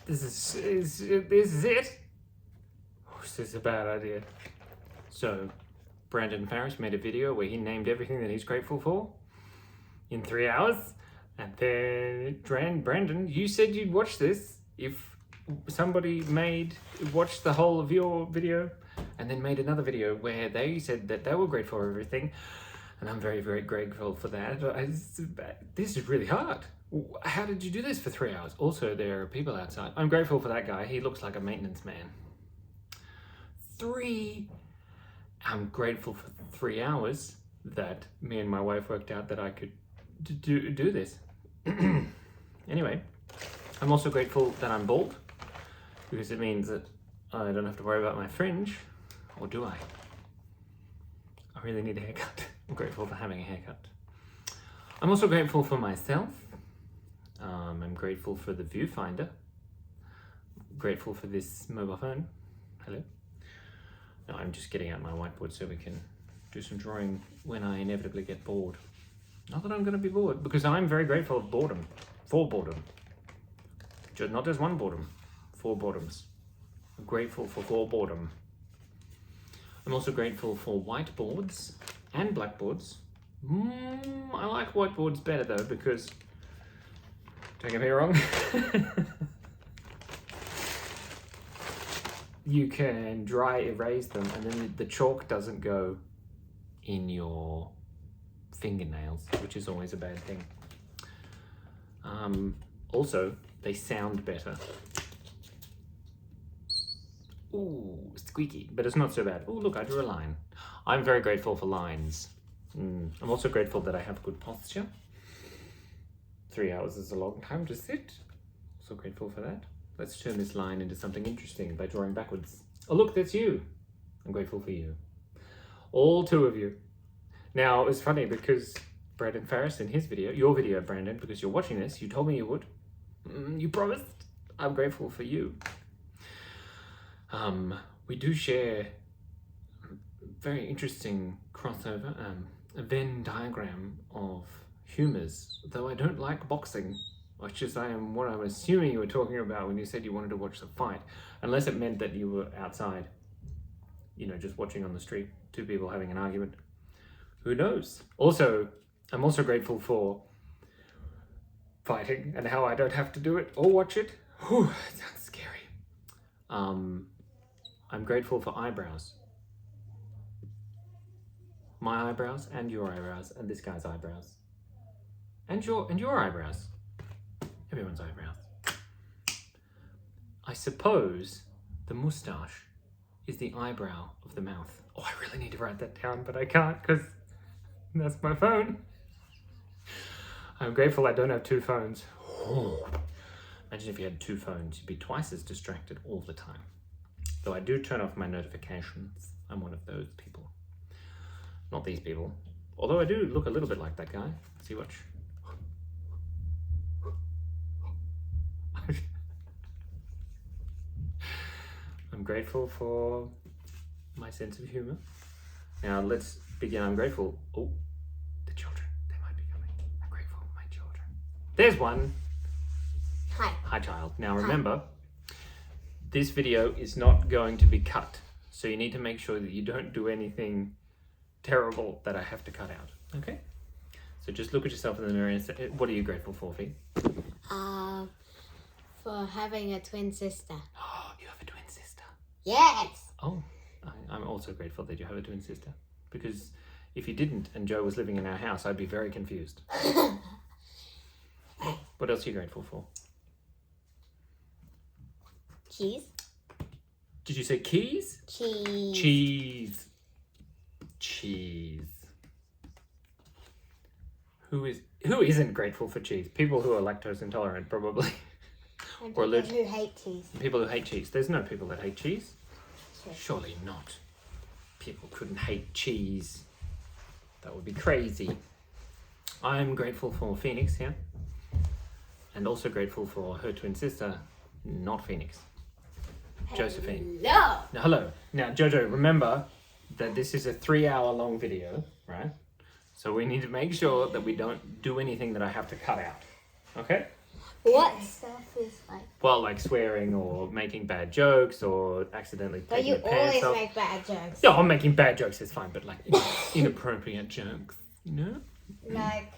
this is it. Oh, this is a bad idea. So, Brandon Farris made a video where he named everything that he's grateful for in 3 hours. And then, Brandon, you said you'd watch this if somebody watched the whole of your video and then made another video where they said that they were grateful for everything. And I'm very, very grateful for that. This is really hard. How did you do this for 3 hours? Also, there are people outside. I'm grateful for that guy. He looks like a maintenance man. I'm grateful for 3 hours that me and my wife worked out that I could do this. Anyway, I'm also grateful that I'm bald because it means that I don't have to worry about my fringe. Or do I? I really need a haircut. I'm grateful for having a haircut. I'm also grateful for myself. I'm grateful for the viewfinder. I'm grateful for this mobile phone. Hello. No, I'm just getting out my whiteboard so we can do some drawing when I inevitably get bored. Not that I'm going to be bored, because I'm very grateful of boredom. For boredom. Not just one boredom. 4 boredoms. I'm grateful for 4 boredom. I'm also grateful for whiteboards and blackboards. I like whiteboards better though, because, don't get me wrong, you can dry erase them and then the chalk doesn't go in your fingernails, which is always a bad thing. Also, they sound better. Ooh, squeaky, but it's not so bad. Ooh, look, I drew a line. I'm very grateful for lines. I'm also grateful that I have good posture. 3 hours is a long time to sit. Also grateful for that. Let's turn this line into something interesting by drawing backwards. Oh, look, that's you. I'm grateful for you. All 2 of you. Now, it was funny because Brandon Farris in his video, your video, Brandon, because you're watching this, you told me you would. You promised. I'm grateful for you. We do share very interesting crossover, a Venn diagram of humours, though I don't like boxing, which is what I'm assuming you were talking about when you said you wanted to watch the fight, unless it meant that you were outside, just watching on the street, 2 people having an argument. Who knows? Also, I'm also grateful for fighting and how I don't have to do it or watch it. Whew, it sounds scary. I'm grateful for eyebrows. My eyebrows and your eyebrows and this guy's eyebrows. And your eyebrows. Everyone's eyebrows. I suppose the moustache is the eyebrow of the mouth. Oh, I really need to write that down, but I can't because that's my phone. I'm grateful I don't have 2 phones. Oh. Imagine if you had 2 phones, you'd be twice as distracted all the time. Though I do turn off my notifications. I'm one of those people. Not these people. Although I do look a little bit like that guy. See, watch. I'm grateful for my sense of humor. Now let's begin. I'm grateful. Oh, the children. They might be coming. I'm grateful for my children. There's one. Hi. Hi, child. Now remember, this video is not going to be cut. So you need to make sure that you don't do anything terrible that I have to cut out. Okay? So just look at yourself in the mirror and say, what are you grateful for, Fee? For having a twin sister. Oh, you have a twin sister. Yes. Oh, I'm also grateful that you have a twin sister. Because if you didn't and Joe was living in our house, I'd be very confused. What else are you grateful for? Cheese. Did you say keys? Cheese. Cheese. Who isn't grateful for cheese? People who are lactose intolerant, probably. And Or people allergic. who hate cheese. People who hate cheese. There's no people that hate cheese. Sure. Surely not. People couldn't hate cheese. That would be crazy. I'm grateful for Phoenix here. And also grateful for her twin sister, not Phoenix. Josephine. Hello. Now, hello. Now, Jojo, remember that this is a 3-hour long video, right? So we need to make sure that we don't do anything that I have to cut out. Okay? What stuff is like? Well, like swearing or making bad jokes or accidentally But taking you the pants always off. make bad jokes. Yeah, I'm making bad jokes, it's fine, but like inappropriate jokes, you know? Like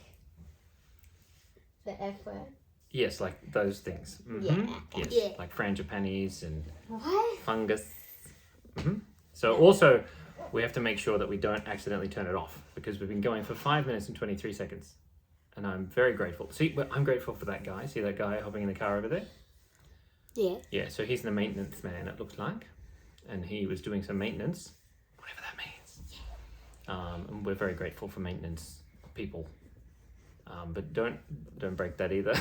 the F word. Yes, like those things. Mhm. Yeah. Yes, Yeah. like frangipanies and What? fungus. So also, we have to make sure that we don't accidentally turn it off because we've been going for 5 minutes and 23 seconds. And I'm very grateful. See, I'm grateful for that guy. See that guy hopping in the car over there? Yeah. Yeah, so he's the maintenance man, it looks like. And he was doing some maintenance, whatever that means. And we're very grateful for maintenance people. But don't break that either.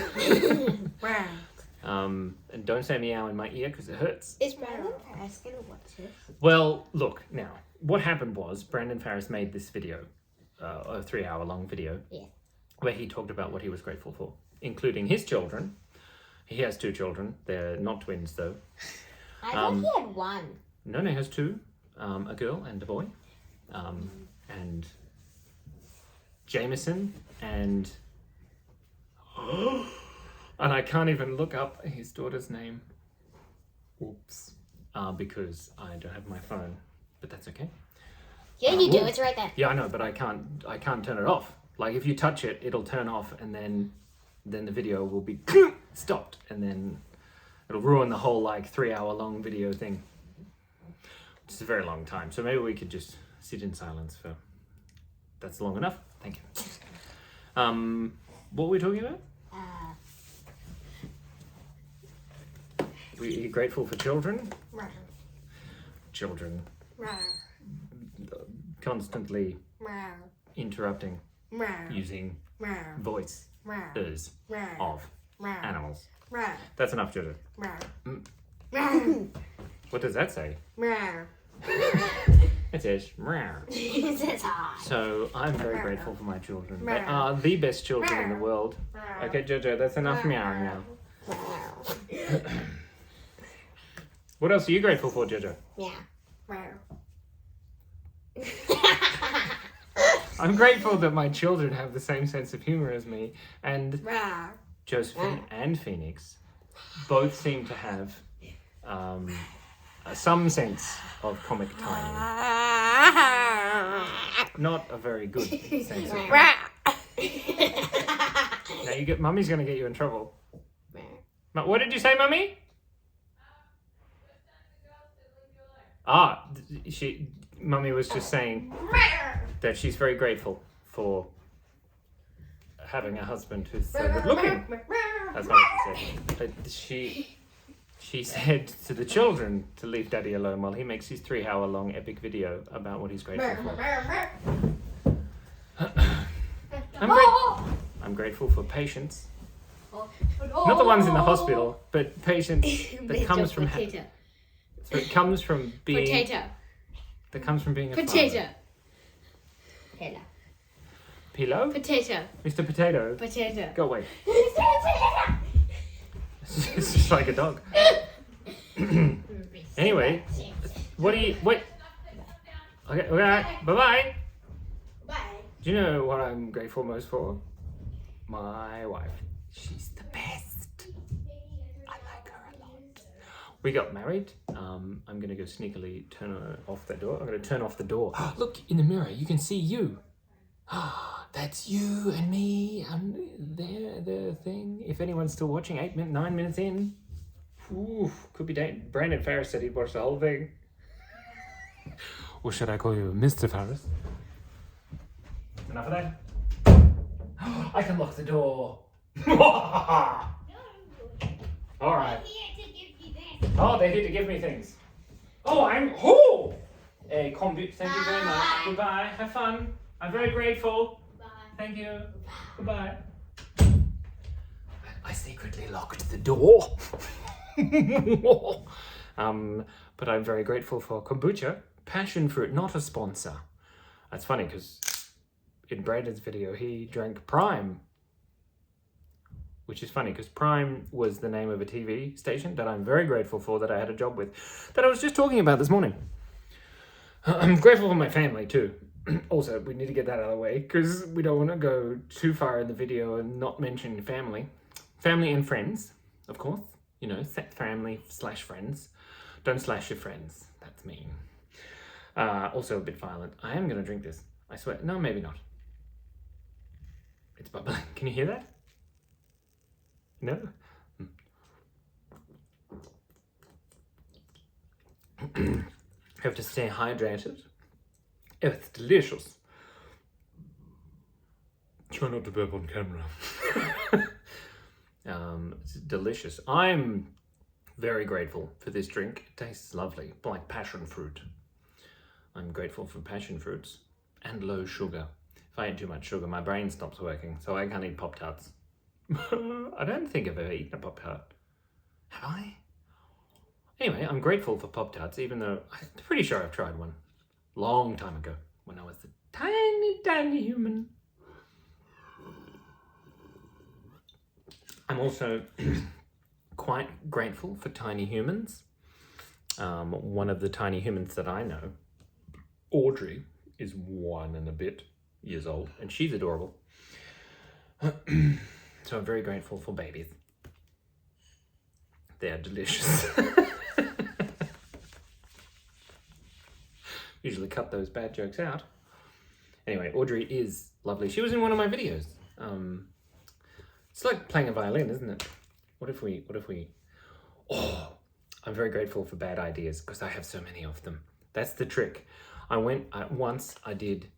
And don't say meow in my ear because it hurts. Is Brandon Paris gonna watch this? Well, look, now, what happened was Brandon Farris made this video, a 3-hour-long video, Yeah. where he talked about what he was grateful for, including his children. He has 2 children. They're not twins, though. I thought he had one. No, he has 2, a girl and a boy. And Jameson and... and I can't even look up his daughter's name. Oops. Because I don't have my phone. But that's okay. Yeah, you do. It's right there. Yeah, I know, but I can't turn it off. Like if you touch it, it'll turn off, and then the video will be stopped, and then it'll ruin the whole like 3-hour-long video thing. Which is a very long time. So maybe we could just sit in silence for. That's long enough. Thank you. What were we talking about? We're grateful for children. Children constantly interrupting using voice of animals. That's enough, Jojo. What does that say? It says meow. It says hi. So I'm very grateful for my children. They are the best children in the world. Okay, Jojo, that's enough meowing now. What else are you grateful for, Jojo? Yeah. I'm grateful that my children have the same sense of humor as me, and Josephine and Phoenix both seem to have some sense of comic timing. Not a very good sense of humor. Now you get, Mummy's gonna get you in trouble. What did you say, Mummy? Mummy was just saying that she's very grateful for having a husband who's so good looking. That's not what she said. She said to the children to leave Daddy alone while he makes his 3-hour-long epic video about what he's grateful for. I'm grateful for patience. Not the ones in the hospital, but patience that comes from it comes from being Potato. That comes from being a Potato. father. Hello. Pillow? Potato. Mr. Potato. Potato. Go away. It's just like a dog. Anyway, what do you wait? Okay, alright, bye-bye. Bye. Do you know what I'm grateful most for? My wife. She's the best. I like her a lot. We got married. I'm gonna go sneakily turn off that door. I'm gonna turn off the door. Look in the mirror, you can see you. That's you and me and the thing. If anyone's still watching, 9 minutes in. Ooh, could be Brandon Farris said he'd watch the whole thing. Or should I call you Mr. Farris? Enough of that. I can lock the door. All right. Oh, they're here to give me things. Oh, a kombucha. Thank you very much. Goodbye. Have fun. I'm very grateful. Bye. Thank you. Goodbye. I secretly locked the door. But I'm very grateful for kombucha. Passion fruit, not a sponsor. That's funny because in Brandon's video, he drank Prime. Which is funny because Prime was the name of a TV station that I'm very grateful for that I had a job with that I was just talking about this morning. I'm grateful for my family too. Also, we need to get that out of the way because we don't want to go too far in the video and not mention family. family and friends, of course. You know, family/friends. Don't slash your friends. That's mean. Also a bit violent. I am going to drink this. I swear. No, maybe not. It's bubbling. Can you hear that? No? You have to stay hydrated. It's delicious. Try not to burp on camera. It's delicious. I'm very grateful for this drink. It tastes lovely, like passion fruit. I'm grateful for passion fruits and low sugar. If I eat too much sugar, my brain stops working, so I can't eat Pop-Tarts. I don't think I've ever eaten a Pop-Tart. Have I? Anyway, I'm grateful for Pop-Tarts, even though I'm pretty sure I've tried one long time ago when I was a tiny, tiny human. I'm also quite grateful for tiny humans. One of the tiny humans that I know, Audrey, is 1 and a bit years old, and she's adorable. So I'm very grateful for babies. They are delicious. Usually cut those bad jokes out. Anyway, Audrey is lovely. She was in one of my videos. It's like playing a violin, isn't it? What if we... Oh, I'm very grateful for bad ideas because I have so many of them. That's the trick. Once I did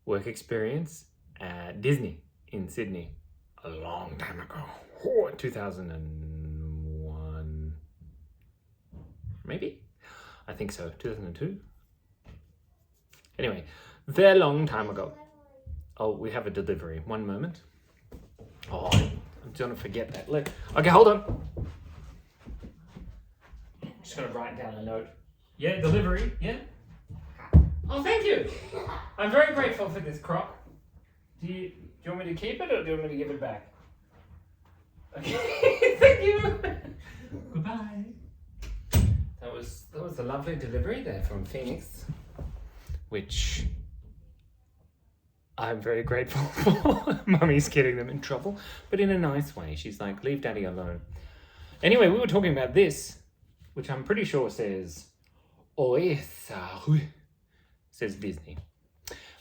work experience at Disney in Sydney a long time ago. 2001, maybe? I think so, 2002. Anyway, very long time ago. Oh, we have a delivery. One moment. Oh, I'm gonna forget that. Look. Okay, hold on. I'm just gonna write down a note. Yeah, delivery. Yeah. Oh, thank you. I'm very grateful for this crock. Do you want me to keep it or do you want me to give it back? Okay, thank you. Goodbye. That was a lovely delivery there from Phoenix, which I'm very grateful for. Mummy's getting them in trouble, but in a nice way. She's like, leave Daddy alone. Anyway, we were talking about this, which I'm pretty sure says Oesaru, says Disney.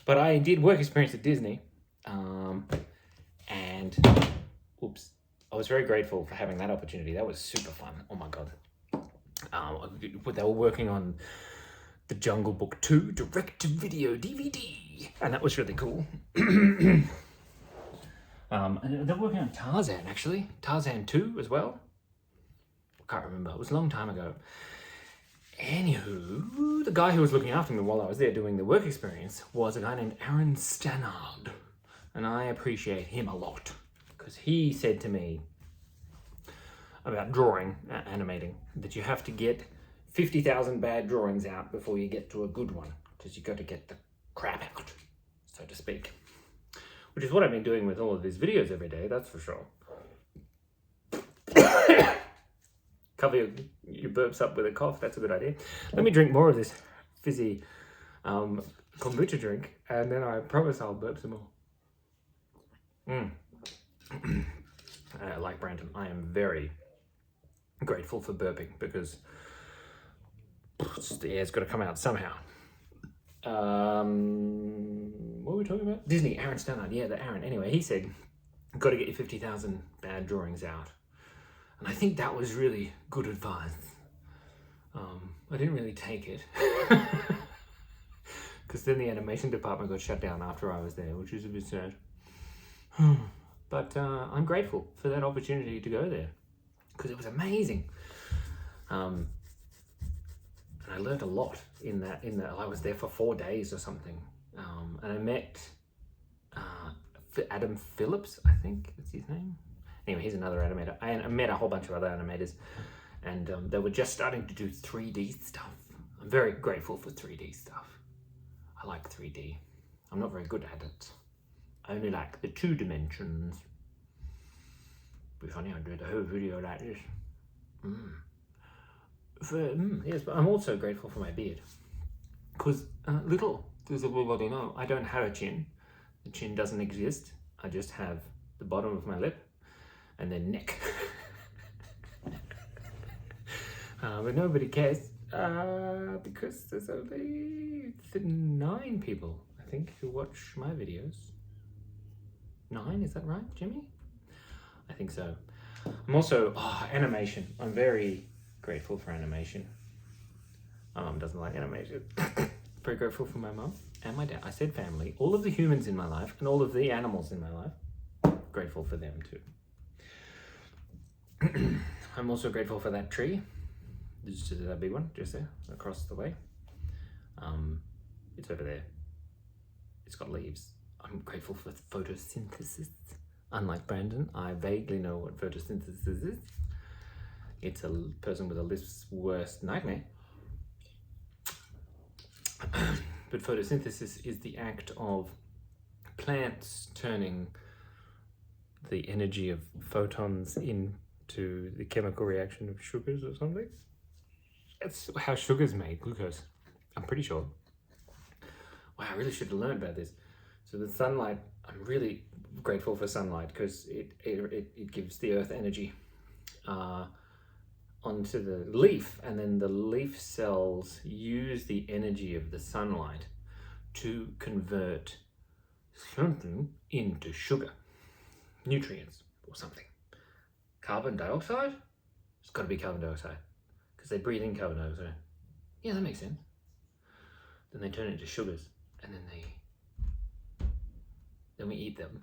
But I did work experience at Disney, and oops, I was very grateful for having that opportunity. That was super fun. Oh my God. They were working on The Jungle Book 2 direct-to-video DVD, and that was really cool. And they were working on Tarzan, actually. Tarzan 2 as well. I can't remember. It was a long time ago. Anywho, the guy who was looking after me while I was there doing the work experience was a guy named Aaron Stannard. And I appreciate him a lot because he said to me about drawing, animating, that you have to get 50,000 bad drawings out before you get to a good one, because you got to get the crap out, so to speak. Which is what I've been doing with all of these videos every day, that's for sure. Cover your burps up with a cough, that's a good idea. Let me drink more of this fizzy kombucha drink, and then I promise I'll burp some more. Like Brandon, I am very grateful for burping because the air's got to come out somehow. What were we talking about? Disney, Aaron Stannard. Yeah, the Aaron. Anyway, he said, got to get your 50,000 bad drawings out. And I think that was really good advice. I didn't really take it. Because then the animation department got shut down after I was there, which is a bit sad. But I'm grateful for that opportunity to go there because it was amazing. And I learned a lot in that. I was there for 4 days or something, and I met Adam Phillips, I think that's his name. Anyway, he's another animator. I met a whole bunch of other animators, and they were just starting to do 3D stuff. I'm very grateful for 3D stuff. I like 3D. I'm not very good at it. I only like the 2 dimensions. It'd be funny I'd do the whole video like this. Yes, but I'm also grateful for my beard. Because little does everybody know, I don't have a chin. The chin doesn't exist. I just have the bottom of my lip, and then neck. But nobody cares because there's only 9 people, I think, who watch my videos. 9, is that right, Jimmy? I think so. I'm also, animation. I'm very grateful for animation. My mum doesn't like animation. Very grateful for my mum and my dad. I said family. All of the humans in my life and all of the animals in my life. Grateful for them too. I'm also grateful for that tree. Just that big one, just there, across the way. It's over there. It's got leaves. I'm grateful for photosynthesis. Unlike Brandon, I vaguely know what photosynthesis is. It's a person with a list's worst nightmare. But photosynthesis is the act of plants turning the energy of photons into the chemical reaction of sugars or something. That's how sugar's made, glucose. I'm pretty sure. Wow, I really should have learned about this. So the sunlight, I'm really grateful for sunlight because it gives the earth energy onto the leaf, and then the leaf cells use the energy of the sunlight to convert something into sugar, nutrients or something. Carbon dioxide? It's got to be carbon dioxide because they breathe in carbon dioxide. Yeah, that makes sense. Then they turn it into sugars, and then we eat them.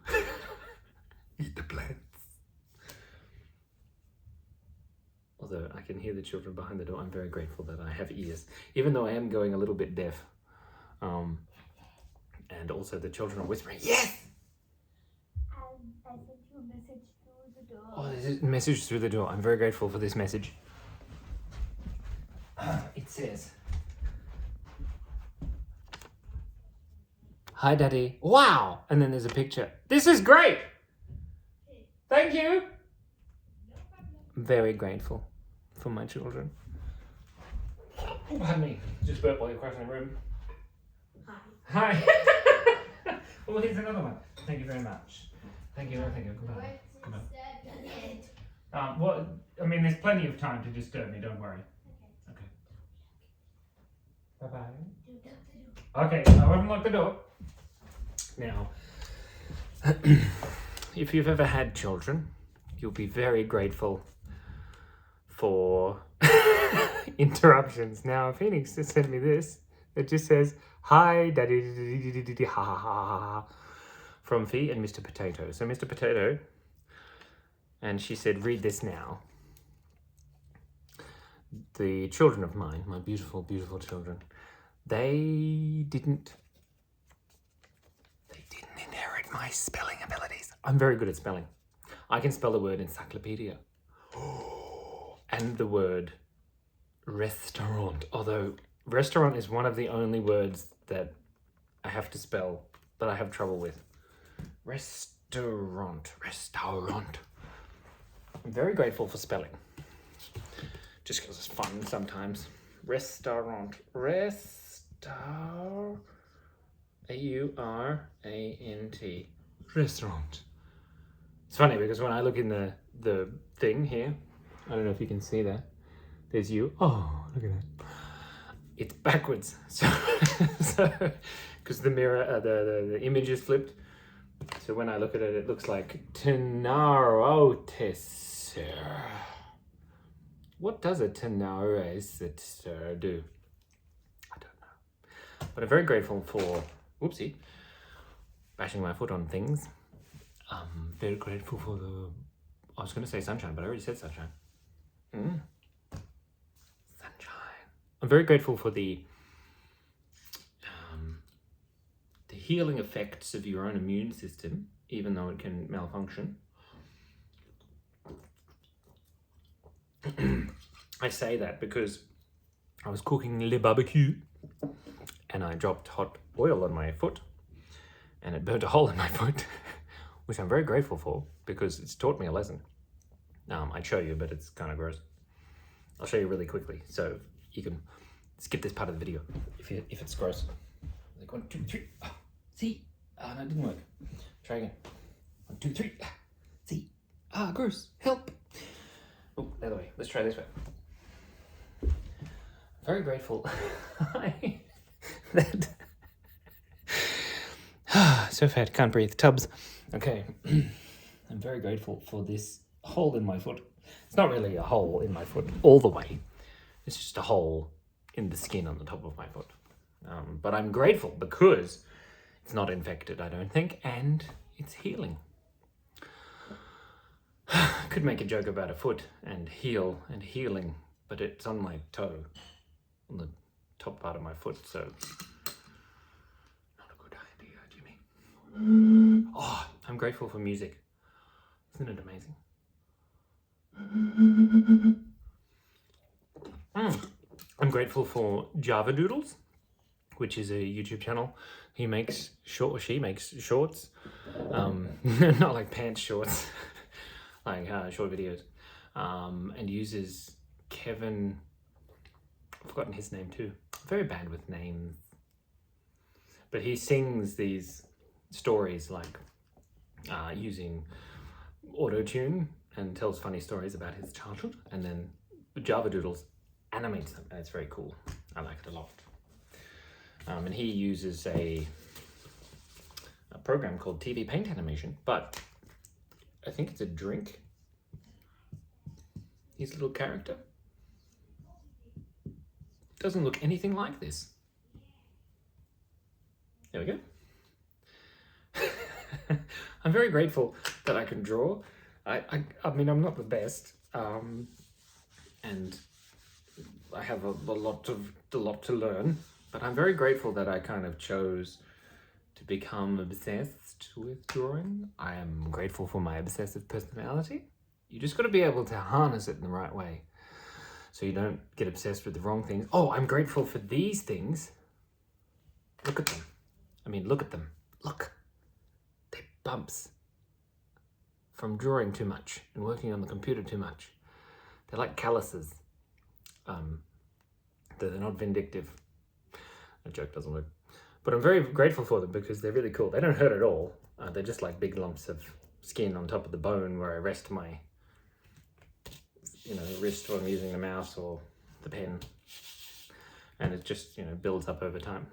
Eat the plants. Although I can hear the children behind the door, I'm very grateful that I have ears, even though I am going a little bit deaf. And also the children are whispering, yes! I sent you a message through the door. Oh, there's a message through the door. I'm very grateful for this message. It says, hi, Daddy. Wow! And then there's a picture. This is great! Thank you! I'm very grateful for my children. Oh, pardon me. Just burp while you're crossing the room. Hi. Hi. Oh, here's another one. Thank you very much. Thank you. Goodbye. Well, I mean, there's plenty of time to disturb me. Don't worry. Okay. Bye-bye. Okay, I won't lock the door. Now, if you've ever had children, you'll be very grateful for interruptions. Now, Phoenix just sent me this. It just says, hi, daddy, ha ha ha, from Fee and Mr. Potato. So Mr. Potato, and she said, read this now. The children of mine, my beautiful, beautiful children, they didn't inherit my spelling abilities. I'm very good at spelling. I can spell the word encyclopedia. And the word restaurant. Although restaurant is one of the only words that I have to spell that I have trouble with. Restaurant. I'm very grateful for spelling. Just because it's fun sometimes. Restaurant. A-U-R-A-N-T. Restaurant. It's funny because when I look in the thing here, I don't know if you can see that. There's you. Oh, look at that. It's backwards. So because the mirror, the image is flipped. So when I look at it, it looks like Tenarotes. What does a Tenarotes do? I don't know. But I'm very grateful for, whoopsie, bashing my foot on things. I'm very grateful for I was going to say sunshine, but I already said sunshine. Sunshine. I'm very grateful for the healing effects of your own immune system, even though it can malfunction. I say that because I was cooking le barbecue and I dropped hot oil on my foot and it burnt a hole in my foot, which I'm very grateful for because it's taught me a lesson. I'd show you, but it's kind of gross. I'll show you really quickly so you can skip this part of the video if it's gross. Like 1, 2, 3. Oh, see? No, it didn't work. Try again. 1, 2, 3. Ah, gross. Help. Oh, the other way. Let's try this way. Very grateful that so fat, can't breathe. Tubs. Okay. I'm very grateful for this hole in my foot. It's not really a hole in my foot all the way. It's just a hole in the skin on the top of my foot. But I'm grateful because it's not infected, I don't think, and it's healing. I could make a joke about a foot and heal and healing, but it's on my toe, on the top part of my foot, so not a good idea, Jimmy. Oh, I'm grateful for music. Isn't it amazing? I'm grateful for Java Doodles, which is a YouTube channel. She makes shorts, not like pants shorts, like short videos, and uses Kevin, I've forgotten his name too. I'm very bad with names. But he sings these stories like using auto-tune and tells funny stories about his childhood, and then Java Doodles animates them, and it's very cool. I like it a lot. And he uses a program called TV Paint Animation, but I think it's a drink. His little character doesn't look anything like this. There we go. I'm very grateful that I can draw. I mean, I'm not the best, and I have a lot to learn, but I'm very grateful that I kind of chose to become obsessed with drawing. I am grateful for my obsessive personality. You just got to be able to harness it in the right way, so you don't get obsessed with the wrong things. Oh, I'm grateful for these things. Look at them. I mean, look at them. Look. They're bumps from drawing too much and working on the computer too much. They're like calluses. They're not vindictive. That joke doesn't work. But I'm very grateful for them because they're really cool. They don't hurt at all. They're just like big lumps of skin on top of the bone where I rest my wrist when I'm using the mouse or the pen. And it just, builds up over time.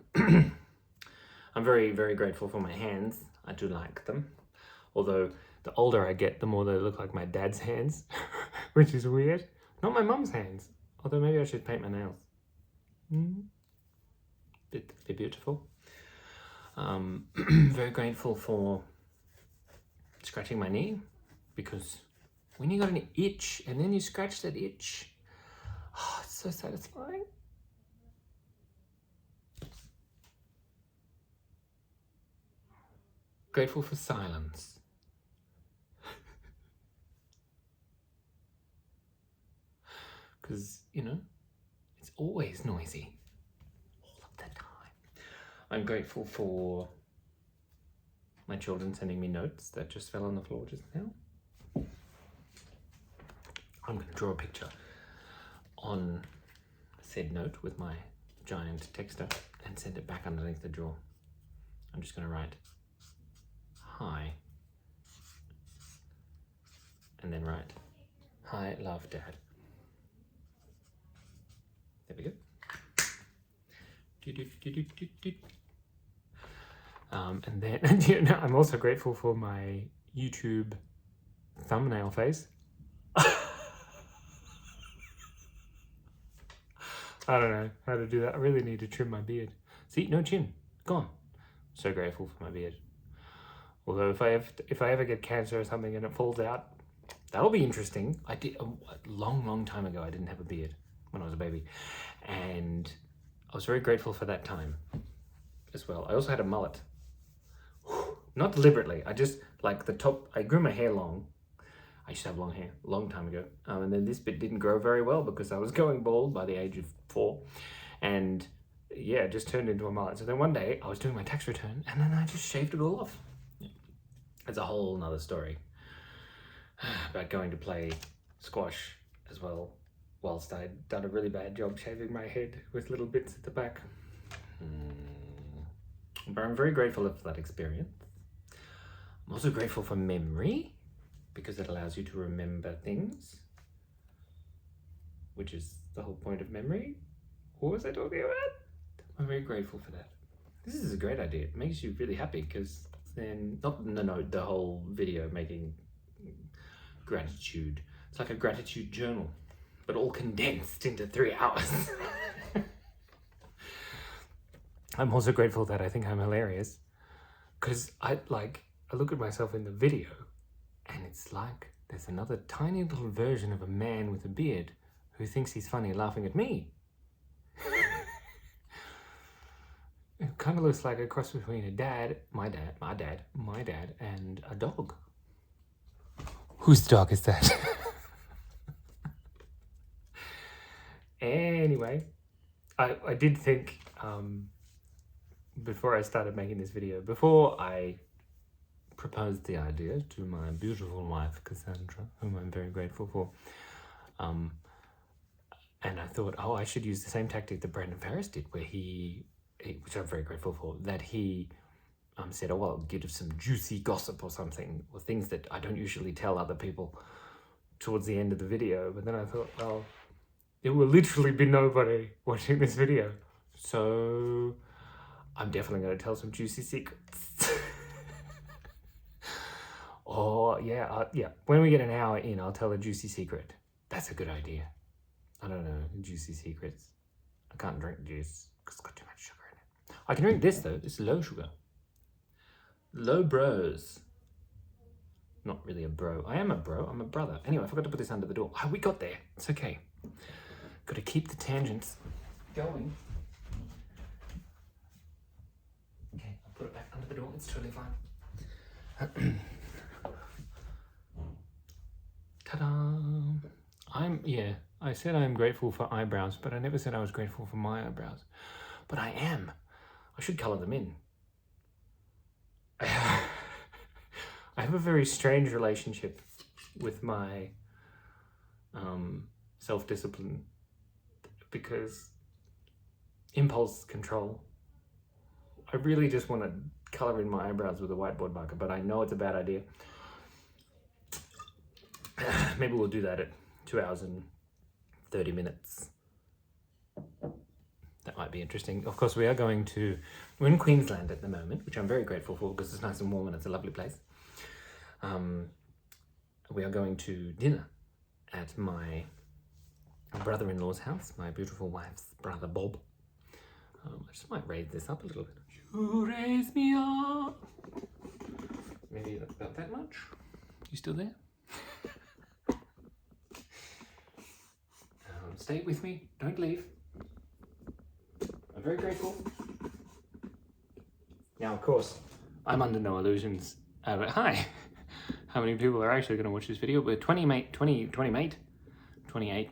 I'm very, very grateful for my hands. I do like them. Although the older I get, the more they look like my dad's hands, which is weird. Not my mum's hands. Although maybe I should paint my nails. They're beautiful. Very grateful for scratching my knee, because when you got an itch and then you scratch that itch, oh, it's so satisfying. Grateful for silence. Because, it's always noisy. All of the time. I'm grateful for my children sending me notes that just fell on the floor just now. I'm going to draw a picture on said note with my giant texter and send it back underneath the drawer. I'm just going to write hi, and then write hi, love, Dad. There we go. And then I'm also grateful for my YouTube thumbnail face. I don't know how to do that. I really need to trim my beard. See, no chin, gone. So grateful for my beard. Although if I ever get cancer or something and it falls out, that'll be interesting. I did a long time ago. I didn't have a beard when I was a baby, and I was very grateful for that time as well. I also had a mullet. Not deliberately. I just like the top. I grew my hair long. I used to have long hair a long time ago, and then this bit didn't grow very well because I was going bald by the age of 4, and yeah, it just turned into a mullet. So then one day I was doing my tax return, and then I just shaved it all off. It's a whole nother story about going to play squash as well, whilst I'd done a really bad job shaving my head with little bits at the back. But I'm very grateful for that experience. I'm also grateful for memory, because it allows you to remember things, which is the whole point of memory. What was I talking about? I'm very grateful for that. This is a great idea. It makes you really happy because then, the whole video making gratitude. It's like a gratitude journal, but all condensed into 3 hours. I'm also grateful that I think I'm hilarious because I look at myself in the video and it's like there's another tiny little version of a man with a beard who thinks he's funny laughing at me. It kind of looks like a cross between my dad, and a dog. Whose dog is that? Anyway, I did think, before I started making this video, before I proposed the idea to my beautiful wife, Cassandra, whom I'm very grateful for, and I thought, I should use the same tactic that Brandon Ferris did, where which I'm very grateful for, that he said, I'll give some juicy gossip or something, or things that I don't usually tell other people towards the end of the video. But then I thought, well, there will literally be nobody watching this video. So I'm definitely going to tell some juicy secrets. When we get an hour in, I'll tell a juicy secret. That's a good idea. I don't know, juicy secrets. I can't drink juice because it's got too much sugar in it. I can drink this though. It's low sugar. Low bros. Not really a bro. I am a bro. I'm a brother. Anyway, I forgot to put this under the door. We got there. It's okay. Got to keep the tangents going. Okay, I'll put it back under the door. It's totally fine. Ta-da! I said I'm grateful for eyebrows, but I never said I was grateful for my eyebrows. But I am. I should colour them in. I have a very strange relationship with my self-discipline because impulse control. I really just want to colour in my eyebrows with a whiteboard marker, but I know it's a bad idea. Maybe we'll do that at 2 hours and 30 minutes. That might be interesting. Of course, we're in Queensland at the moment, which I'm very grateful for because it's nice and warm and it's a lovely place. We are going to dinner at my brother-in-law's house, my beautiful wife's brother Bob. I just might raise this up a little bit. You raise me up. Maybe about that much. You still there? Stay with me. Don't leave. I'm very grateful. Now, of course, I'm under no illusions. But hi, how many people are actually going to watch this video? We're 28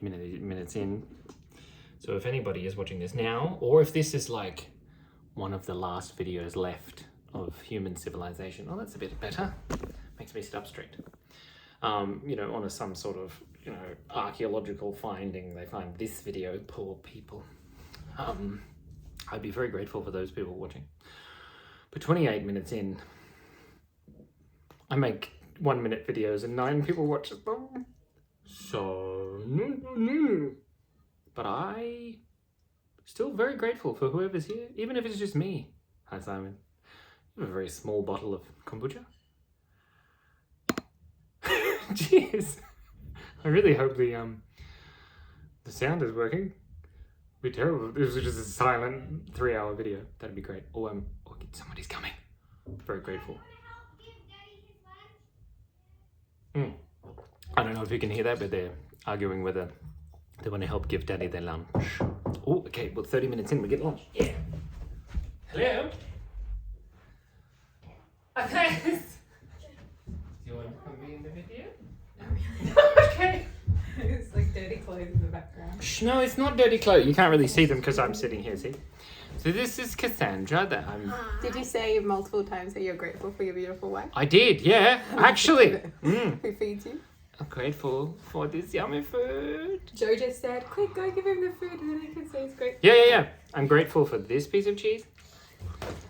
minutes in. So if anybody is watching this now, or if this is like one of the last videos left of human civilization, that's a bit better. Makes me sit up straight. On some sort of, archaeological finding, they find this video, poor people. I'd be very grateful for those people watching. But 28 minutes in, I make 1 minute videos and 9 people watch them. So, but I still very grateful for whoever's here, even if it's just me. Hi, Simon. You have a very small bottle of kombucha. Cheers. I really hope the sound is working. It'd be terrible if this was just a silent 3-hour video. That'd be great. Somebody's coming. Very grateful. I don't know if you can hear that, but they're arguing whether they want to help give Daddy their lunch. Oh, okay. Well, 30 minutes in, we get lunch. Yeah. Hello? Thanks. Do you want to come be in the video? Okay. It's like dirty clothes in the background. Shh, no, it's not dirty clothes. You can't really see them because I'm sitting here, see? So this is Cassandra that I'm... Did you say multiple times that you're grateful for your beautiful wife? I did, yeah. Actually. Who feeds you? I'm grateful for this yummy food. Joe just said, quick, go give him the food and then he can say he's grateful. Yeah. I'm grateful for this piece of cheese.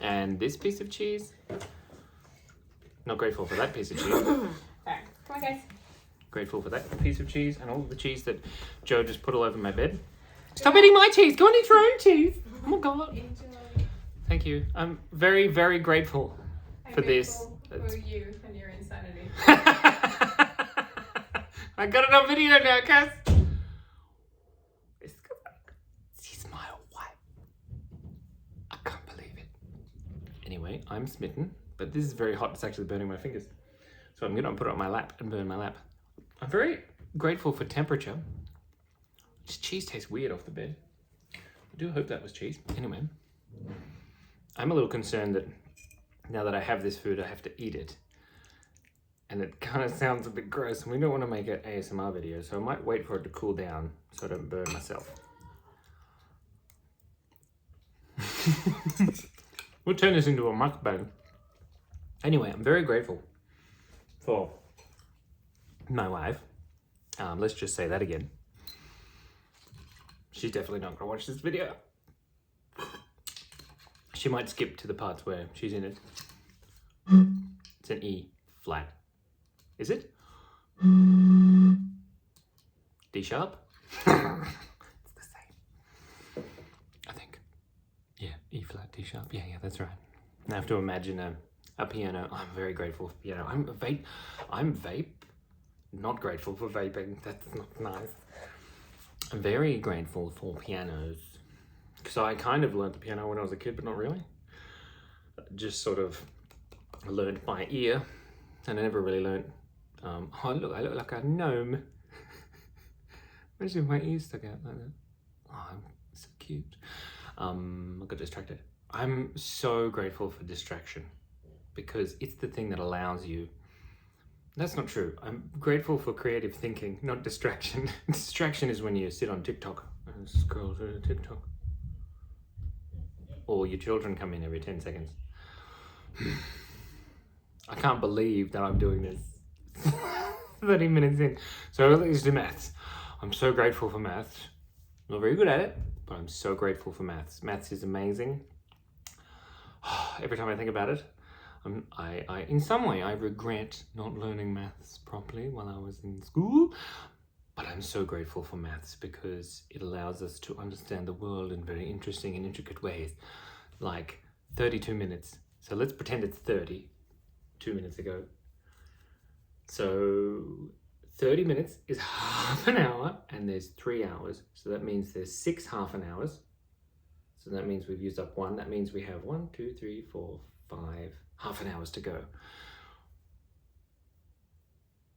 And this piece of cheese. Not grateful for that piece of cheese. Come on, guys. Grateful for that piece of cheese and all of the cheese that Joe just put all over my bed. Stop eating my cheese. Go and eat your own cheese. Oh my God. Enjoy. Thank you. I'm very, very grateful I'm for this. grateful for you and your insanity. I got it on video now, Cass. She's my wife. I can't believe it. Anyway, I'm smitten, but this is very hot. It's actually burning my fingers. So I'm going to put it on my lap and burn my lap. I'm very grateful for temperature. This cheese tastes weird off the bed. I do hope that was cheese. Anyway, I'm a little concerned that now that I have this food, I have to eat it. And it kind of sounds a bit gross, and we don't want to make an ASMR video, so I might wait for it to cool down so I don't burn myself. We'll turn this into a mukbang. Anyway, I'm very grateful for my wife. Let's just say that again. She's definitely not going to watch this video. She might skip to the parts where she's in it. It's an E flat. Is it? D sharp? It's the same. I think. Yeah, E flat, D sharp. Yeah, that's right. I have to imagine a piano. I'm very grateful for piano. I'm vape. Not grateful for vaping. That's not nice. I'm very grateful for pianos. Because I kind of learned the piano when I was a kid, but not really. Just sort of learned by ear. And I never really learned. Oh, look, I look like a gnome. Imagine my ears stuck out like that. Oh, I'm so cute. I got distracted. I'm so grateful for distraction because it's the thing that allows you. That's not true. I'm grateful for creative thinking, not distraction. Distraction is when you sit on TikTok and scroll through TikTok. Or your children come in every 10 seconds. I can't believe that I'm doing this 30 minutes in. So let's do maths. I'm so grateful for maths. I'm not very good at it, but I'm so grateful for maths. Maths is amazing. Every time I think about it, I in some way I regret not learning maths properly while I was in school. But I'm so grateful for maths because it allows us to understand the world in very interesting and intricate ways. Like 32 minutes. So let's pretend it's 30. 2 minutes ago. So 30 minutes is half an hour and there's 3 hours. So that means there's 6 half an hours. So that means we've used up 1. That means we have 1, 2, 3, 4, 5 half an hours to go.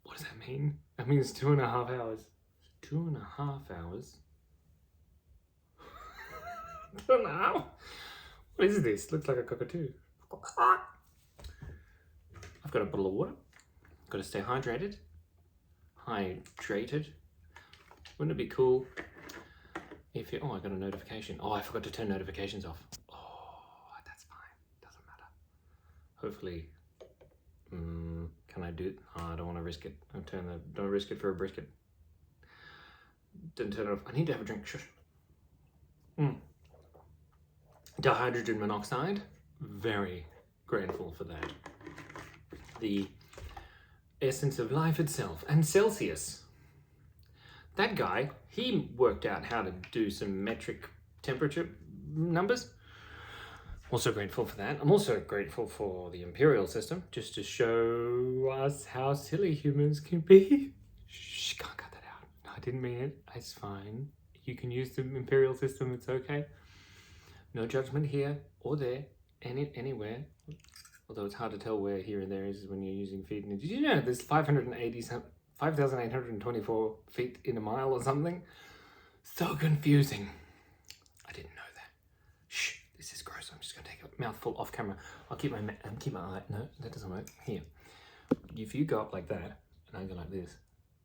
What does that mean? That means 2.5 hours. 2.5 hours. I don't know. What is this? Looks like a cockatoo. I've got a bottle of water. Got to stay hydrated. Hydrated. Wouldn't it be cool if you... Oh, I got a notification. Oh, I forgot to turn notifications off. Oh, that's fine. Doesn't matter. Hopefully... can I do it? Oh, I don't want to risk it. Don't risk it for a brisket. Didn't turn it off. I need to have a drink. Shush. Dihydrogen monoxide. Very grateful for that. The essence of life itself. And Celsius. That guy, he worked out how to do some metric temperature numbers. Also grateful for that. I'm also grateful for the imperial system, just to show us how silly humans can be. Shh, can't cut that out. No, I didn't mean it. It's fine. You can use the imperial system, it's okay. No judgment here or there, anywhere. Although it's hard to tell where here and there is when you're using feet. Did you know there's 5,824 feet in a mile or something? So confusing. I didn't know that. Shh, this is gross. I'm just gonna take a mouthful off camera. I'll keep my eye. No, that doesn't work. Here. If you go up like that, and I go like this,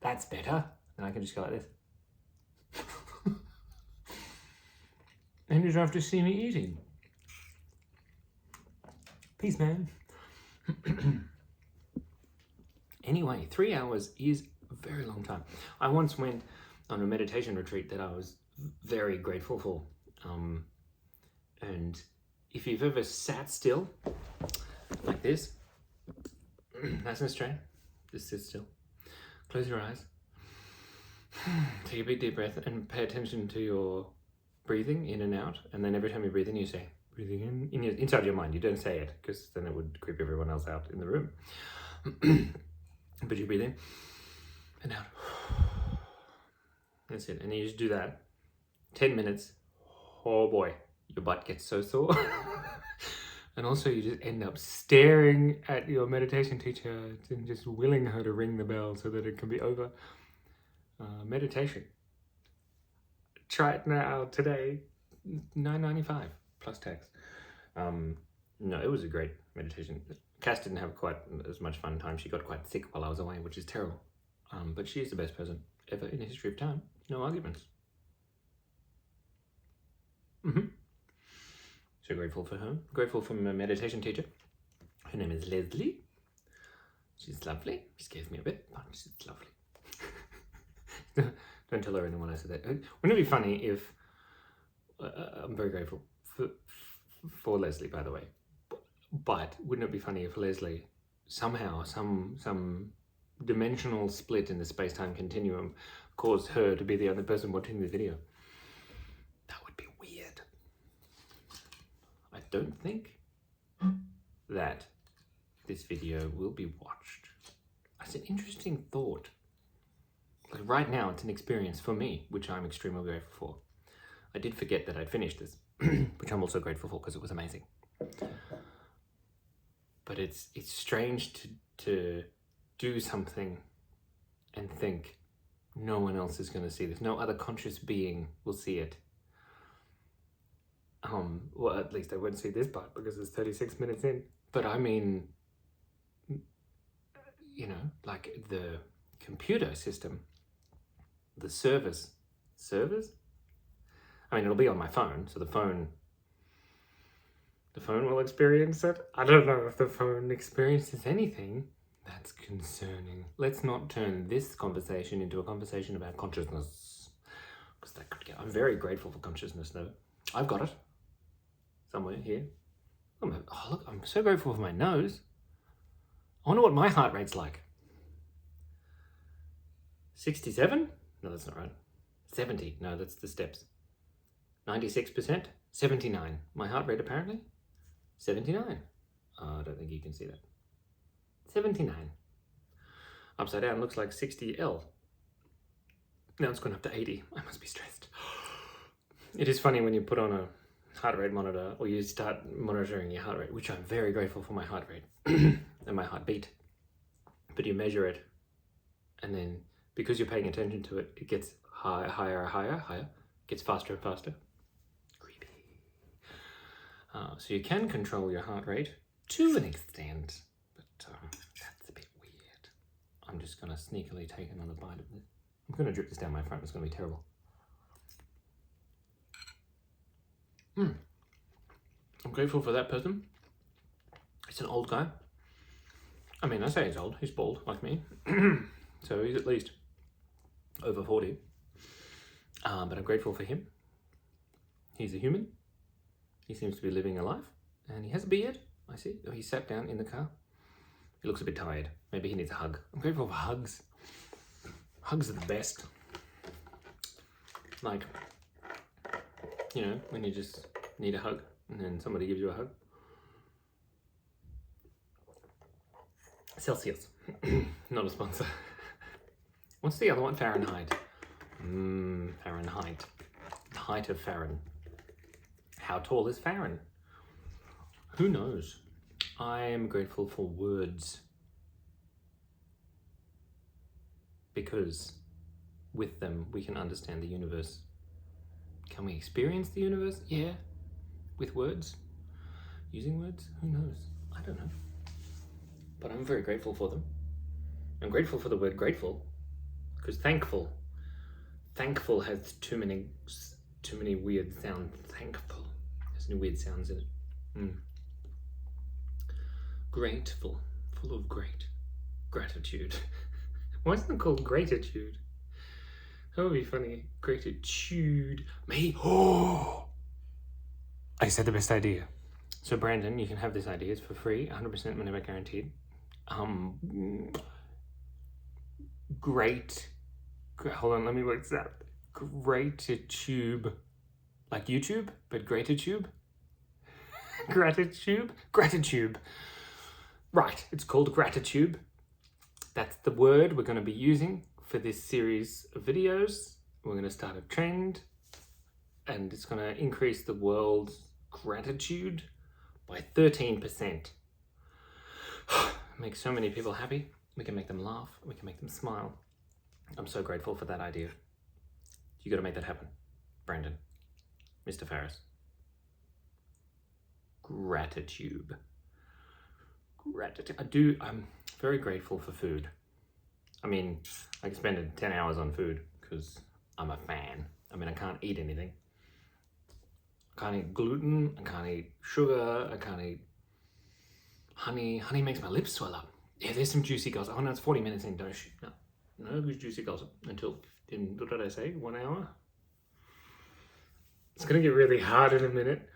that's better. And I can just go like this. And you don't have to see me eating. Peace, man. Anyway, 3 hours is a very long time. I once went on a meditation retreat that I was very grateful for. And if you've ever sat still, like this, nice and straight, just sit still. Close your eyes. Take a big deep breath and pay attention to your breathing in and out. And then every time you breathe in, you say, breathing in inside your mind. You don't say it because then it would creep everyone else out in the room. But you breathe in and out. That's it. And you just do that 10 minutes. Oh boy, your butt gets so sore. And also you just end up staring at your meditation teacher and just willing her to ring the bell so that it can be over. Meditation. Try it now, today. $9.95 plus tax. No, it was a great meditation. Cass didn't have quite as much fun time. She got quite sick while I was away, which is terrible. But she is the best person ever in the history of time. No arguments. So grateful for her. Grateful for my meditation teacher. Her name is Leslie. She's lovely. She scares me a bit, but she's lovely. Don't tell her anyone I said that. Wouldn't it be funny if... I'm very grateful for Leslie, by the way. But wouldn't it be funny if Leslie somehow, some dimensional split in the space-time continuum caused her to be the other person watching the video? That would be weird. I don't think that this video will be watched. That's an interesting thought. Like right now, it's an experience for me, which I'm extremely grateful for. I did forget that I'd finished this, which I'm also grateful for because it was amazing. But it's strange to do something and think no one else is going to see this. No other conscious being will see it. Well, at least I wouldn't see this part because it's 36 minutes in. But I mean, you know, like the computer system, the servers? I mean, it'll be on my phone, so the phone will experience it. I don't know if the phone experiences anything. That's concerning. Let's not turn this conversation into a conversation about consciousness, because that could get... I'm very grateful for consciousness, though. I've got it. Somewhere here. Oh, look, I'm so grateful for my nose. I wonder what my heart rate's like. 67? No, that's not right. 70. No, that's the steps. 96%? 79. My heart rate, apparently? 79. I don't think you can see that. 79. Upside down looks like 60L. Now it's gone up to 80. I must be stressed. It is funny when you put on a heart rate monitor or you start monitoring your heart rate, which I'm very grateful for my heart rate and my heartbeat. But you measure it, and then because you're paying attention to it, it gets higher, gets faster and faster. Creepy. So you can control your heart rate to an extent, but that's a bit weird. I'm just going to sneakily take another bite of this. I'm going to drip this down my front. It's going to be terrible. I'm grateful for that person. It's an old guy. I mean, I say he's old. He's bald, like me. So he's at least over 40. But I'm grateful for him. He's a human. He seems to be living a life. And he has a beard, I see. Oh, he sat down in the car. He looks a bit tired. Maybe he needs a hug. I'm grateful for hugs. Hugs are the best. Like, you know, when you just need a hug and then somebody gives you a hug. Celsius. Not a sponsor. What's the other one? Fahrenheit. Fahrenheit. The height of Farron. How tall is Farron? Who knows? I am grateful for words. Because with them we can understand the universe. Can we experience the universe? Yeah. With words? Using words? Who knows? I don't know. But I'm very grateful for them. I'm grateful for the word grateful. Because thankful has too many weird sounds. Thankful. There's any weird sounds in it. Grateful. Full of gratitude. Why isn't it called gratitude? That would be funny. Gratitude. Me. Oh! I said the best idea. So Brandon, you can have this idea. It's for free. 100% money back guaranteed. hold on, let me work this out. Gratitude, like YouTube, but gratitude. Gratitude. Right, it's called gratitude. That's the word we're going to be using for this series of videos. We're going to start a trend, and it's going to increase the world's gratitude by 13%. Make so many people happy. We can make them laugh. We can make them smile. I'm so grateful for that idea. You got to make that happen, Brandon, Mr. Farris. Gratitude. I'm very grateful for food. I mean, I can spend 10 hours on food because I'm a fan. I mean, I can't eat anything. I can't eat gluten, I can't eat sugar, I can't eat honey. Honey makes my lips swell up. Yeah, there's some juicy gossip. Oh no, it's 40 minutes in, don't shoot. No, who's juicy gossip until, what did I say, 1 hour? It's gonna get really hard in a minute,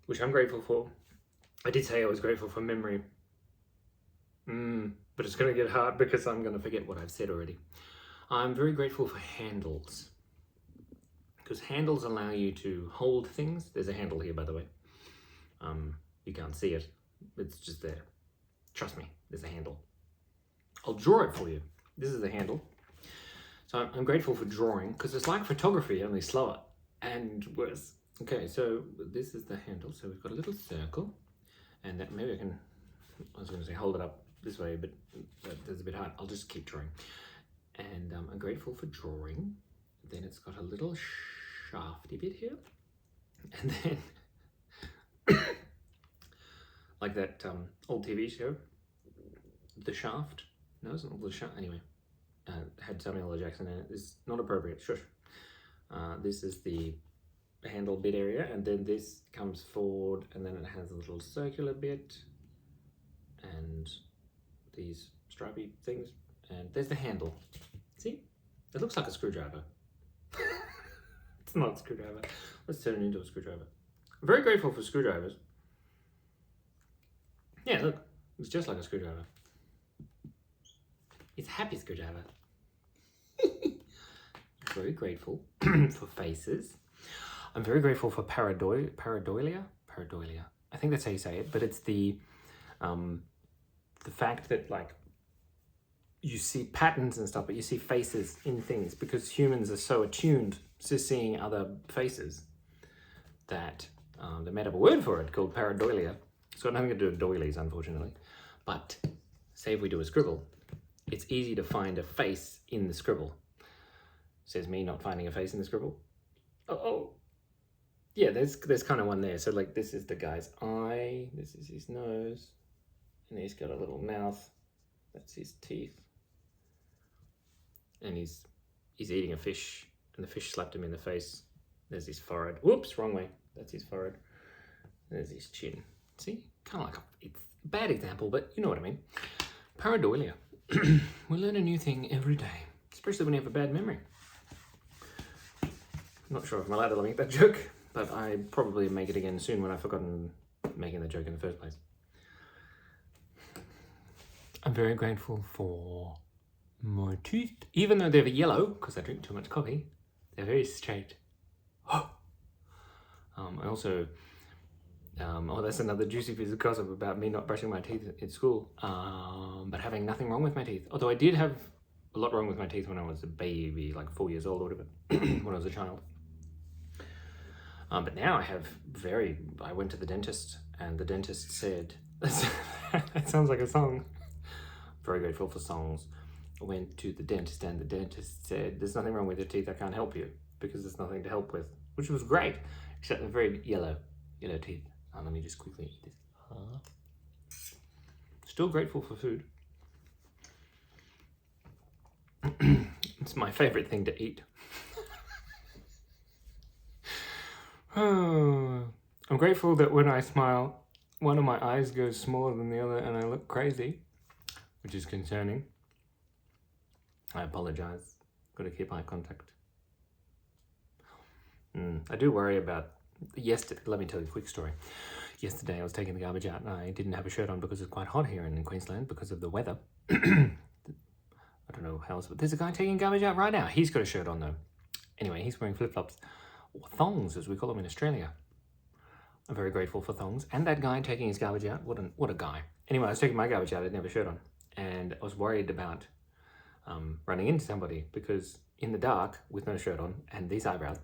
which I'm grateful for. I did say I was grateful for memory. But it's gonna get hard because I'm gonna forget what I've said already. I'm very grateful for handles, because handles allow you to hold things. There's a handle here, by the way. You can't see it. It's just there. Trust me, there's a handle. I'll draw it for you. This is the handle. So I'm grateful for drawing, because it's like photography, only slower and worse. Okay, so this is the handle. So we've got a little circle, and that maybe I was going to say hold it up this way, but that's a bit hard. I'll just keep drawing. And I'm grateful for drawing. Then it's got a little shafty bit here, and then like that old TV show, The Shaft. No, it's not The Shaft. Anyway, had Samuel L. Jackson in it. It's not appropriate. Shush. This is the handle bit area, and then this comes forward, and then it has a little circular bit, and these stripy things, and there's the handle. See? It looks like a screwdriver. It's not a screwdriver. Let's turn it into a screwdriver. I'm very grateful for screwdrivers. Yeah, look, it's just like a screwdriver. It's a happy screwdriver. Very grateful for faces. I'm very grateful for pareidolia. I think that's how you say it, but it's the fact that, like, you see patterns and stuff, but you see faces in things, because humans are so attuned to seeing other faces that they made up a word for it called pareidolia. It's got nothing to do with doilies, unfortunately. But say if we do a scribble, it's easy to find a face in the scribble. Says me not finding a face in the scribble. Oh. Yeah, there's kind of one there. So like this is the guy's eye, this is his nose, and he's got a little mouth. That's his teeth. And he's eating a fish, and the fish slapped him in the face. There's his forehead. Whoops, wrong way. That's his forehead. There's his chin. See? Kind of like it's a bad example, but you know what I mean. Pareidolia. We learn a new thing every day, especially when you have a bad memory. I'm not sure if I'm allowed to make that joke, but I probably make it again soon when I've forgotten making the joke in the first place. I'm very grateful for my teeth, even though they're yellow because I drink too much coffee. They're very straight. I also, that's another juicy piece of gossip about me not brushing my teeth in school, but having nothing wrong with my teeth. Although I did have a lot wrong with my teeth when I was a baby, like 4 years old or whatever, when I was a child. But now I went to the dentist, and the dentist said, that sounds like a song. Very grateful for songs. I went to the dentist, and the dentist said, there's nothing wrong with your teeth, I can't help you, because there's nothing to help with, which was great, except they're very yellow teeth. Let me just quickly eat this. Still grateful for food. It's my favorite thing to eat. I'm grateful that when I smile, one of my eyes goes smaller than the other and I look crazy, which is concerning. I apologize. Got to keep eye contact. I do worry about yesterday. Let me tell you a quick story. Yesterday I was taking the garbage out and I didn't have a shirt on because it's quite hot here in Queensland because of the weather. I don't know how else, but there's a guy taking garbage out right now. He's got a shirt on though. Anyway, he's wearing flip-flops, or thongs as we call them in Australia. I'm very grateful for thongs. And that guy taking his garbage out, what a guy. Anyway, I was taking my garbage out, I didn't have a shirt on. And I was worried about running into somebody because in the dark, with no shirt on and these eyebrows,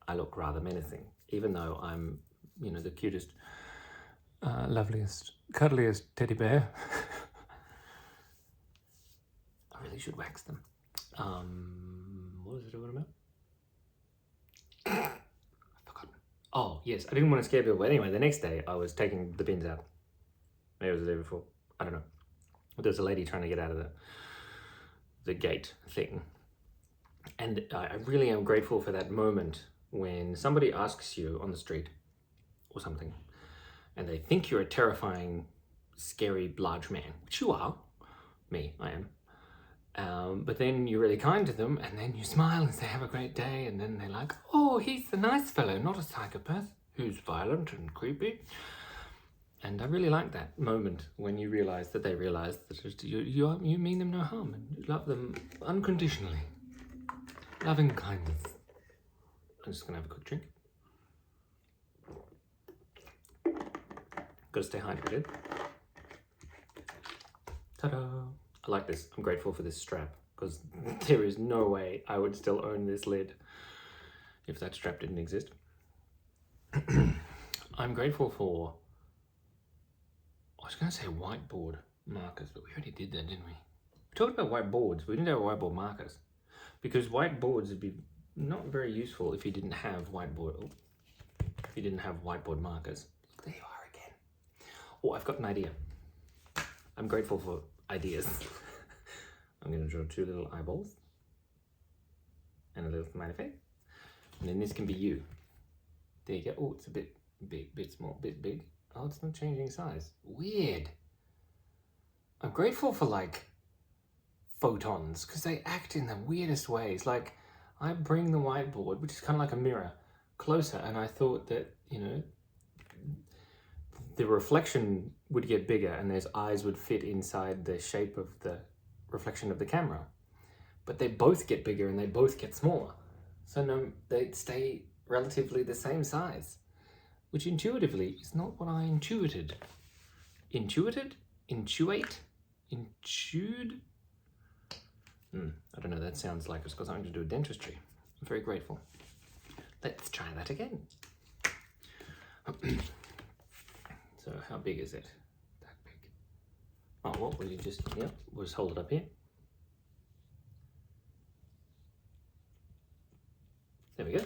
I look rather menacing. Even though I'm, you know, the cutest, loveliest, cuddliest teddy bear. I really should wax them. What was it all about? I've forgotten. Oh, yes, I didn't want to scare people. But anyway, the next day I was taking the bins out. Maybe it was the day before. I don't know. There was a lady trying to get out of the gate thing. And I really am grateful for that moment when somebody asks you on the street or something, and they think you're a terrifying, scary, large man, which you are. Me, I am. But then you're really kind to them, and then you smile and say, have a great day, and then they're like, oh, he's the nice fellow, not a psychopath who's violent and creepy. And I really like that moment when you realise that they realise that you mean them no harm, and you love them unconditionally. Loving kindness. I'm just going to have a quick drink. Got to stay hydrated. Ta-da! I like this. I'm grateful for this strap because there is no way I would still own this lid if that strap didn't exist. I'm grateful for, I was going to say whiteboard markers, but we already did that, didn't we? We talked about whiteboards, but we didn't have whiteboard markers because whiteboards would be not very useful if you didn't have whiteboard markers. There you are again. Oh, I've got an idea. I'm grateful for ideas. I'm going to draw two little eyeballs and a little smiley face, and then this can be you. There you go. Oh, it's a bit big, bit small, bit big. Oh, it's not changing size. Weird. I'm grateful for like photons because they act in the weirdest ways. Like I bring the whiteboard, which is kind of like a mirror, closer, and I thought that, you know, the reflection would get bigger and those eyes would fit inside the shape of the reflection of the camera. But they both get bigger and they both get smaller. So no, they stay relatively the same size, which intuitively is not what I intuited. Intuited? Intuate? Intude? I don't know, that sounds like it's got something to do with dentistry. I'm very grateful. Let's try that again. So how big is it? That big. Oh, what will you just, we'll just hold it up here. There we go.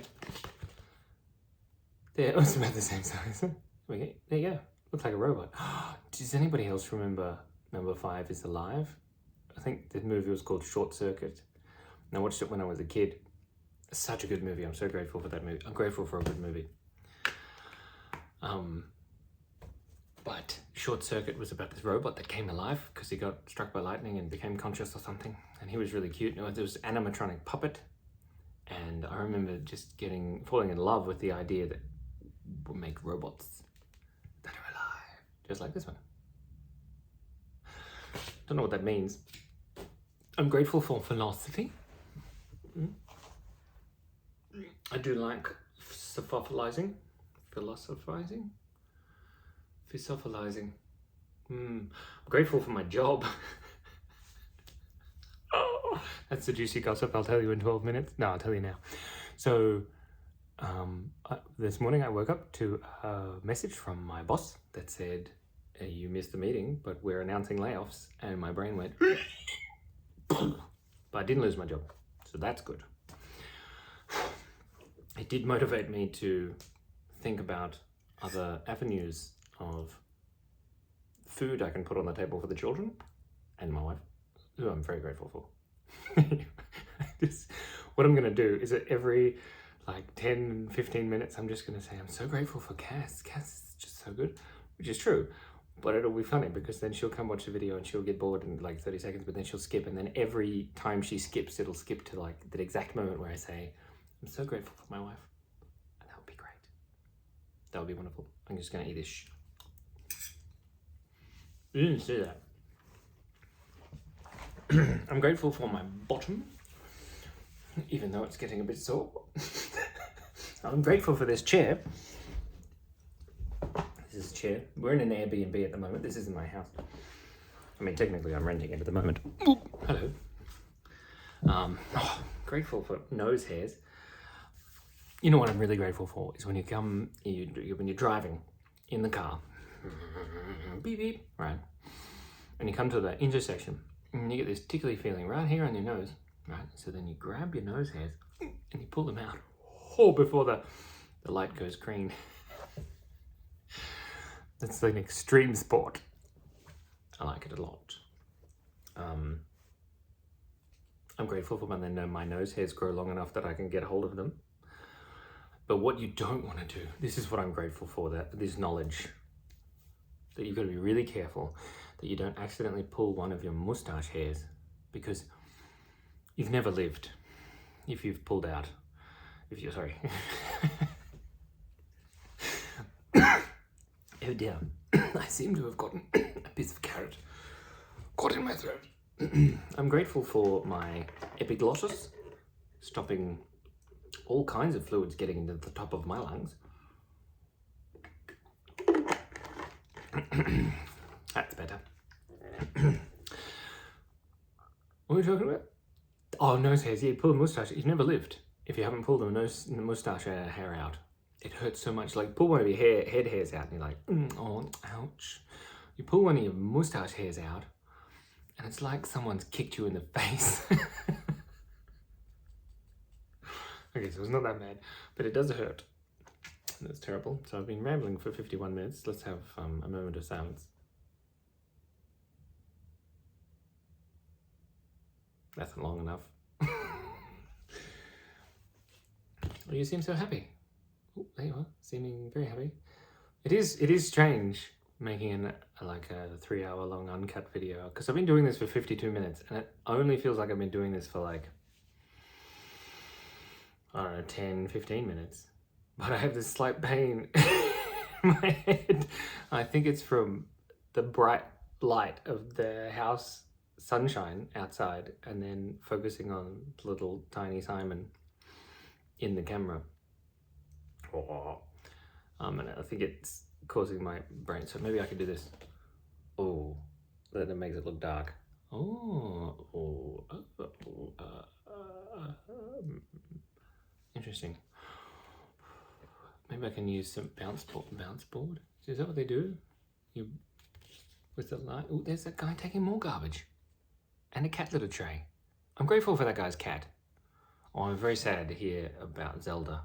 There, it's about the same size. Okay, there you go. Looks like a robot. Does anybody else remember Number 5 is Alive? I think the movie was called Short Circuit. And I watched it when I was a kid. It's such a good movie. I'm so grateful for that movie. I'm grateful for a good movie. But Short Circuit was about this robot that came alive because he got struck by lightning and became conscious or something. And he was really cute. There was an animatronic puppet. And I remember just falling in love with the idea that we'll make robots that are alive. Just like this one. Don't know what that means. I'm grateful for philosophy. I do like philosophizing. I'm grateful for my job. Oh, that's the juicy gossip I'll tell you in 12 minutes. No, I'll tell you now. So this morning I woke up to a message from my boss that said, you missed the meeting, but we're announcing layoffs, and my brain went but I didn't lose my job, so that's good. It did motivate me to think about other avenues of food I can put on the table for the children and my wife, who I'm very grateful for. What I'm going to do is that every like 10-15 minutes I'm just going to say I'm so grateful for Cass. Cass is just so good, which is true. But it'll be funny because then she'll come watch the video and she'll get bored in like 30 seconds, but then she'll skip, and then every time she skips, it'll skip to like that exact moment where I say, I'm so grateful for my wife. And that would be great. That would be wonderful. I'm just going to eat this. You didn't see that. I'm grateful for my bottom, even though it's getting a bit sore. I'm grateful for this chair. This is a chair. We're in an Airbnb at the moment. This isn't my house. I mean, technically I'm renting it at the moment. Hello. Grateful for nose hairs. You know what I'm really grateful for is when when you're driving in the car, beep beep, right? And you come to the intersection and you get this tickly feeling right here on your nose, right? So then you grab your nose hairs and you pull them out, before the light goes green. That's an extreme sport. I like it a lot. I'm grateful for when my nose hairs grow long enough that I can get hold of them. But what you don't want to do, this is what I'm grateful for, this knowledge that you've got to be really careful that you don't accidentally pull one of your mustache hairs, because you've never lived if you've pulled out. Sorry. Oh dear, I seem to have gotten a piece of carrot caught in my throat. I'm grateful for my epiglottis, stopping all kinds of fluids getting into the top of my lungs. That's better. What are we talking about? Oh, nose hairs. Yeah, pull a moustache. You've never lived if you haven't pulled the moustache hair out. It hurts so much. Like, pull one of your head hairs out and you're like, oh, ouch. You pull one of your moustache hairs out and it's like someone's kicked you in the face. Okay, so it's not that bad, but it does hurt. That's terrible. So I've been rambling for 51 minutes. Let's have a moment of silence. That's not long enough. Well, you seem so happy. Oh, there you are, seeming very happy. It is strange making a 3-hour-long uncut video, because I've been doing this for 52 minutes, and it only feels like I've been doing this for like, I don't know, 10, 15 minutes. But I have this slight pain in my head. I think it's from the bright light of the house sunshine outside and then focusing on little tiny Simon in the camera. And I think it's causing my brain, so maybe I could do this. Oh, then it makes it look dark. Interesting. Maybe I can use some bounce board. Is that what they do? With the light. Oh, there's that guy taking more garbage. And a cat litter tray. I'm grateful for that guy's cat. Oh, I'm very sad to hear about Zelda,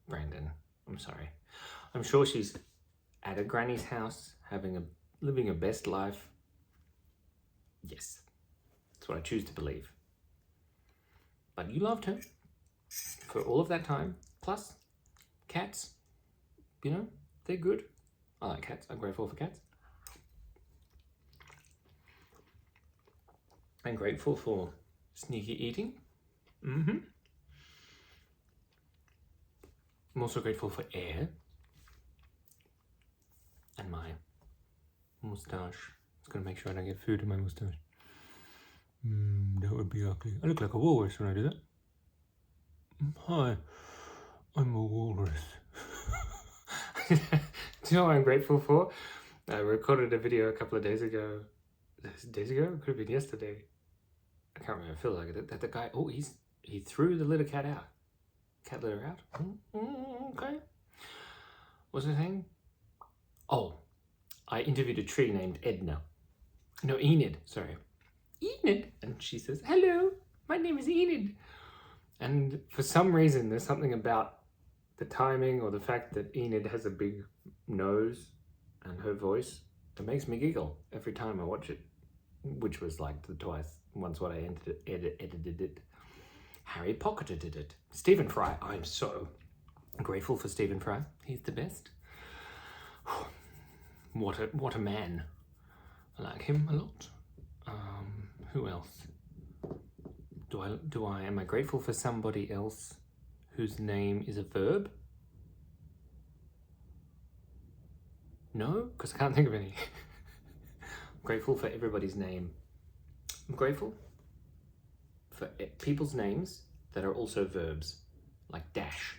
Brandon. I'm sorry. I'm sure she's at her granny's house, living her best life. Yes, that's what I choose to believe. But you loved her for all of that time. Plus, cats, they're good. I like cats. I'm grateful for cats. I'm grateful for sneaky eating. I'm also grateful for air. And my moustache. Just gonna make sure I don't get food in my moustache. That would be ugly. I look like a walrus when I do that. Hi, I'm a walrus. Do you know what I'm grateful for? I recorded a video a couple of days ago. Days ago? It could have been yesterday. I can't remember. I feel like it. That the guy, he threw the litter cat out. Cat litter out. Okay. What's I saying? Oh, I interviewed a tree named Edna. No, Enid. Sorry. Enid. And she says, hello, my name is Enid. And for some reason, there's something about the timing or the fact that Enid has a big nose and her voice that makes me giggle every time I watch it, which was like once when I edited it. Harry pocketed it. Stephen Fry. I'm so grateful for Stephen Fry. He's the best. What a man. I like him a lot. Who else? Am I grateful for somebody else whose name is a verb? No, because I can't think of any. I'm grateful for everybody's name. I'm grateful for people's names that are also verbs, like dash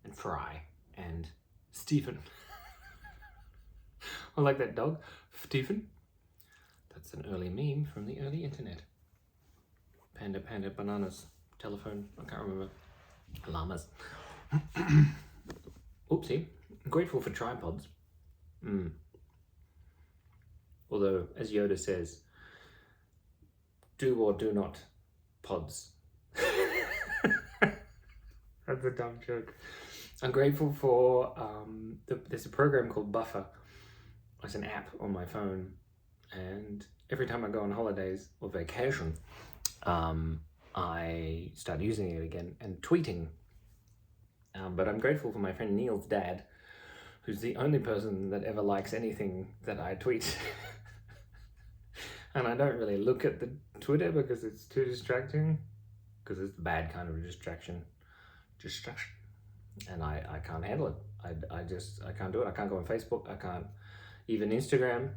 and fry and Stephen. I like that dog, Stephen. That's an early meme from the early internet. Panda, panda, bananas, telephone, I can't remember. Llamas. Oopsie. I'm grateful for tripods. Although, as Yoda says, do or do not pods. That's a dumb joke. I'm grateful for, there's a program called Buffer. It's an app on my phone. And every time I go on holidays or vacation, I start using it again and tweeting. But I'm grateful for my friend Neil's dad, who's the only person that ever likes anything that I tweet. And I don't really look at the Twitter because it's too distracting, because it's the bad kind of distraction. And I can't handle it. I can't do it. I can't go on Facebook. I can't even Instagram.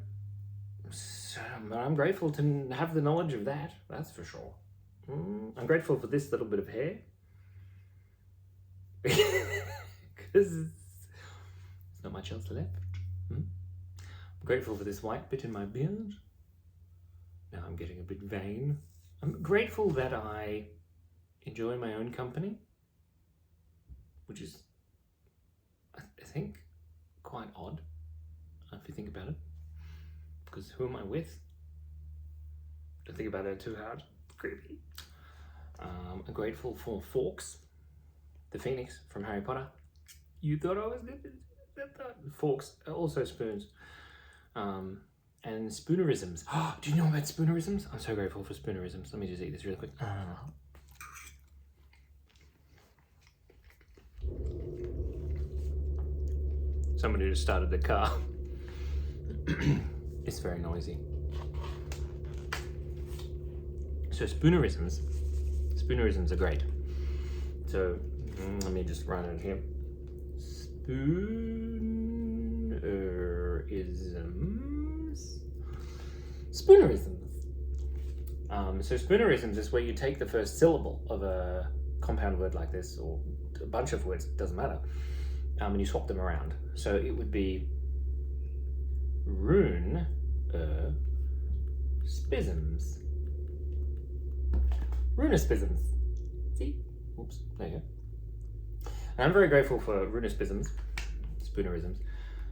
So, but I'm grateful to have the knowledge of that. That's for sure. I'm grateful for this little bit of hair. Because it's not much else left. I'm grateful for this white bit in my beard. Now I'm getting a bit vain. I'm grateful that I enjoy my own company, which is, I think, quite odd, if you think about it. Because who am I with? Don't think about it too hard. Creepy. I'm grateful for Forks, the Phoenix from Harry Potter. You thought I was good? Forks, also spoons. And spoonerisms. Oh, do you know about spoonerisms? I'm so grateful for spoonerisms. Let me just eat this really quick. Somebody just started the car. It's very noisy. So spoonerisms are great. So let me just run it here. Spoonerisms. So spoonerisms is where you take the first syllable of a compound word like this, or a bunch of words, doesn't matter, and you swap them around. So it would be rune spisms. Runespisms. See? Oops, there you go. And I'm very grateful for runespisms, spoonerisms,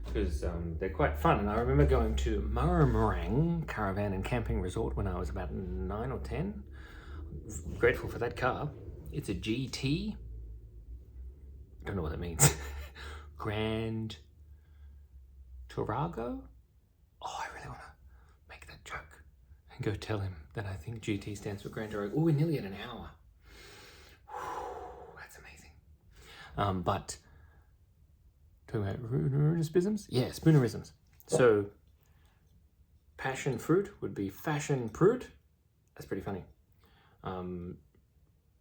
because they're quite fun. And I remember going to Murrumurang Caravan and Camping Resort when I was about 9 or 10. I'm grateful for that car. It's a GT. I don't know what that means. Grand Turago? Oh, I really want to make that joke and go tell him that I think GT stands for Grand Turago. Oh, we're nearly at an hour. Whew, that's amazing. But talking about runespisms? Yeah, spoonerisms. So passion fruit would be fashion fruit. That's pretty funny.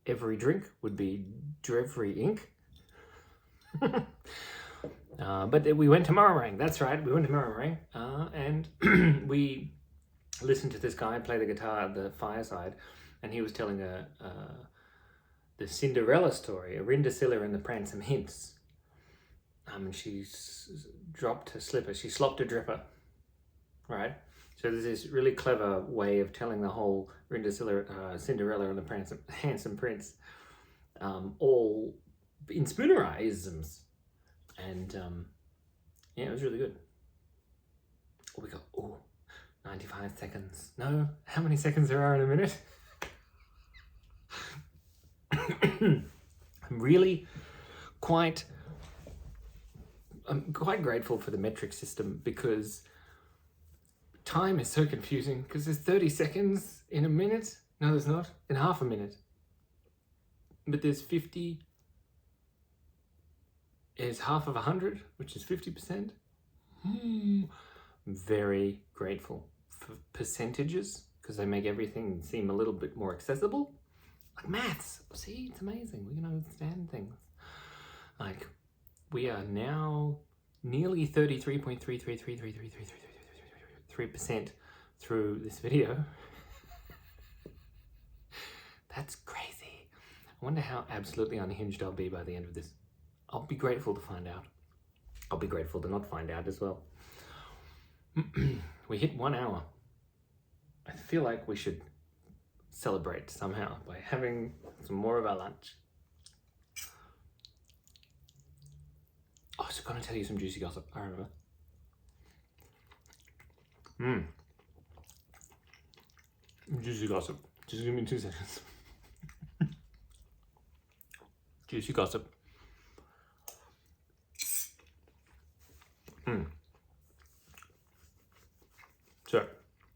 Every drink would be Drevry ink. But we went to Murrumurang. That's right, we went to Murrumurang, and we listened to this guy play the guitar at the fireside, and he was telling the Cinderella story, Arindasilla and the Pransome Hints. And she dropped her slipper, she slopped her dripper, right? So there's this really clever way of telling the whole Cinderella and the Handsome Prince, all in spoonerisms. And yeah, it was really good. Oh, we got 95 seconds. No, how many seconds there are in a minute? I'm quite grateful for the metric system, because time is so confusing, because there's 30 seconds in a minute. No, there's not. In half a minute. But there's 50 is half of 100, which is 50%. Very grateful for percentages, because they make everything seem a little bit more accessible. Like maths. See, it's amazing. We can understand things. Like, we are now nearly 33.3333333% through this video. That's crazy. I wonder how absolutely unhinged I'll be by the end of this. I'll be grateful to find out. I'll be grateful to not find out as well. We hit 1 hour. I feel like we should celebrate somehow by having some more of our lunch. Oh, I was going to tell you some juicy gossip. I remember. Juicy gossip. Just give me 2 seconds. Juicy gossip. So,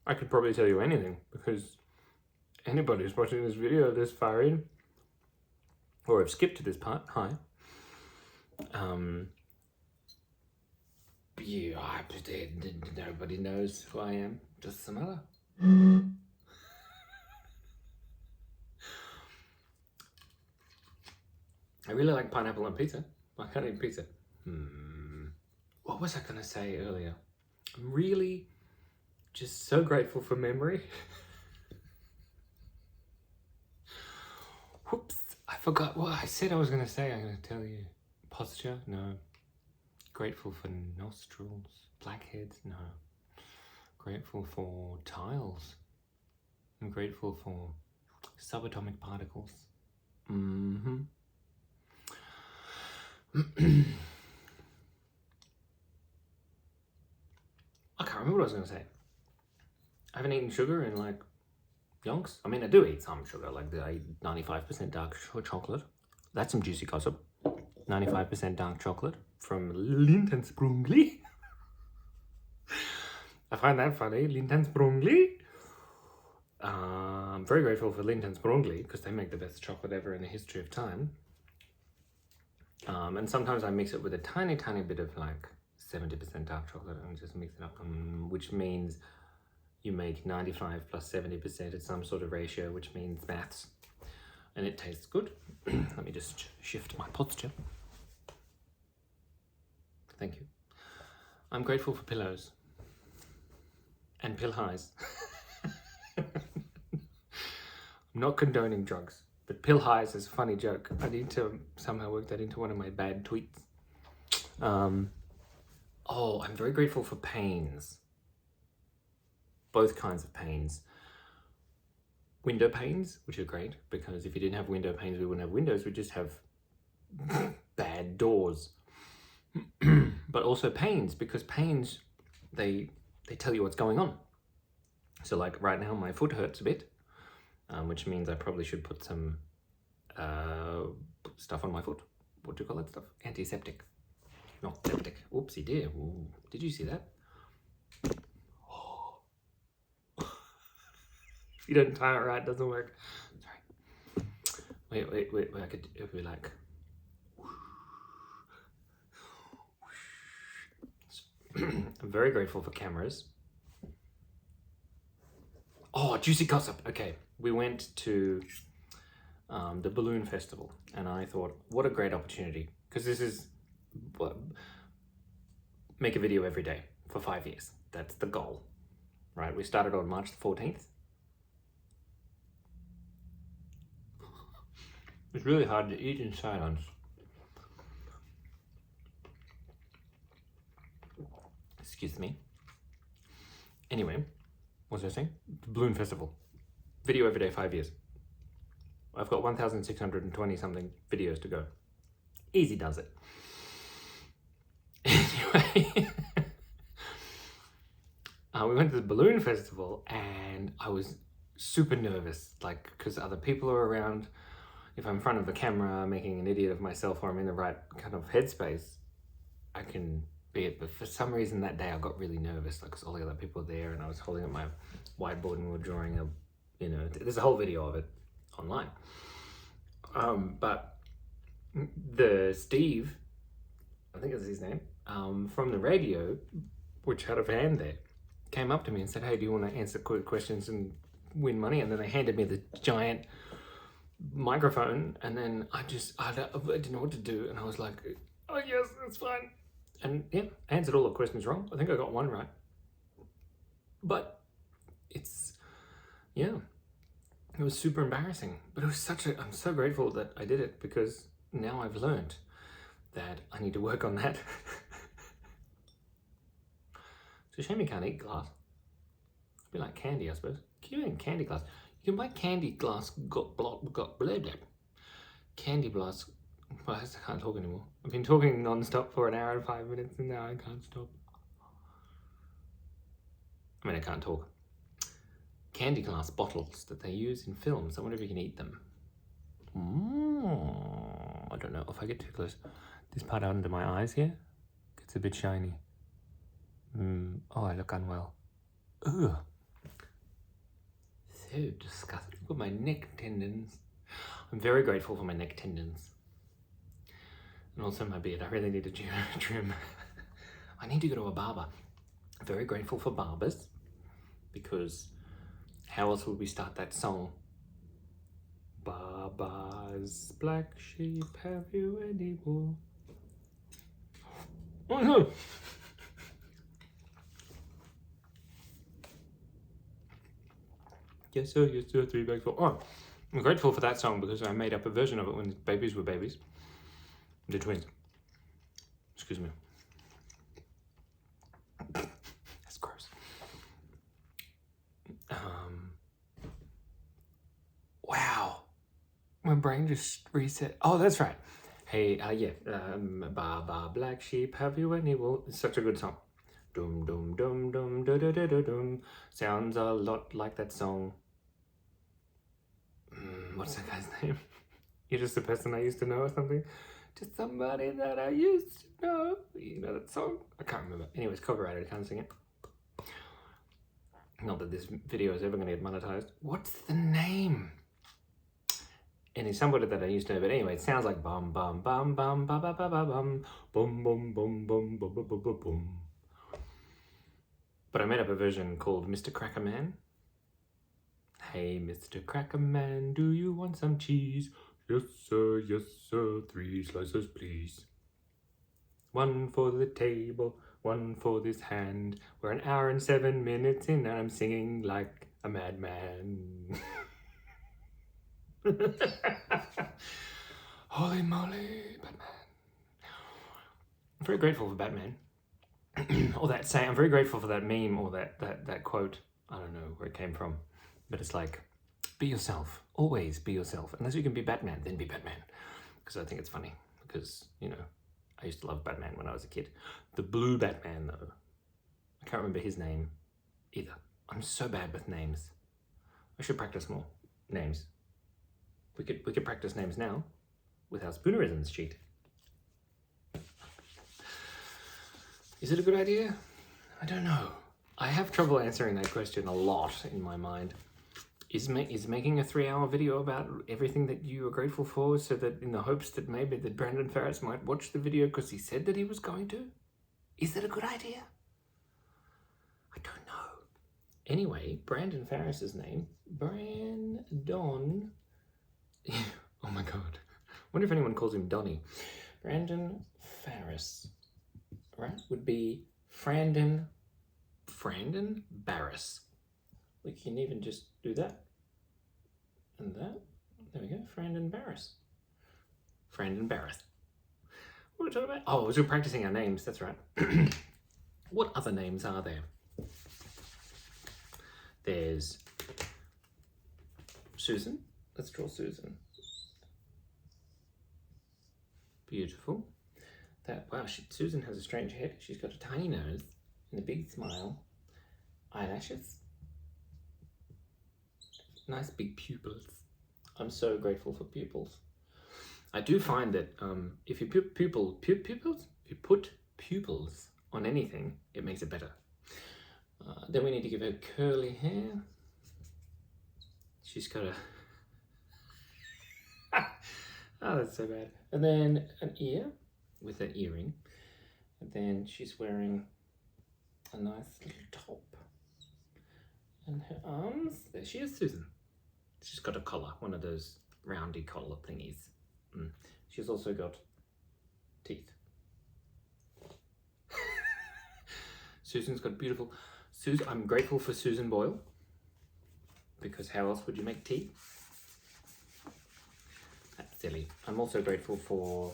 I could probably tell you anything because anybody who's watching this video this far in, or have skipped to this part, hi. Nobody knows who I am, just some other. I really like pineapple on pizza. I can't eat pizza. What was I gonna say earlier? I'm really just so grateful for memory. Whoops, I forgot what I said I was gonna say. I'm gonna tell you. Posture? No. Grateful for nostrils. Blackheads? No. Grateful for tiles. I'm grateful for subatomic particles. I can't remember what I was going to say. I haven't eaten sugar in like yonks. I mean, I do eat some sugar, like I eat 95% dark chocolate. That's some juicy gossip. 95% dark chocolate from Lindt & Sprungli. I find that funny, Lindt & Sprungli. I'm very grateful for Lindt & Sprungli because they make the best chocolate ever in the history of time. And sometimes I mix it with a tiny bit of like 70% dark chocolate and just mix it up, which means you make 95 plus 70% at some sort of ratio, which means maths, and it tastes good. Let me just shift my posture. Thank you. I'm grateful for pillows and pill highs. I'm not condoning drugs, but pill highs is a funny joke. I need to somehow work that into one of my bad tweets. Oh, I'm very grateful for panes. Both kinds of panes. Window panes, which are great, because if you didn't have window panes, we wouldn't have windows, we'd just have bad doors. But also panes, because panes, they tell you what's going on. So like right now my foot hurts a bit, which means I probably should put some stuff on my foot. What do you call that stuff? Antiseptic. Not septic. Oopsie dear. Ooh. Did you see that? Oh. If you don't time it right, it doesn't work. Sorry. Wait. I could, if we like. I'm very grateful for cameras. Oh, juicy gossip. Okay, we went to the balloon festival, and I thought, what a great opportunity, because this is make a video every day for 5 years. That's the goal, right? We started on March the 14th. It's really hard to eat in silence. Excuse me. Anyway, what was I saying? The balloon festival. Video every day, 5 years. I've got 1,620 something videos to go. Easy does it. Anyway, we went to the balloon festival and I was super nervous, like, because other people are around. If I'm in front of the camera making an idiot of myself, or I'm in the right kind of headspace, I can be it. But for some reason that day I got really nervous, like, because all the other people were there and I was holding up my whiteboard and we were drawing a, you know, there's a whole video of it online. But the Steve, I think that's his name, from the radio, which had a van there, came up to me and said, hey, do you want to answer quick questions and win money? And then they handed me the giant microphone, and then I didn't know what to do, and I was like, oh yes, that's fine. And yeah, I answered all the questions wrong. I think I got one right. But it's, yeah, It was super embarrassing, but it was I'm so grateful that I did it, because now I've learned that I need to work on that. It's a shame you can't eat glass. It'd be like candy, I suppose. Can you eat candy glass? You can buy candy glass, blah, blah, blah. Candy glass. Well, I can't talk anymore. I've been talking non-stop for an hour and 5 minutes, and now I can't stop. I mean, I can't talk. Candy glass bottles that they use in films. I wonder if you can eat them. I don't know if I get too close. This part under my eyes here gets a bit shiny. Oh, I look unwell. Ugh. So disgusting. Look at my neck tendons. I'm very grateful for my neck tendons. And also my beard. I really need to trim. I need to go to a barber. I'm very grateful for barbers, because how else would we start that song? Baba's black sheep, have you any wool? Oh no! Yes sir, 3 bags full. Oh, I'm grateful for that song, because I made up a version of it when babies were babies. The twins. Excuse me. That's gross. Wow. My brain just reset. Oh, that's right. Hey, Baba Black Sheep, have you any wool? It's such a good song. Dum dum dum dum da da da da dum. Sounds a lot like that song. What's that guy's name? You're just a person I used to know or something? Just somebody that I used to know. You know that song? I can't remember. Anyway, it's copyrighted. I can't sing it. Not that this video is ever going to get monetized. What's the name? And it's somebody that I used to know. But anyway, it sounds like bum bum bum bum ba ba ba ba bum bum bum bum bum bum bum bum bum. But I made up a version called Mr. Crackerman. Hey, Mr. Crackerman, do you want some cheese? Yes, sir, 3 slices, please. 1 for the table, 1 for this hand. We're an hour and 7 minutes in, and I'm singing like a madman. Holy moly, Batman. I'm very grateful for Batman. Or that saying, I'm very grateful for that meme, or that quote. I don't know where it came from, but it's like, be yourself, always be yourself. Unless you can be Batman, then be Batman. Because I think it's funny, because, you know, I used to love Batman when I was a kid. The blue Batman, though, I can't remember his name either. I'm so bad with names. I should practice more names. We could practice names now with our Spoonerisms sheet. Is it a good idea? I don't know. I have trouble answering that question a lot in my mind. Is making a 3-hour video about everything that you are grateful for, so that in the hopes that maybe that Brandon Farris might watch the video because he said that he was going to? Is that a good idea? I don't know. Anyway, Brandon Farris's name, Brandon. Oh my god. Wonder if anyone calls him Donnie. Brandon Farris, right? Would be Frandon Barris. We can even just do that and that. There we go. Frandon Barris. Frandon Barris. What are we talking about? Oh, we're practicing our names. That's right. What other names are there? There's Susan. Let's draw Susan. Beautiful. Wow, Susan has a strange head. She's got a tiny nose and a big smile. Eyelashes. Nice big pupils. I'm so grateful for pupils. I do find that if you put pupils on anything, it makes it better. Then we need to give her curly hair. She's got a... Oh, that's so bad. And then an ear with an earring. And then she's wearing a nice little top. And her arms, there she is, Susan. She's got a collar, one of those roundy collar thingies. She's also got teeth. Susan's got beautiful... I'm grateful for Susan Boyle. because how else would you make tea? That's silly. I'm also grateful for...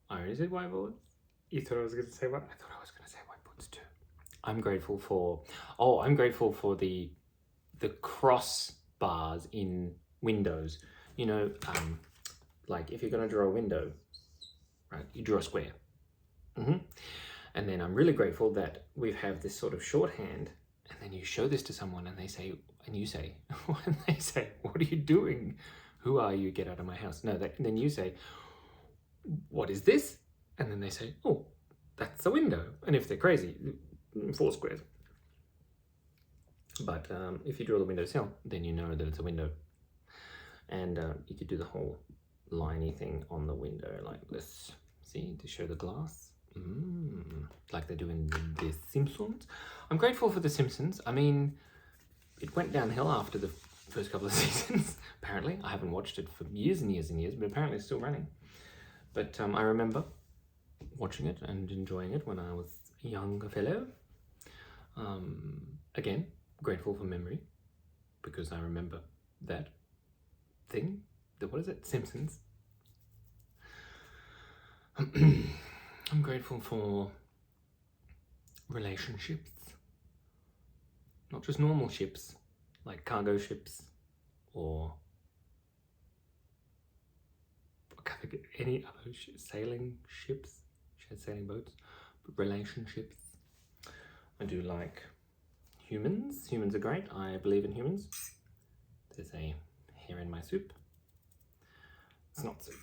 I already said whiteboards. You thought I was going to say what? I thought I was going to say whiteboards too. I'm grateful for... Oh, I'm grateful for the cross bars in windows. You know, like if you're going to draw a window, right, you draw a square. And then I'm really grateful that we have this sort of shorthand, and then you show this to someone and they say, and you say, and they say, what are you doing? Who are you? Get out of my house. No, then you say, what is this? And then they say, oh, that's a window. And if they're crazy, 4 squares. But if you draw the windowsill, then you know that it's a window. And you could do the whole liney thing on the window like this. See, to show the glass. Like they do in The Simpsons. I'm grateful for The Simpsons. I mean, it went downhill after the first couple of seasons, apparently. I haven't watched it for years and years and years, but apparently it's still running. But I remember watching it and enjoying it when I was a young fellow. Again, grateful for memory, because I remember that thing. What is it? Simpsons. I'm grateful for relationships, not just normal ships, like cargo ships or any other sailing ships, sailing boats, but relationships. I do like humans. Humans are great. I believe in humans. There's a hair in my soup. It's not soup.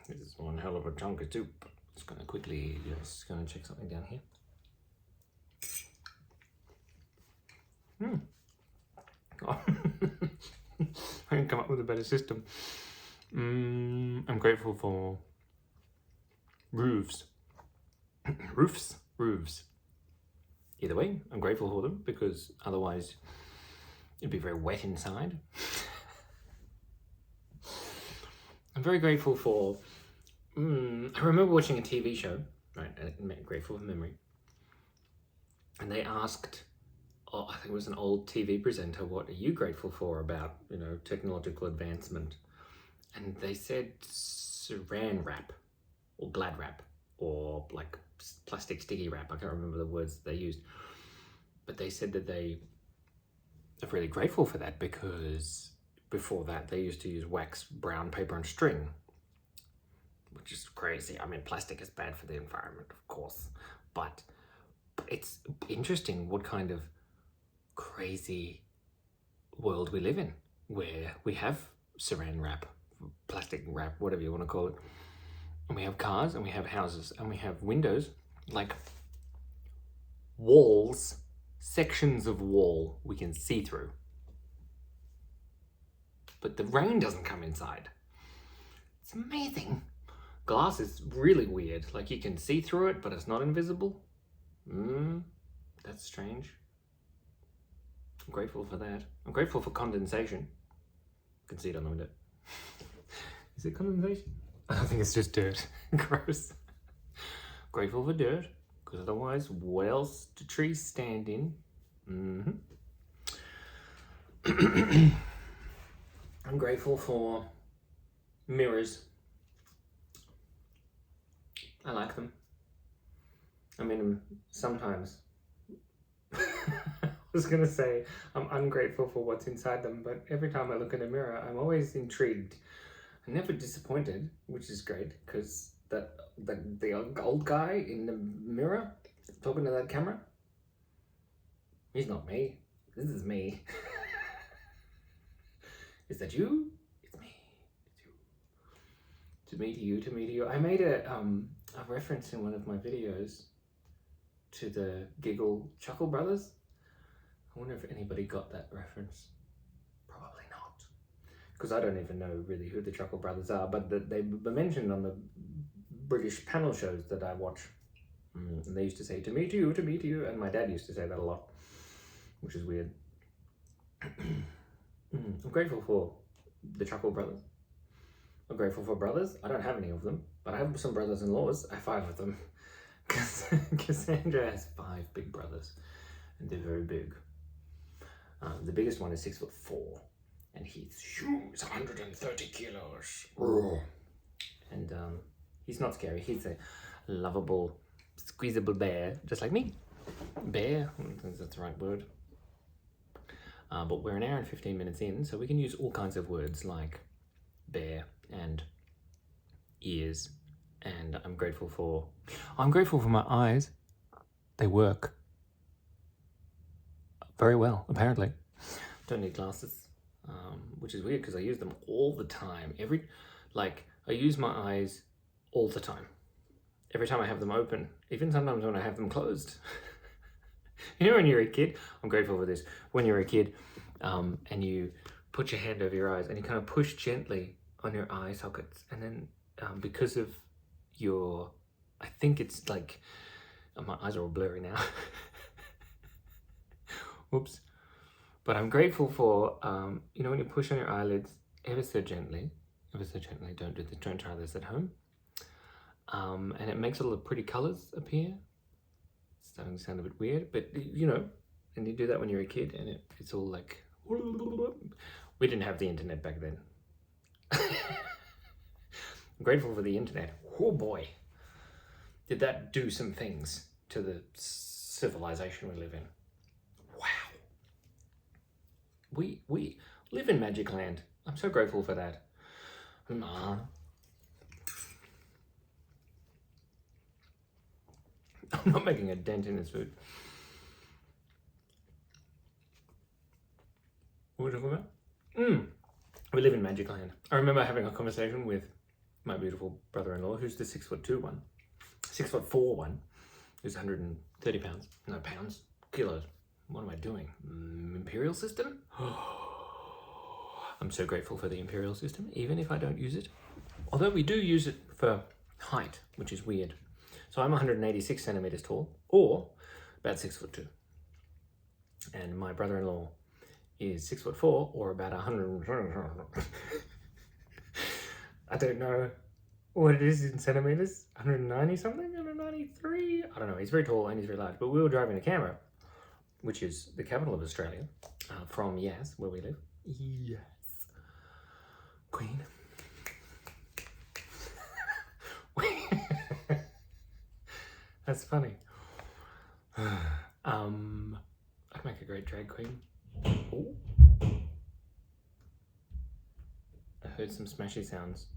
This is one hell of a chunk of soup. Just gonna quickly, just gonna check something down here. Oh. I can come up with a better system. I'm grateful for roofs. Roofs. Either way, I'm grateful for them, because otherwise it'd be very wet inside. I'm very grateful for... I remember watching a TV show, right, grateful for memory, and they asked, I think it was an old TV presenter, what are you grateful for about, technological advancement? And they said saran wrap, or glad wrap, or like plastic sticky wrap. I can't remember the words they used, but they said that they are really grateful for that, because before that they used to use wax, brown paper and string, which is crazy. I mean, plastic is bad for the environment, of course, but it's interesting what kind of crazy world we live in, where we have saran wrap, plastic wrap, whatever you want to call it, and we have cars, and we have houses, and we have windows, like walls, sections of wall we can see through, but the rain doesn't come inside. It's amazing. Glass is really weird. Like, you can see through it, but it's not invisible. That's strange. I'm grateful for that. I'm grateful for condensation. You can see it on the window. Is it condensation? I think it's just dirt. Gross. Grateful for dirt, because otherwise, what else do trees stand in? I'm grateful for mirrors. I like them. I mean, sometimes. I was gonna say I'm ungrateful for what's inside them, but every time I look in a mirror, I'm always intrigued. I'm never disappointed, which is great, because the old guy in the mirror talking to that camera, he's not me. This is me. Is that you? It's me. It's you. To me, to you, to me, to you. I made a reference in one of my videos to the Giggle Chuckle Brothers. I wonder if anybody got that reference. Probably not, because I don't even know really who the Chuckle Brothers are, but they were mentioned on the British panel shows that I watch. And they used to say, to me, to you, and my dad used to say that a lot, which is weird. I'm grateful for the Chuckle Brothers. I'm grateful for brothers. I don't have any of them, but I have some brothers-in-laws. I have 5 of them. Cassandra has 5 big brothers, and they're very big. The biggest one is 6'4", and he's 130 kilos. And he's not scary. He's a lovable, squeezable bear, just like me. Bear, I don't think that's the right word. But we're an hour and 15 minutes in, so we can use all kinds of words like bear and ears. And I'm grateful for my eyes. They work very well, apparently. Don't need glasses, which is weird because I use them all the time. I use my eyes all the time. Every time I have them open, even sometimes when I have them closed. You know, when you're a kid, I'm grateful for this. When you're a kid, and you put your hand over your eyes and you kind of push gently on your eye sockets, and then because of I think it's like, my eyes are all blurry now. Whoops. But I'm grateful for, you know, when you push on your eyelids ever so gently, don't try this at home. And it makes all the pretty colors appear. It's starting to sound a bit weird, but you know, and you do that when you're a kid, and it's all like, we didn't have the internet back then. I'm grateful for the internet. Oh boy, did that do some things to the civilization we live in. Wow. We live in Magic Land. I'm so grateful for that. I'm not making a dent in this food. What are we talking about? We live in Magic Land. I remember having a conversation with my beautiful brother-in-law, who's the 6'4" one, who's 130 pounds. No, pounds, kilos. What am I doing? Imperial system? I'm so grateful for the Imperial system, even if I don't use it. Although we do use it for height, which is weird. So I'm 186 centimeters tall, or about 6'2". And my brother-in-law is 6'4", or about 100. I don't know what it is in centimeters. 190 something, 193. I don't know. He's very tall and he's very large. But we were driving to Canberra, which is the capital of Australia, from Yass, where we live. Yes, Queen. That's funny. I'd make a great drag queen. Ooh. I heard some smashy sounds.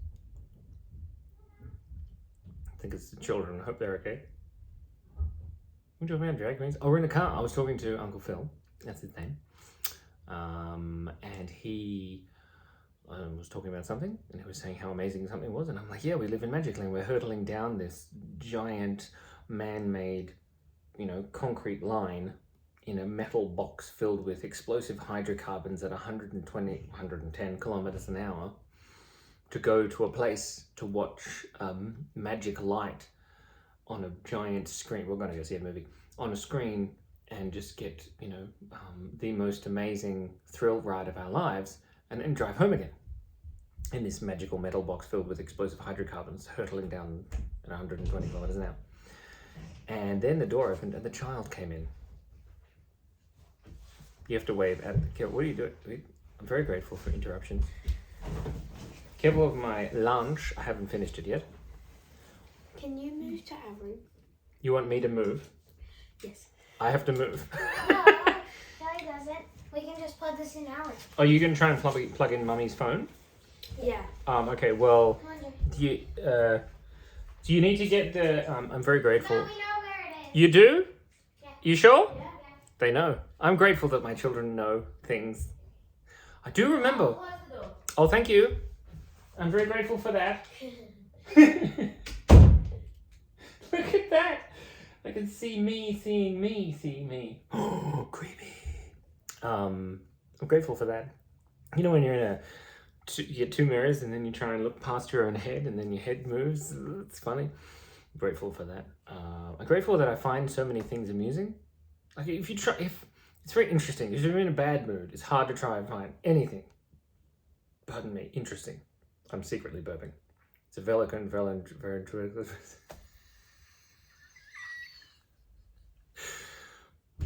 I think it's the children. I hope they're okay. We're talking about drag queens. Oh, we're in the car. I was talking to Uncle Phil. That's his name. And he was talking about something, and he was saying how amazing something was. And I'm like, yeah, we live in Magic Land. We're hurtling down this giant man-made, you know, concrete line in a metal box filled with explosive hydrocarbons at 110 kilometers an hour to go to a place to watch magic light on a giant screen. We're going to go see a movie on a screen and just get, you know, the most amazing thrill ride of our lives, and then drive home again in this magical metal box filled with explosive hydrocarbons hurtling down at 120 kilometers an hour. And then the door opened and the child came in. You have to wave at the, what are you doing? I'm very grateful for interruptions. Careful of my lunch. I haven't finished it yet. Can you move to our room? You want me to move? Yes. I have to move. No, he doesn't. We can just plug this in ours. Are you going to try and plug in Mummy's phone? Yeah. Okay, well, Come on, do you need to get the, I'm very grateful. No, we know where it is. You do? Yeah. You sure? Yeah. They know. I'm grateful that my children know things. I do remember. Close the door. Oh, thank you. I'm very grateful for that. Look at that. I can see me seeing me seeing me. Oh, creepy. I'm grateful for that. You know when you're in you get two mirrors and then you try and look past your own head and then your head moves. It's funny. I'm grateful for that. I'm grateful that I find so many things amusing. Like if it's very interesting. If you're in a bad mood, it's hard to try and find anything. Pardon me, interesting. I'm secretly burping. It's a very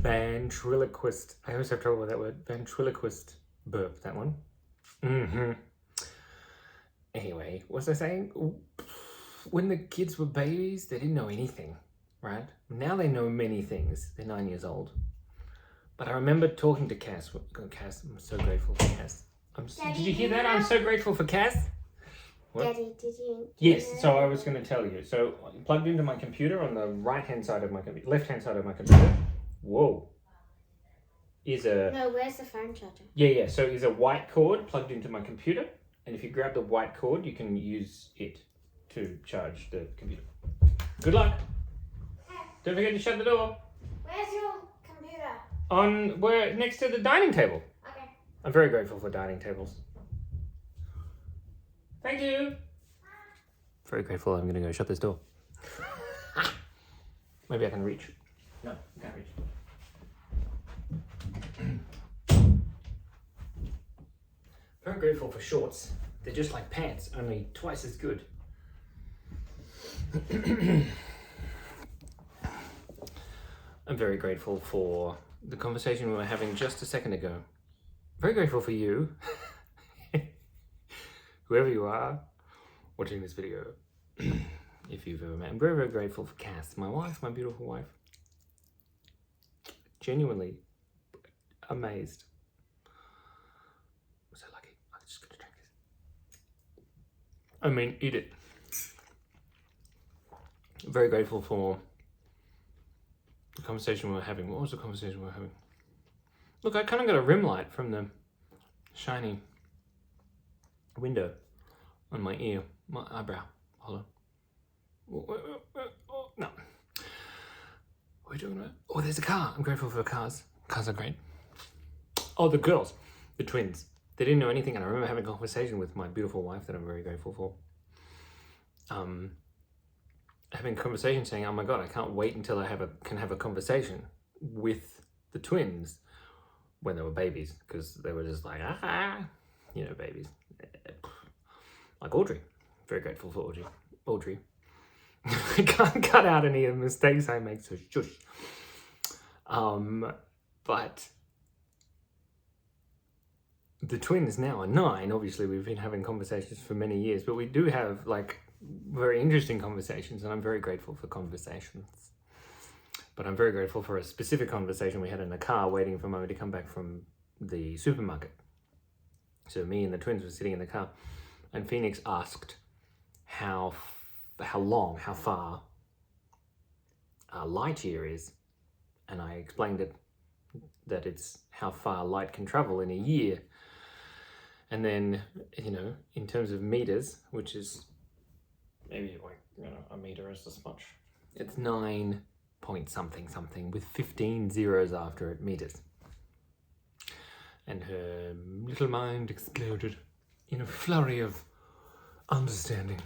ventriloquist. I always have trouble with that word. Ventriloquist burp, that one. Anyway, what was I saying? When the kids were babies, they didn't know anything, right? Now they know many things. They're 9 years old. But I remember talking to Cass. Cass, I'm so grateful for Cass. Daddy, did you hear you that? know- I'm so grateful for Cass. What? Daddy, did you? Yes, so I was going to tell you. So plugged into my computer on the right-hand side of my computer, left-hand side of my computer. Whoa. Is a... No, where's the phone charger? Yeah. So is a white cord plugged into my computer. And if you grab the white cord, you can use it to charge the computer. Good luck. Don't forget to shut the door. Where's your computer? We're next to the dining table. Okay. I'm very grateful for dining tables. Thank you. Very grateful. I'm going to go shut this door. Maybe I can reach. No, I can't reach. Very grateful for shorts. They're just like pants, only twice as good. I'm very grateful for the conversation we were having just a second ago. Very grateful for you, whoever you are, watching this video, if you've ever met. I'm very, very grateful for Cass, my wife, my beautiful wife. Genuinely amazed. I'm so lucky. I'm just gonna drink this. I mean, eat it. Very grateful for the conversation we were having. What was the conversation we were having? Look, I kind of got a rim light from the shiny window on my ear, my eyebrow. Hold on. Oh, no. What are we talking about? Oh, there's a car. I'm grateful for cars. Cars are great. Oh, the girls, the twins. They didn't know anything, and I remember having a conversation with my beautiful wife that I'm very grateful for. Having a conversation saying, oh my God, I can't wait until I can have a conversation with the twins when they were babies, because they were just like, babies. Like Audrey. Very grateful for Audrey. I can't cut out any of the mistakes I make, so shush. But the twins now are 9. Obviously, we've been having conversations for many years, but we do have like very interesting conversations, and I'm very grateful for conversations. But I'm very grateful for a specific conversation we had in the car waiting for Mummy to come back from the supermarket. So me and the twins were sitting in the car, and Phoenix asked how far a light year is, and I explained that it's how far light can travel in a year. And then, in terms of meters, which is maybe like, a meter is this much. It's 9 point something with 15 zeros after it, meters. And her little mind exploded in a flurry of understanding.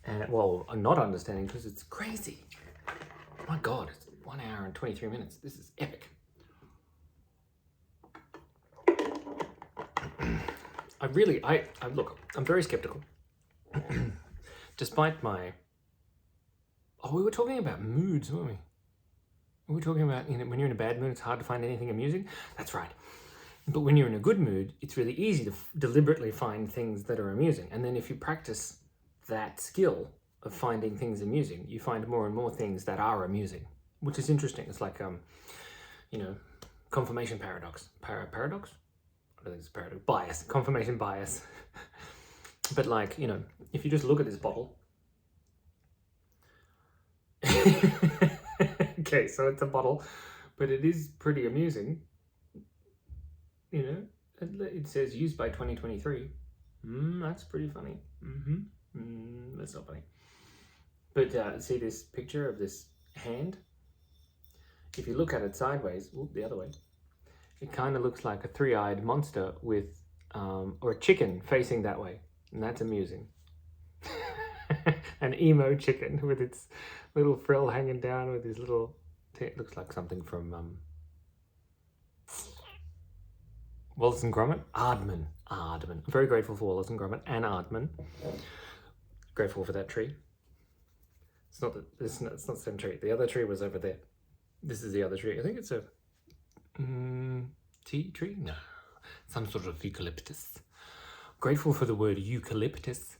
And, well, not understanding because it's crazy. My God, it's 1 hour and 23 minutes. This is epic. Look, I'm very skeptical. Despite my... Oh, we were talking about moods, weren't we? We were talking about, when you're in a bad mood, it's hard to find anything amusing. That's right. But when you're in a good mood, it's really easy to deliberately find things that are amusing. And then if you practice that skill of finding things amusing, you find more and more things that are amusing, which is interesting. It's like, confirmation paradox. Paradox? I don't think it's paradox. Bias. Confirmation bias. But like, if you just look at this bottle. Okay, so it's a bottle, but it is pretty amusing. It says used by 2023. That's pretty funny. That's not funny. But see this picture of this hand? If you look at it sideways, the other way, it kind of looks like a 3-eyed monster with, or a chicken facing that way. And that's amusing. An emo chicken with its little frill hanging down with his little... It looks like something from Wallace and Gromit? Aardman. I'm very grateful for Wallace and Gromit and Aardman. Grateful for that tree. It's not the same tree. The other tree was over there. This is the other tree. I think it's a Tea tree? No. Some sort of eucalyptus. Grateful for the word eucalyptus.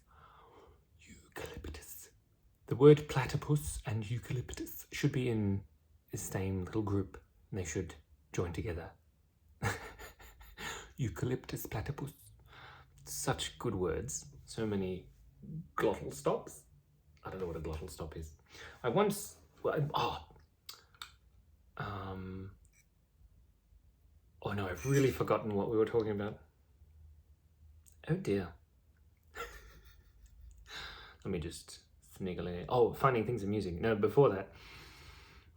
Eucalyptus. The word platypus and eucalyptus should be in the same little group, and they should join together. Eucalyptus, platypus. Such good words. So many glottal stops. I don't know what a glottal stop is. I once... Oh no, I've really forgotten what we were talking about. Oh dear. Let me just sniggle in. Oh, finding things amusing. No, before that,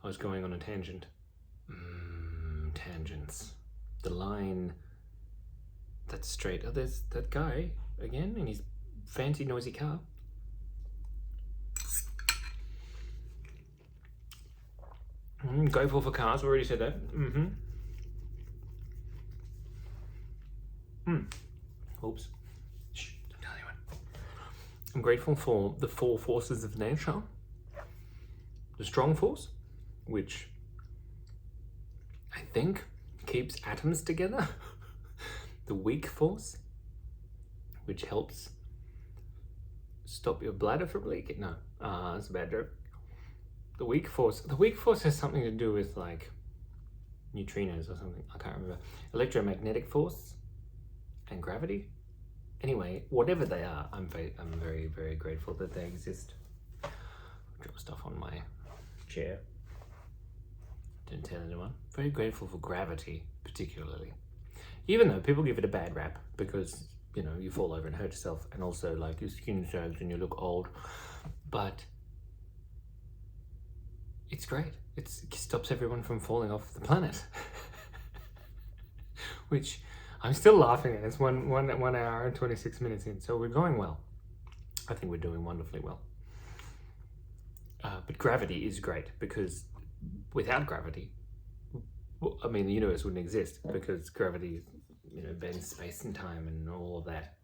I was going on a tangent. Tangents. The line that's straight. Oh, there's that guy again in his fancy noisy car. Grateful for cars, already said that. Oops. Shh, don't tell anyone. I'm grateful for the 4 forces of nature. The strong force, which I think keeps atoms together. The weak force, which helps stop your bladder from leaking. No, that's a bad joke. The weak force has something to do with like neutrinos or something. I can't remember. Electromagnetic force and gravity. Anyway, whatever they are, I'm very, very grateful that they exist. Drop stuff on my chair. Didn't tell anyone. Very grateful for gravity, particularly. Even though people give it a bad rap because, you know, you fall over and hurt yourself, and also like your skin sags and you look old. But it's great. It stops everyone from falling off the planet. Which I'm still laughing at. It's 1 hour and 26 minutes in, so we're going well. I think we're doing wonderfully well. But gravity is great because without gravity, well, I mean, the universe wouldn't exist because gravity, you know, bends space and time and all of that.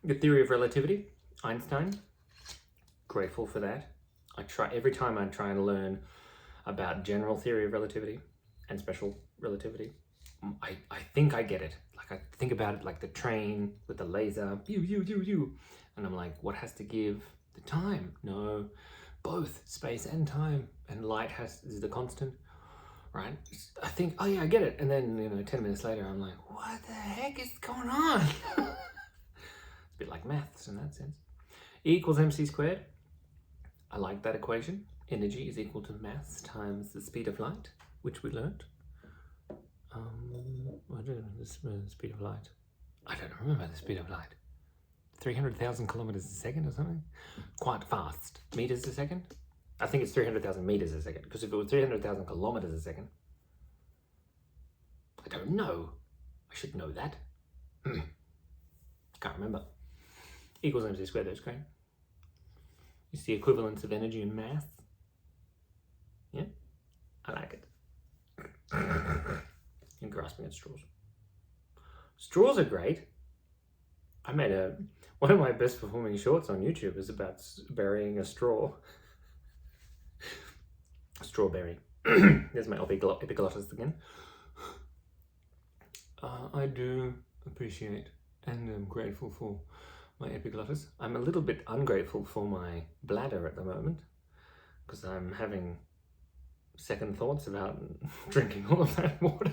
The theory of relativity, Einstein, grateful for that. Every time I try and learn about general theory of relativity and special relativity, I think I get it. Like I think about it like the train with the laser, pew, pew, pew, pew. And I'm like, what has to give the time? No, both space and time, and light is the constant, right? I think, oh yeah, I get it. And then, you know, 10 minutes later, I'm like, what the heck is going on? It's a bit like maths in that sense. E equals mc squared. I like that equation. Energy is equal to mass times the speed of light, which we learned. I don't know the speed of light. I don't remember the speed of light. 300,000 kilometers a second or something? Quite fast. Meters a second? I think it's 300,000 meters a second, because if it was 300,000 kilometers a second, I don't know. I should know that. Can't remember. Equals mc squared, that's great. It's the equivalence of energy and mass. Yeah, I like it. And grasping at straws. Straws are great. I made one of my best performing shorts on YouTube is about burying a straw. Strawberry. There's my epiglottis again. I do appreciate and am grateful for my epiglottis. I'm a little bit ungrateful for my bladder at the moment because I'm having second thoughts about drinking all of that water.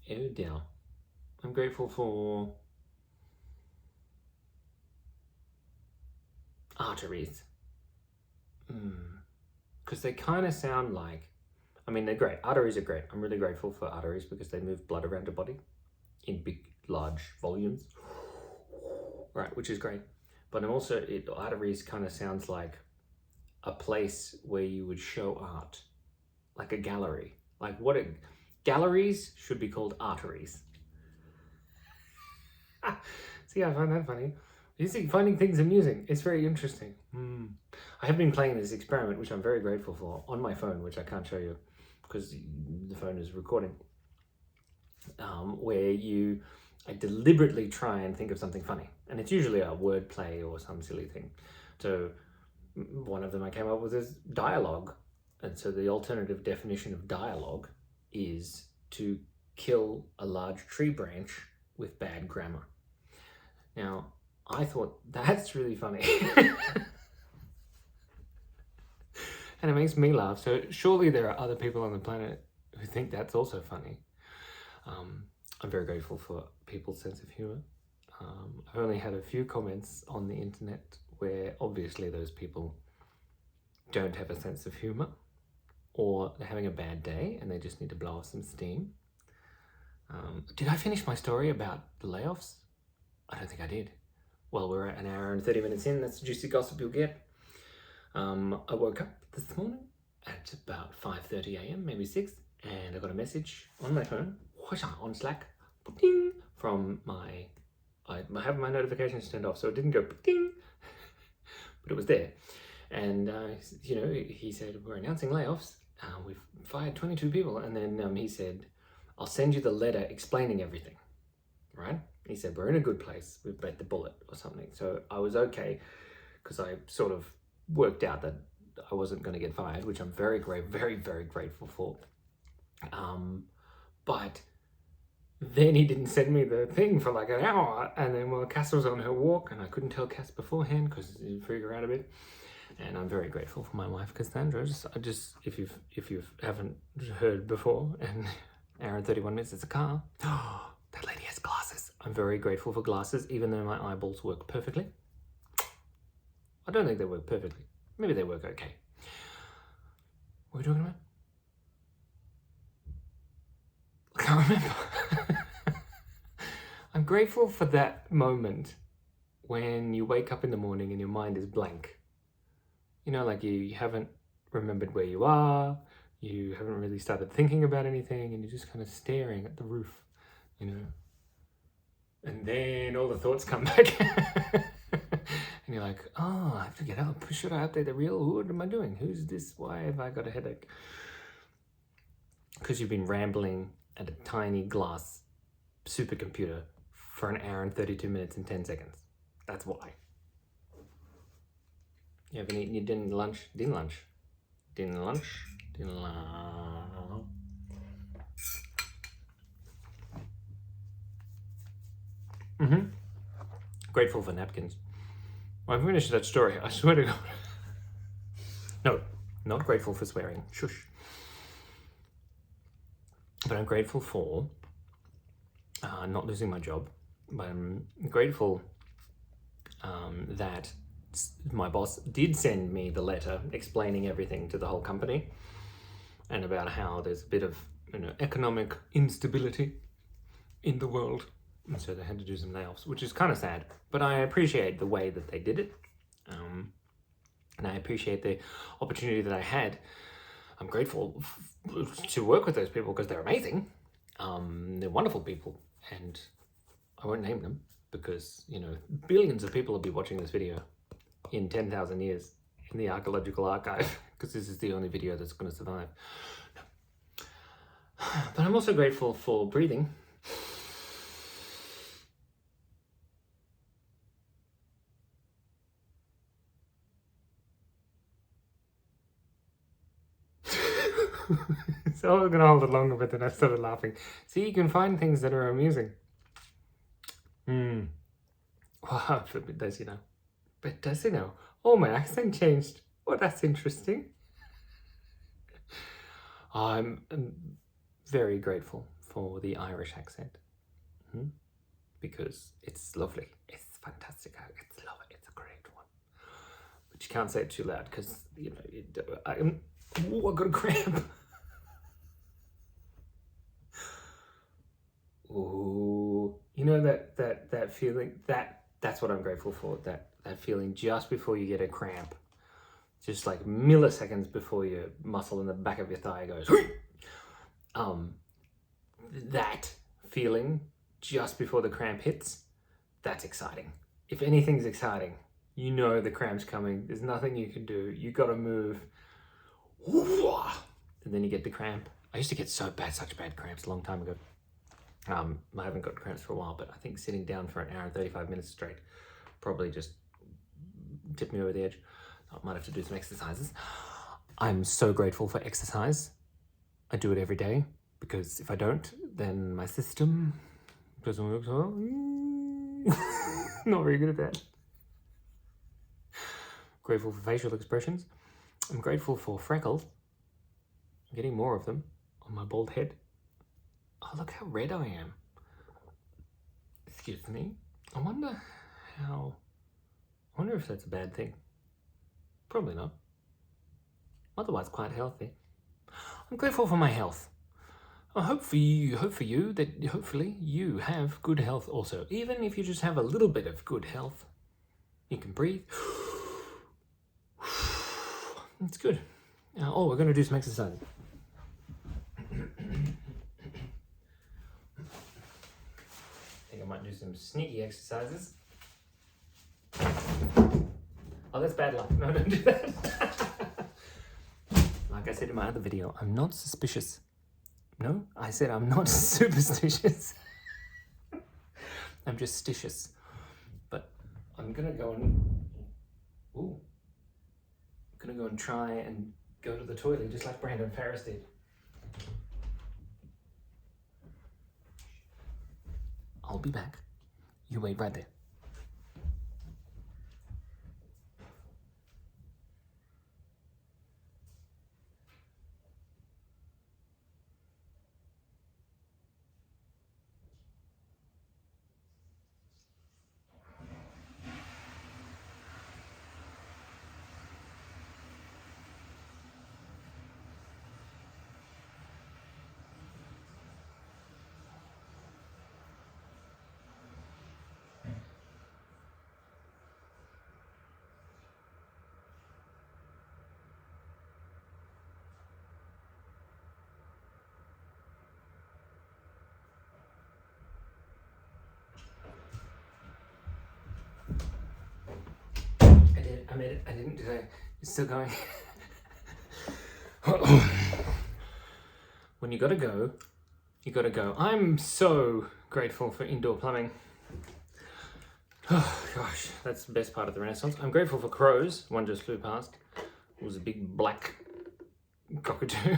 Oh dear. I'm grateful for arteries. Because they kind of sound like, I mean, they're great. Arteries are great. I'm really grateful for arteries because they move blood around the body in big, large volumes. Right, which is great. But I'm also, arteries kind of sounds like a place where you would show art, like a gallery. Like galleries should be called arteries. See, I find that funny. You see, finding things amusing, it's very interesting. I have been playing this experiment, which I'm very grateful for, on my phone, which I can't show you because the phone is recording, where I deliberately try and think of something funny. And it's usually a word play or some silly thing. So one of them I came up with is dialogue. And so the alternative definition of dialogue is to kill a large tree branch with bad grammar. Now, I thought that's really funny. And it makes me laugh. So surely there are other people on the planet who think that's also funny. I'm very grateful for people's sense of humor. I've only had a few comments on the internet where obviously those people don't have a sense of humor, or they're having a bad day and they just need to blow off some steam. Did I finish my story about the layoffs? I don't think I did. Well, we're at an hour and 30 minutes in. That's the juicy gossip you'll get. I woke up this morning at about 5:30 a.m, maybe 6, and I got a message on my phone, on Slack, ding, from I have my notifications turned off, so it didn't go ding, but it was there. And, he said, we're announcing layoffs. We've fired 22 people. And then he said, I'll send you the letter explaining everything, right? He said, we're in a good place. We've bit the bullet or something. So I was okay, because I sort of worked out that I wasn't going to get fired, which I'm very, very, very grateful for. But then he didn't send me the thing for like an hour. And then, well, Cass was on her walk, and I couldn't tell Cass beforehand because it didn't freak her out a bit. And I'm very grateful for my wife, Cassandra. If you haven't heard before, and hour and 31 minutes, it's a car. Oh, that lady has glasses. I'm very grateful for glasses, even though my eyeballs work perfectly. I don't think they work perfectly. Maybe they work okay. What are we talking about? I can't remember. I'm grateful for that moment when you wake up in the morning and your mind is blank. You know, like you haven't remembered where you are, you haven't really started thinking about anything, and you're just kind of staring at the roof, you know. And then all the thoughts come back. And you're like, oh, I have to get up. Should I update the reel? What am I doing? Who's this? Why have I got a headache? Because you've been rambling at a tiny glass supercomputer for an hour and 32 minutes and 10 seconds. That's why. You haven't eaten your dinner lunch? Dinner lunch. Grateful for napkins. Well, I've finished that story, I swear to God. No, not grateful for swearing. Shush. But I'm grateful for not losing my job. But I'm grateful that my boss did send me the letter explaining everything to the whole company, and about how there's a bit of economic instability in the world. And so they had to do some layoffs, which is kind of sad. But I appreciate the way that they did it. And I appreciate the opportunity that I had. I'm grateful to work with those people because they're amazing. They're wonderful people. And I won't name them because, billions of people will be watching this video in 10,000 years in the archaeological archive, because this is the only video that's going to survive. But I'm also grateful for breathing. So I was going to hold it longer, but then I started laughing. See, you can find things that are amusing. Wow, but does he know? Oh, my accent changed. Oh, that's interesting. I'm very grateful for the Irish accent. Because it's lovely. It's fantastic. It's lovely. It's a great one. But you can't say it too loud because, I got a cramp. Ooh, that feeling, that's what I'm grateful for. That feeling just before you get a cramp, just like milliseconds before your muscle in the back of your thigh goes. That feeling just before the cramp hits, that's exciting. If anything's exciting, the cramp's coming. There's nothing you can do. You got to move. And then you get the cramp. I used to get such bad cramps a long time ago. I haven't got cramps for a while, but I think sitting down for an hour and 35 minutes straight probably just tipped me over the edge. I might have to do some exercises. I'm so grateful for exercise. I do it every day because if I don't, then my system doesn't work so well. Not very good at that. Grateful for facial expressions. I'm grateful for freckles. I'm getting more of them on my bald head. Oh, look how red I am. Excuse me. I wonder if that's a bad thing. Probably not. Otherwise quite healthy. I'm grateful for my health. I hope for you that hopefully you have good health also. Even if you just have a little bit of good health, you can breathe. It's good. We're going to do some exercise. I think I might do some sneaky exercises. Oh, that's bad luck. No, don't do that. Like I said in my other video, I'm not suspicious. No, I said I'm not superstitious. I'm just stitious. But I'm gonna go and try and go to the toilet just like Brandon Farris did. I'll be back. You wait right there. I made it. I didn't. Did I? It's still going. When you gotta go, you gotta go. I'm so grateful for indoor plumbing. Oh gosh, that's the best part of the Renaissance. I'm grateful for crows. One just flew past. It was a big black cockatoo.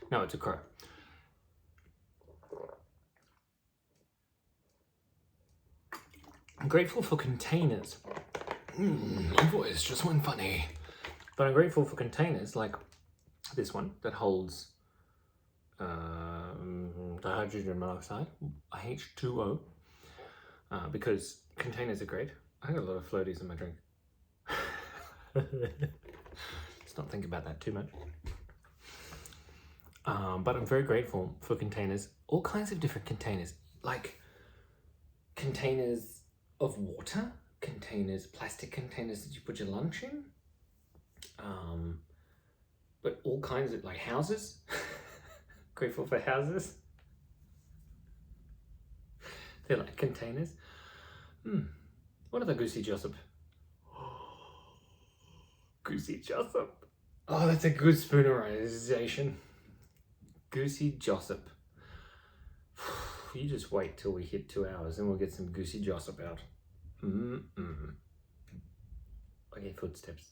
No, it's a crow. I'm grateful for containers. My voice just went funny. But I'm grateful for containers like this one that holds hydrogen monoxide, H2O, because containers are great. I got a lot of floaties in my drink. Let's not think about that too much. But I'm very grateful for containers, all kinds of different containers, like containers of water, containers, plastic containers that you put your lunch in, but all kinds of, like houses. Grateful for houses. They're like containers. What are the Goosey Jossop? Goosey Jossop. Oh, that's a good spoonerization. Goosey Jossop. You just wait till we hit 2 hours and we'll get some Goosey Jossop out. Okay, footsteps.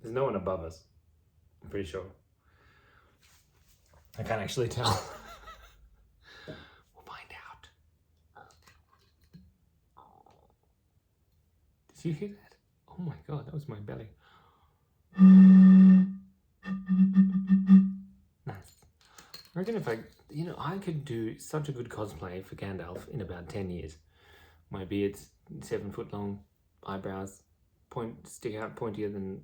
There's no one above us, I'm pretty sure. I can't actually tell. We'll find out. Did you hear that? Oh my god, that was my belly. Nice. I reckon if I could do such a good cosplay for Gandalf in about 10 years. My beard's 7 foot long, eyebrows stick out pointier than,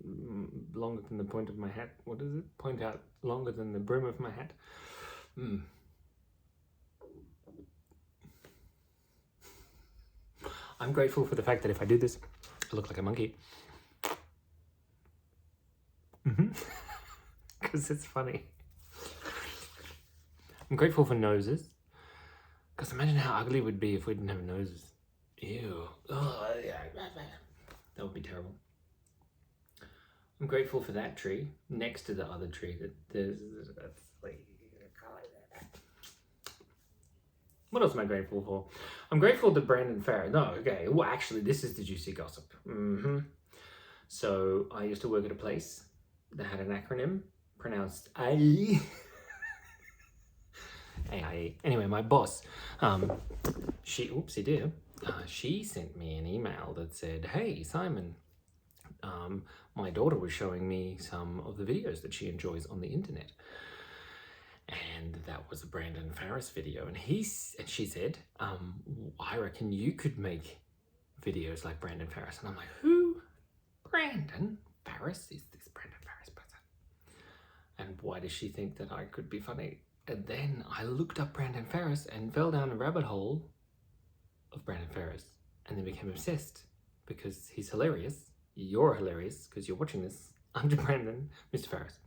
longer than the point of my hat. What is it? Point out longer than the brim of my hat. I'm grateful for the fact that if I do this, I look like a monkey. Because it's funny. I'm grateful for noses. Because imagine how ugly it would be if we didn't have noses. Ew. Oh, yeah. That would be terrible. I'm grateful for that tree next to the other tree. That's like, What else am I grateful for? I'm grateful that Brandon Farrow. No, okay. Well, actually, this is the juicy gossip. So I used to work at a place that had an acronym pronounced AIE. AIE. Anyway, my boss, she sent me an email that said, "Hey, Simon, my daughter was showing me some of the videos that she enjoys on the internet." And that was a Brandon Farris video. And she said, "I reckon you could make videos like Brandon Farris." And I'm like, "Who? Brandon Farris? Is this Brandon Farris person? And why does she think that I could be funny?" And then I looked up Brandon Farris and fell down a rabbit hole of Brandon Farris and then became obsessed because he's hilarious. You're hilarious because you're watching this. I'm Brandon, Mr. Farris.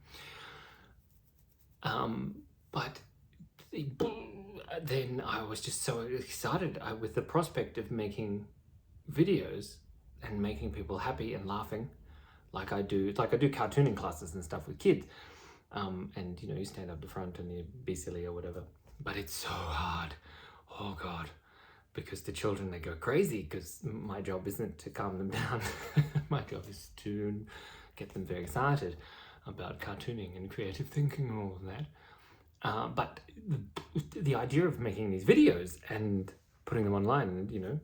But then I was just so excited with the prospect of making videos and making people happy and laughing like I do cartooning classes and stuff with kids. And you stand up the front and you be silly or whatever. But it's so hard. Oh God. Because the children, they go crazy because my job isn't to calm them down. My job is to get them very excited about cartooning and creative thinking and all of that. But the idea of making these videos and putting them online and,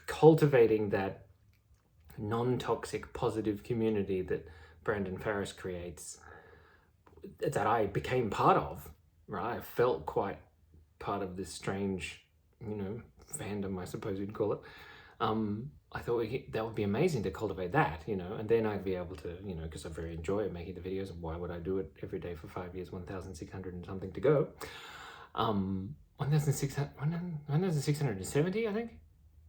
cultivating that non-toxic positive community that Brandon Farris creates, that I became part of, right? I felt quite part of this strange, fandom, I suppose you'd call it. I thought that would be amazing to cultivate that, and then I'd be able to, because I very enjoy making the videos, and why would I do it every day for 5 years, 1,600 and something to go. 1,670, I think?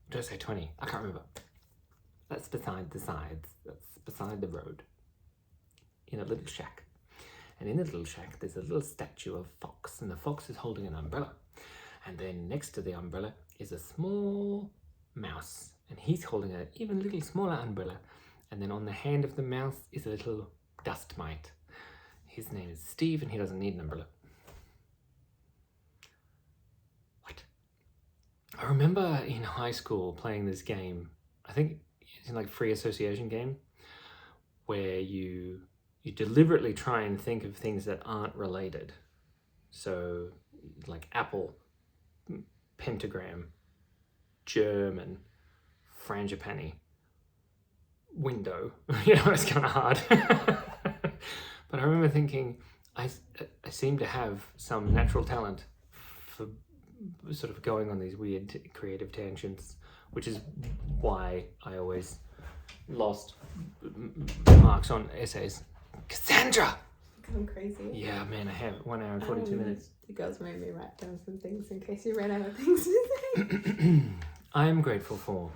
Did I say 20? I can't remember. That's beside the sides. That's beside the road. In a little shack. And in the little shack, there's a little statue of Fox, and the fox is holding an umbrella. And then next to the umbrella is a small mouse, and he's holding an even little smaller umbrella. And then on the hand of the mouse is a little dust mite. His name is Steve, and he doesn't need an umbrella. What? I remember in high school playing this game. I think it's like free association game, where you deliberately try and think of things that aren't related. So like apple, pentagram, German, frangipani, window. It's kind of hard. But I remember thinking, I seem to have some natural talent for sort of going on these weird creative tangents, which is why I always lost marks on essays. Cassandra! Gone crazy. Yeah, man, I have 1 hour and 42 minutes. The girls made me write down some things in case you ran out of things to say. I am grateful for.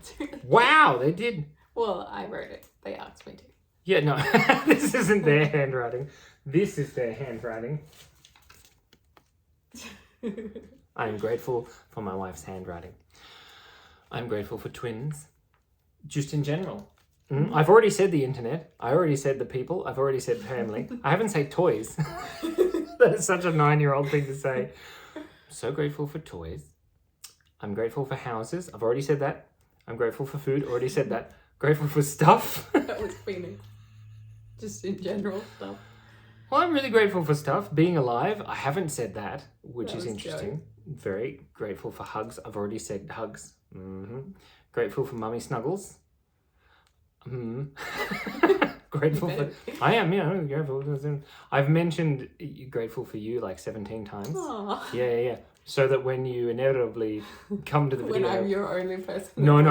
Wow, they did. Well, I wrote it. They asked me to. Yeah, no, this isn't their handwriting. This is their handwriting. I am grateful for my wife's handwriting. I'm grateful for twins, just in general. I've already said the internet. I already said the people. I've already said family. I haven't said toys. That is such a 9-year-old thing to say. So grateful for toys. I'm grateful for houses. I've already said that. I'm grateful for food. Already said that. Grateful for stuff. That was Phoenix. Just in general stuff. Well, I'm really grateful for stuff. Being alive, I haven't said that, which is was interesting. Very grateful for hugs. I've already said hugs. Grateful for mummy snuggles. Grateful for... I am, grateful. I've mentioned grateful for you like 17 times. Aww. Yeah. So that when you inevitably come to the video... When I'm your only person. No.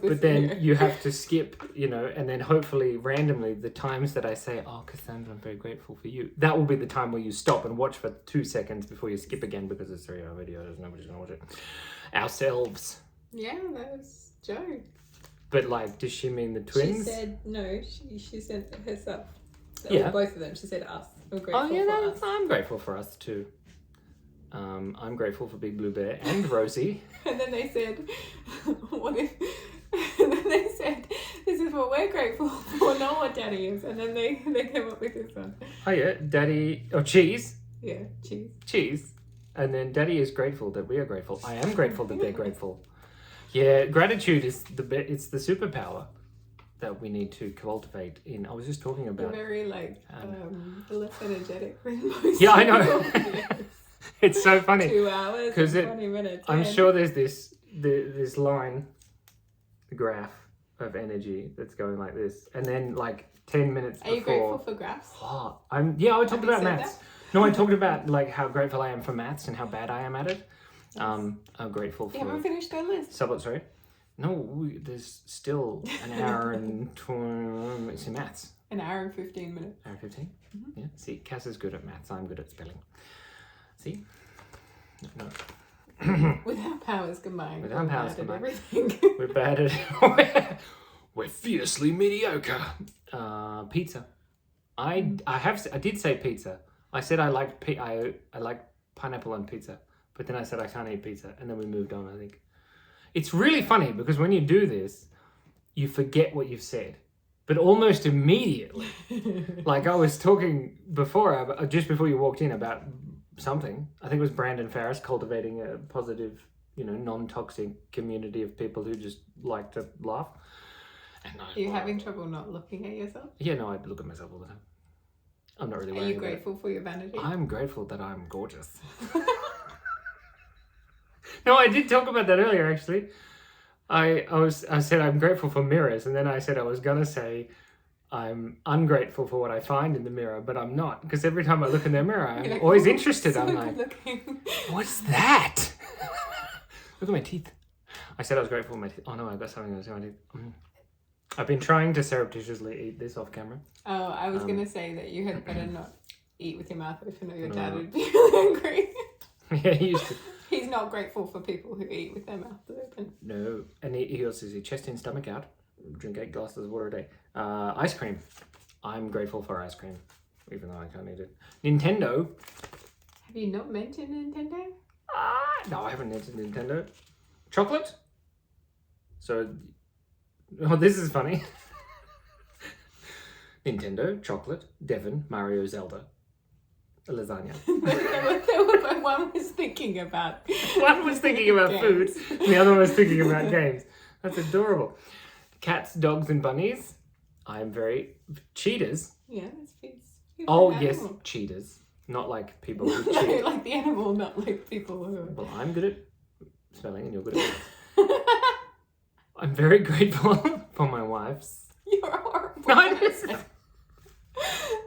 But then you have to skip, and then hopefully randomly the times that I say, "Oh, Cassandra, I'm very grateful for you." That will be the time where you stop and watch for 2 seconds before you skip again because it's a 3-hour video. Nobody's going to watch it. Ourselves. Yeah, that was Joe. But does she mean the twins? She said, no, she said herself. Yeah. Both of them. She said us. We're grateful for us. I'm grateful for us too. I'm grateful for Big Blue Bear and Rosie. And then they said, and then they said, this is what we're grateful for, not what Daddy is. And then they came up with this one. Oh yeah, Daddy, Cheese. Yeah, cheese. Cheese. And then Daddy is grateful that we are grateful. I am grateful that they're grateful. Yeah, gratitude is it's the superpower that we need to cultivate in. I was just talking You're about. very less energetic than most Yeah, I know. people. Yes. It's so funny. 2 hours 'Cause and 20 minutes. I'm in. sure there's this line, graph of energy that's going like this, and then like 10 minutes Are you before. grateful for graphs? Oh, I talked Have you about said maths. that? No, I talked about like how grateful I am for maths and how bad I am at it. I'm grateful You haven't for finished that list. sorry. No, there's still an hour and 20. It's in maths. An hour and 15 minutes. Hour 15. Mm-hmm. Yeah. See, Cass is good at maths. I'm good at spelling. See. No. With our powers combined. With our we're powers bad at combined. everything. We're bad at. We're fiercely mediocre. Pizza. I did say pizza. I said I like I like pineapple on pizza, but then I said I can't eat pizza, and then we moved on. I think it's really funny because when you do this, you forget what you've said, but almost immediately. Like I was talking before, just before you walked in, about something. I think it was Brandon Farris cultivating a positive, non-toxic community of people who just like to laugh. And Are you having trouble not looking at yourself? Yeah, no, I look at myself all the time. I'm not really Are worried you about it. grateful for your vanity? I'm grateful that I'm gorgeous. No, I did talk about that earlier, actually. I said I'm grateful for mirrors, and then I said I was gonna say I'm ungrateful for what I find in the mirror, but I'm not, because every time I look in the mirror, I'm Like, always "Oh, interested. so I'm good like, looking." what's that? Look at my teeth. I said I was grateful for my teeth. Oh no, I've got something else in my teeth. I've been trying to surreptitiously eat this off camera. Oh, I was gonna say that you had better not eat with your mouth open, or your dad No. would be really angry. Yeah, he used to. He's not grateful for people who eat with their mouth open. No, and he also says chest in, stomach out. Drink 8 glasses of water a day. Ice cream. I'm grateful for ice cream, even though I can't eat it. Nintendo. Have you not mentioned Nintendo? No, I haven't mentioned Nintendo. Chocolate. So, this is funny. Nintendo, chocolate, Devon, Mario, Zelda, lasagna. One was thinking about. One was thinking about games. food, and the other one was thinking about games. That's adorable. Cats, dogs, and bunnies. I'm very cheetahs. Yeah, it's feeds. Oh yes, cheetahs. Not like people who No, cheat. like the animal, not like people who. Well, I'm good at spelling, and you're good at maths. I'm very grateful for my wife's. You're horrible. No, I just-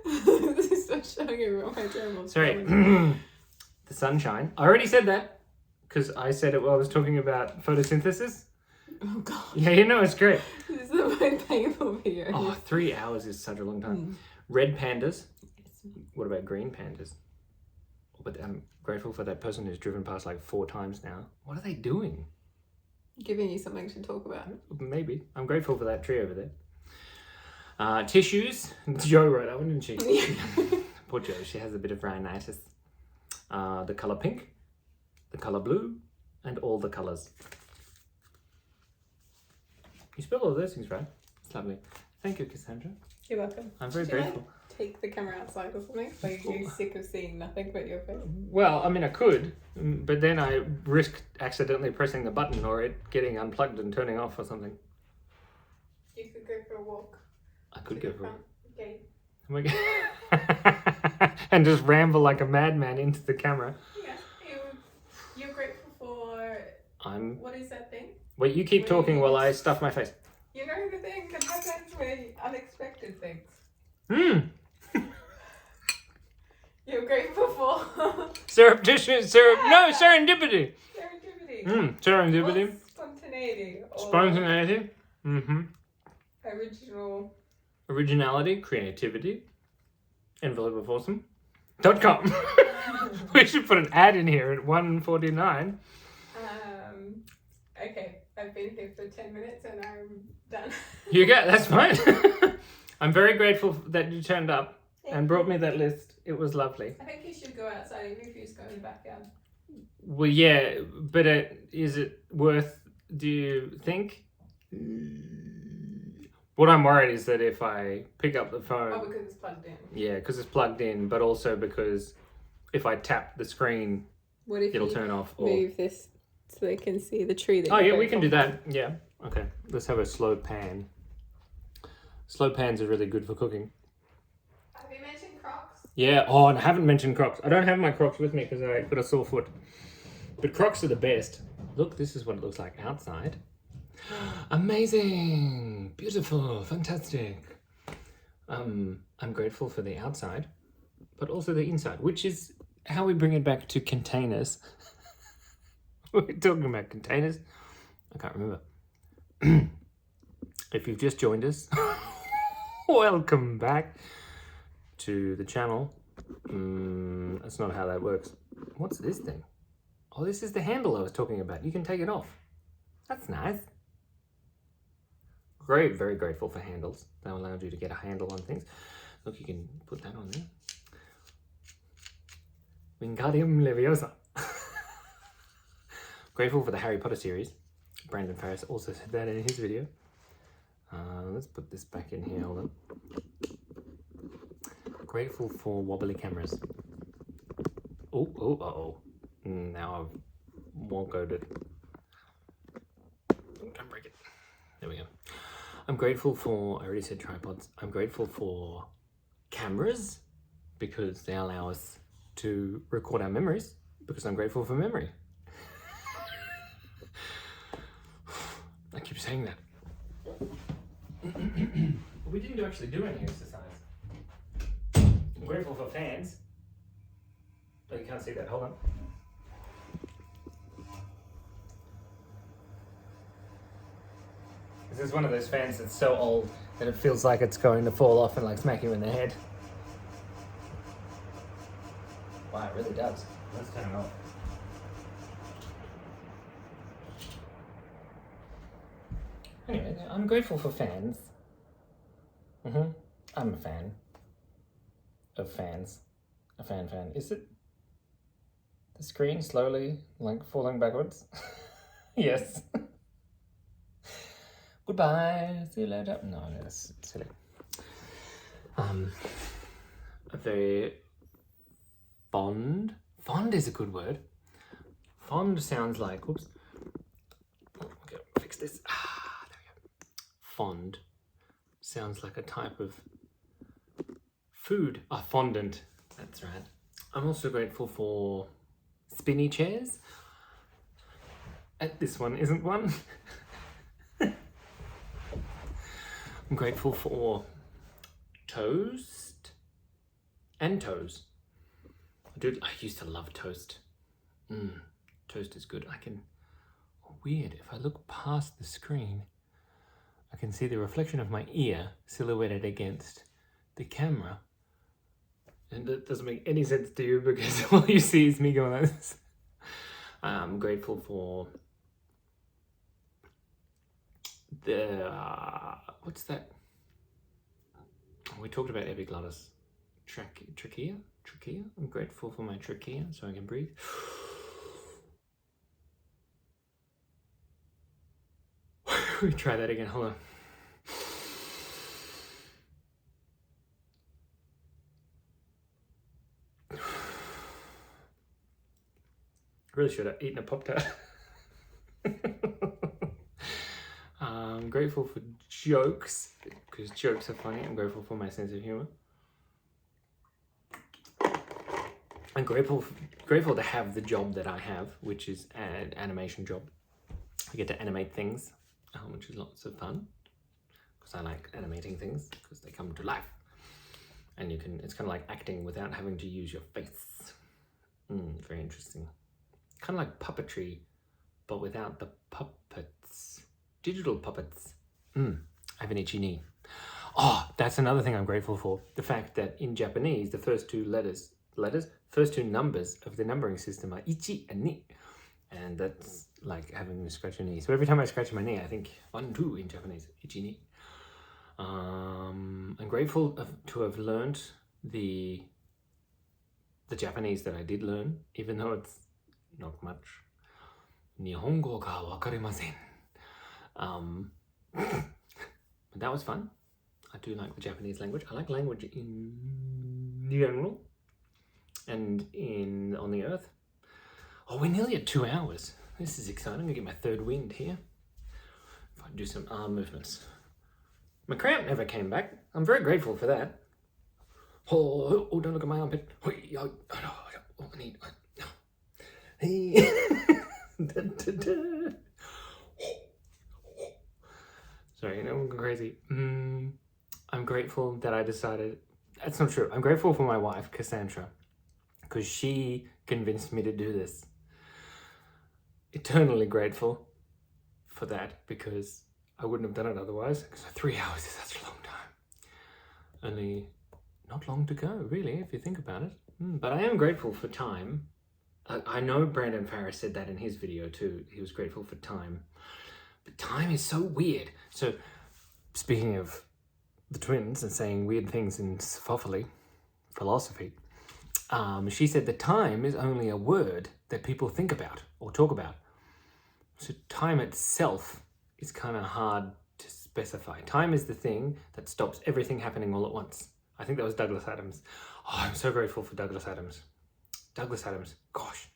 This is so showing everyone my terrible Sorry, spelling. the sunshine. I already said that because I said it while I was talking about photosynthesis. Oh god. Yeah, it's great. This is the most painful video. Oh, 3 hours is such a long time. Red pandas. What about green pandas? But I'm grateful for that person who's driven past like 4 times now. What are they doing? Giving you something to talk about. Maybe. I'm grateful for that tree over there. Tissues. Jo wrote that one, didn't she? Poor Jo, she has a bit of rhinitis. The colour pink, the colour blue, and all the colours. You spelled all those things right. It's lovely. Thank you, Cassandra. You're welcome. I'm very Should I grateful. take the camera outside or something? Like, are you sick of seeing nothing but your face? Well, I mean, I could, but then I risk accidentally pressing the button or it getting unplugged and turning off or something. You could go for a walk. I could go for it. Okay. Oh my God. And just ramble like a madman into the camera. Yeah. You're grateful for. I'm. What is that thing? Wait, you keep Wait. talking while I stuff my face. You know the thing can happen with unexpected things. You're grateful for Surreptitious. No, serendipity. serendipity. Serendipity. Or spontaneity. Or Spontaneity. original. Originality. Creativity. Envelope of awesome.com. We should put an ad in here at 1:49. Okay, I've been here for 10 minutes and I'm done. You get that's fine. I'm very grateful that you turned up and brought me that list. It was lovely. I think you should go outside, even if you just go in the backyard. Well, yeah, but is it worth? Do you think? What I'm worried is that if I pick up the phone, Oh, because it's plugged in. yeah, because it's plugged in, but also because if I tap the screen What if it'll you turn off. Or... move this so they can see the tree that Oh you're yeah, we can do grateful that. Yeah. Okay. Let's have a slow pan. Slow pans are really good for cooking. for? Have you mentioned Crocs? Yeah. Oh, and I haven't mentioned Crocs. I don't have my Crocs with me because I got a sore foot. But Crocs are the best. Look, this is what it looks like outside. Amazing, beautiful, fantastic. I'm grateful for the outside, but also the inside, which is how we bring it back to containers. We're talking about containers. I can't remember. If you've just joined us, welcome back to the channel. That's not how that works. What's this thing? Oh, this is the handle I was talking about. You can take it off. That's nice. Very grateful for handles. That allows you to get a handle on things. Look, you can put that on there. Wingardium Leviosa. Grateful for the Harry Potter series. Brandon Farris also said that in his video. Let's put this back in here. Hold on. Grateful for wobbly cameras. Oh. Now I've wonkoed it. Don't break it. There we go. I'm grateful for, I already said tripods. I'm grateful for cameras because they allow us to record our memories because I'm grateful for memory. I keep saying that. We didn't actually do any exercise. I'm grateful for fans. Oh, you can't see that. Hold on. This is one of those fans that's so old that it feels like it's going to fall off and like smack you in the head. Wow, it really does. Let's turn it off. Anyway, I'm grateful for fans. I'm a fan of fans. A fan. Is it the screen slowly like falling backwards? Yes. Goodbye. See you later. No, that's silly. A very fond. Fond is a good word. Fond sounds like. Oops. Okay, fix this. There we go. Fond sounds like a type of food. Fondant. That's right. I'm also grateful for spinny chairs. This one isn't one. I'm grateful for toast and toes. I used to love toast. Toast is good. Weird, if I look past the screen, I can see the reflection of my ear silhouetted against the camera. And that doesn't make any sense to you because all you see is me going like this. I'm grateful for the what's that? We talked about epiglottis. Trachea. I'm grateful for my trachea so I can breathe. We try that again. Hold on. Really should have eaten a Pop-Tart. I'm grateful for jokes, because jokes are funny. I'm grateful for my sense of humor. I'm grateful to have the job that I have, which is an animation job. I get to animate things, which is lots of fun, because I like animating things, because they come to life. And it's kind of like acting without having to use your face. Very interesting. Kind of like puppetry, but without the puppets. Digital puppets. I have an itchy knee. Oh, that's another thing I'm grateful for. The fact that in Japanese, the first two numbers of the numbering system are ichi and ni. And that's like having to scratch a knee. So every time I scratch my knee, I think 1, 2 in Japanese, ichi ni. I'm grateful to have learned the Japanese that I did learn, even though it's not much. Nihongo ga wakarimasen. But that was fun. I do like the Japanese language. I like language in general and on the earth. Oh, we're nearly at 2 hours. This is exciting. I'm gonna get my third wind here. If I do some arm movements. My cramp never came back. I'm very grateful for that. Oh, don't look at my armpit. Oh, I need. Sorry, I'm going crazy. I'm grateful that I decided. That's not true. I'm grateful for my wife, Cassandra, because she convinced me to do this. Eternally grateful for that, because I wouldn't have done it otherwise. Because 3 hours is such a long time. Only not long to go, really, if you think about it. But I am grateful for time. I know Brandon Farris said that in his video too. He was grateful for time. But time is so weird. So, speaking of the twins and saying weird things in philosophy, she said that time is only a word that people think about or talk about. So time itself is kind of hard to specify. Time is the thing that stops everything happening all at once. I think that was Douglas Adams. Oh, I'm so grateful for Douglas Adams. Douglas Adams, gosh.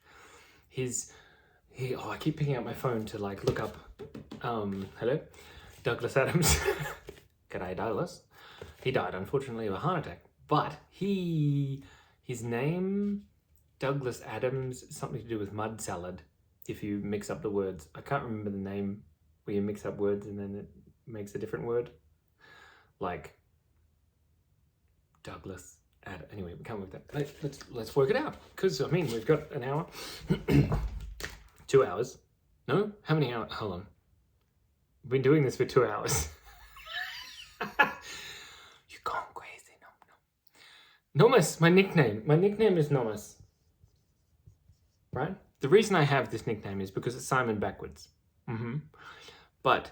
I keep picking up my phone to like look up, hello? Douglas Adams. G'day, Douglas. He died, unfortunately, of a heart attack. But his name, Douglas Adams, something to do with mud salad, if you mix up the words. I can't remember the name where you mix up words and then it makes a different word. Like Douglas Adams. Anyway, we can't work that. Let's work it out. Because, I mean, we've got an hour. 2 hours. No? How many hours? Hold on. We've been doing this for 2 hours. You're going crazy. No. Nomus, my nickname. My nickname is Nomus. Right? The reason I have this nickname is because it's Simon backwards. But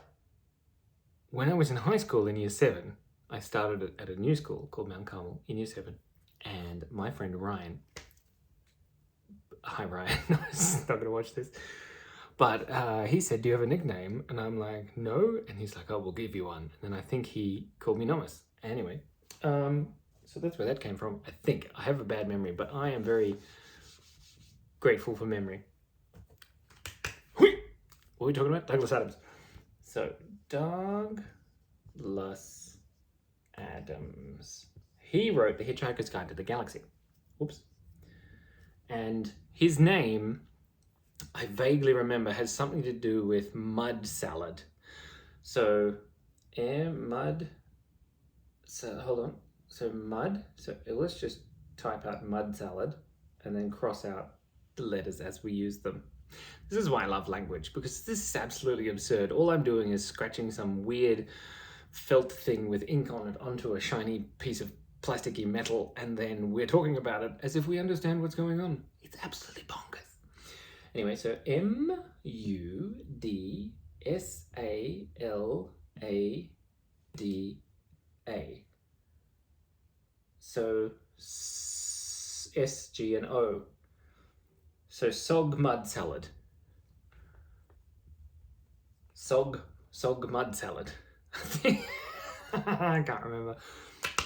when I was in high school in year 7, I started at a new school called Mount Carmel in year 7. And my friend Ryan, hi Ryan, he's not going to watch this. But he said, do you have a nickname? And I'm like, no. And he's like, oh, we'll give you one. And then I think he called me Nomus. Anyway, so that's where that came from. I think. I have a bad memory, but I am very grateful for memory. What are we talking about? Douglas Adams. So, Douglas Adams. He wrote The Hitchhiker's Guide to the Galaxy. Whoops. And his name, I vaguely remember, has something to do with mud salad. So, mud. So, hold on. So, mud. So, let's just type out mud salad and then cross out the letters as we use them. This is why I love language, because this is absolutely absurd. All I'm doing is scratching some weird felt thing with ink on it onto a shiny piece of plasticky metal, and then we're talking about it as if we understand what's going on. It's absolutely bonkers. Anyway, so M-U-D-S-A-L-A-D-A. So S, G, and O. So sog mud salad. Sog mud salad. I can't remember.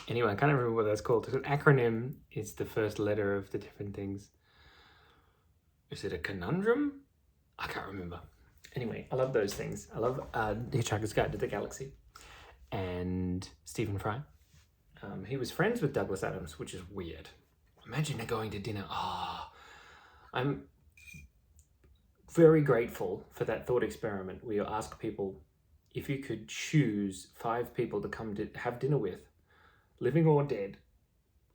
Anyway, I can't remember what that's called. An acronym is the first letter of the different things. Is it a conundrum? I can't remember. Anyway, I love those things. I love Hitchhiker's Guide to the Galaxy. And Stephen Fry. He was friends with Douglas Adams, which is weird. Imagine they're going to dinner. I'm very grateful for that thought experiment where you ask people if you could choose 5 people to come to have dinner with, living or dead,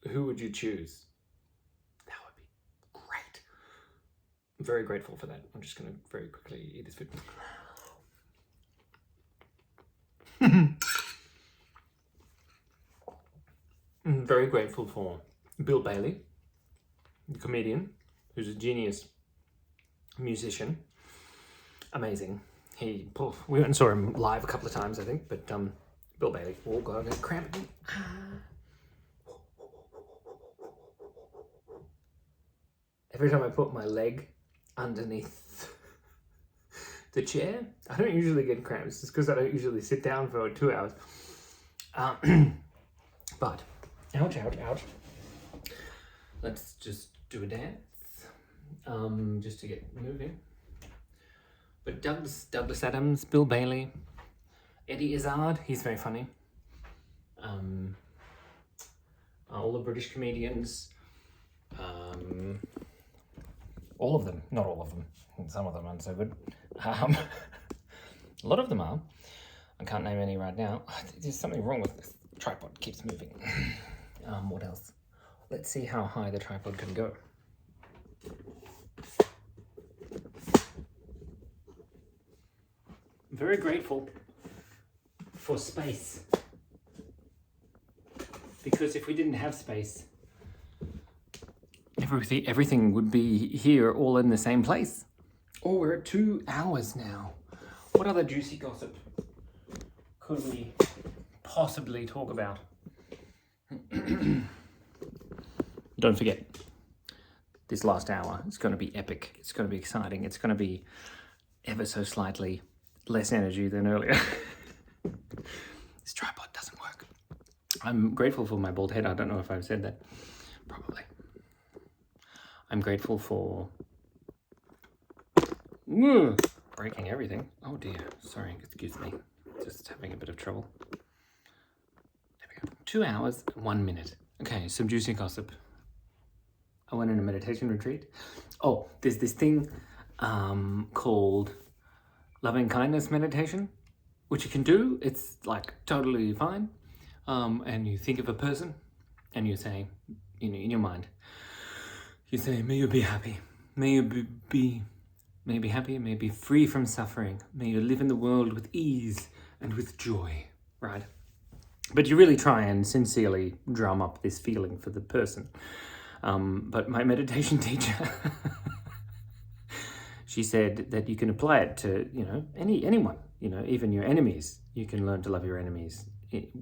who would you choose? That would be great. I'm very grateful for that. I'm just going to very quickly eat this food. I'm very grateful for Bill Bailey, the comedian, who's a genius musician. Amazing. We went and saw him live a couple of times, I think, but Bill Bailey. Oh God, I'm gonna cramp me. Every time I put my leg underneath the chair, I don't usually get cramps. It's because I don't usually sit down for 2 hours. But, ouch. Let's just do a dance. just to get moving. But Douglas Adams, Bill Bailey, Eddie Izzard, he's very funny. All the British comedians, all of them, not all of them, some of them aren't so good. A lot of them are. I can't name any right now. There's something wrong with this tripod, it keeps moving. What else? Let's see how high the tripod can go. I'm very grateful for space. Because if we didn't have space, everything would be here all in the same place. Oh, we're at 2 hours now. What other juicy gossip could we possibly talk about? Don't forget, this last hour is going to be epic. It's going to be exciting. It's going to be ever so slightly less energy than earlier. This tripod doesn't work. I'm grateful for my bald head. I don't know if I've said that. Probably. I'm grateful for breaking everything. Oh dear. Sorry, excuse me. Just having a bit of trouble. There we go. 2 hours, 1 minute. Okay, some juicy gossip. I went on a meditation retreat. Oh, there's this thing called loving kindness meditation, which you can do. It's like totally fine. And you think of a person and you say, you know, in your mind, you say, may you be happy. May you be happy, may you be free from suffering. May you live in the world with ease and with joy, right? But you really try and sincerely drum up this feeling for the person. But my meditation teacher, she said that you can apply it to, you know, anyone, you know, even your enemies. You can learn to love your enemies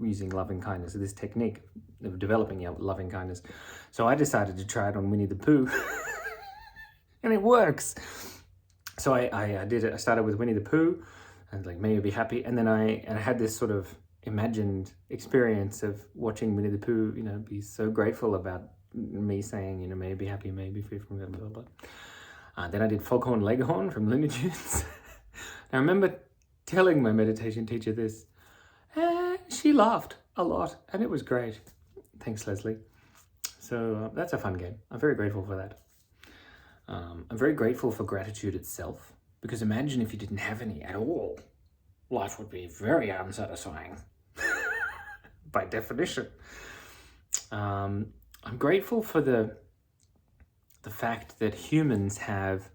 using loving kindness, this technique of developing your loving kindness. So I decided to try it on Winnie the Pooh, and it works. So I did it. I started with Winnie the Pooh, and like, may you be happy, and then I had this sort of imagined experience of watching Winnie the Pooh, you know, be so grateful about me saying, you know, may you be happy, may you be free from blah, blah, blah. Then I did Foghorn Leghorn from Looney Tunes. I remember telling my meditation teacher this. She laughed a lot, and it was great. Thanks, Leslie. So that's a fun game. I'm very grateful for that. I'm very grateful for gratitude itself, because imagine if you didn't have any at all. Life would be very unsatisfying, by definition. I'm grateful for the fact that humans have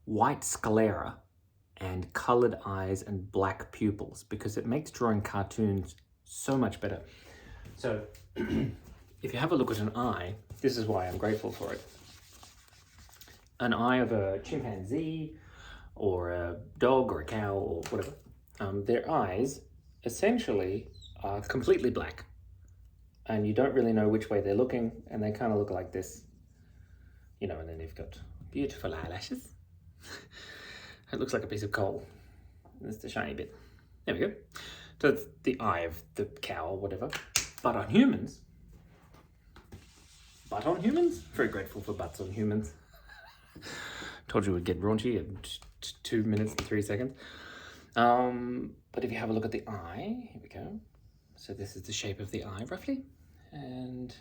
white sclera and colored eyes and black pupils, because it makes drawing cartoons so much better. So if you have a look at an eye, this is why I'm grateful for it. An eye of a chimpanzee or a dog or a cow or whatever, their eyes essentially are completely black, and you don't really know which way they're looking, and they kind of look like this, you know, and then they've got beautiful eyelashes. It looks like a piece of coal. That's the shiny bit. There we go. So it's the eye of the cow or whatever. But on humans, very grateful for butts on humans. Told you it would get raunchy in 2 minutes and 3 seconds. But if you have a look at the eye, here we go. So this is the shape of the eye roughly. And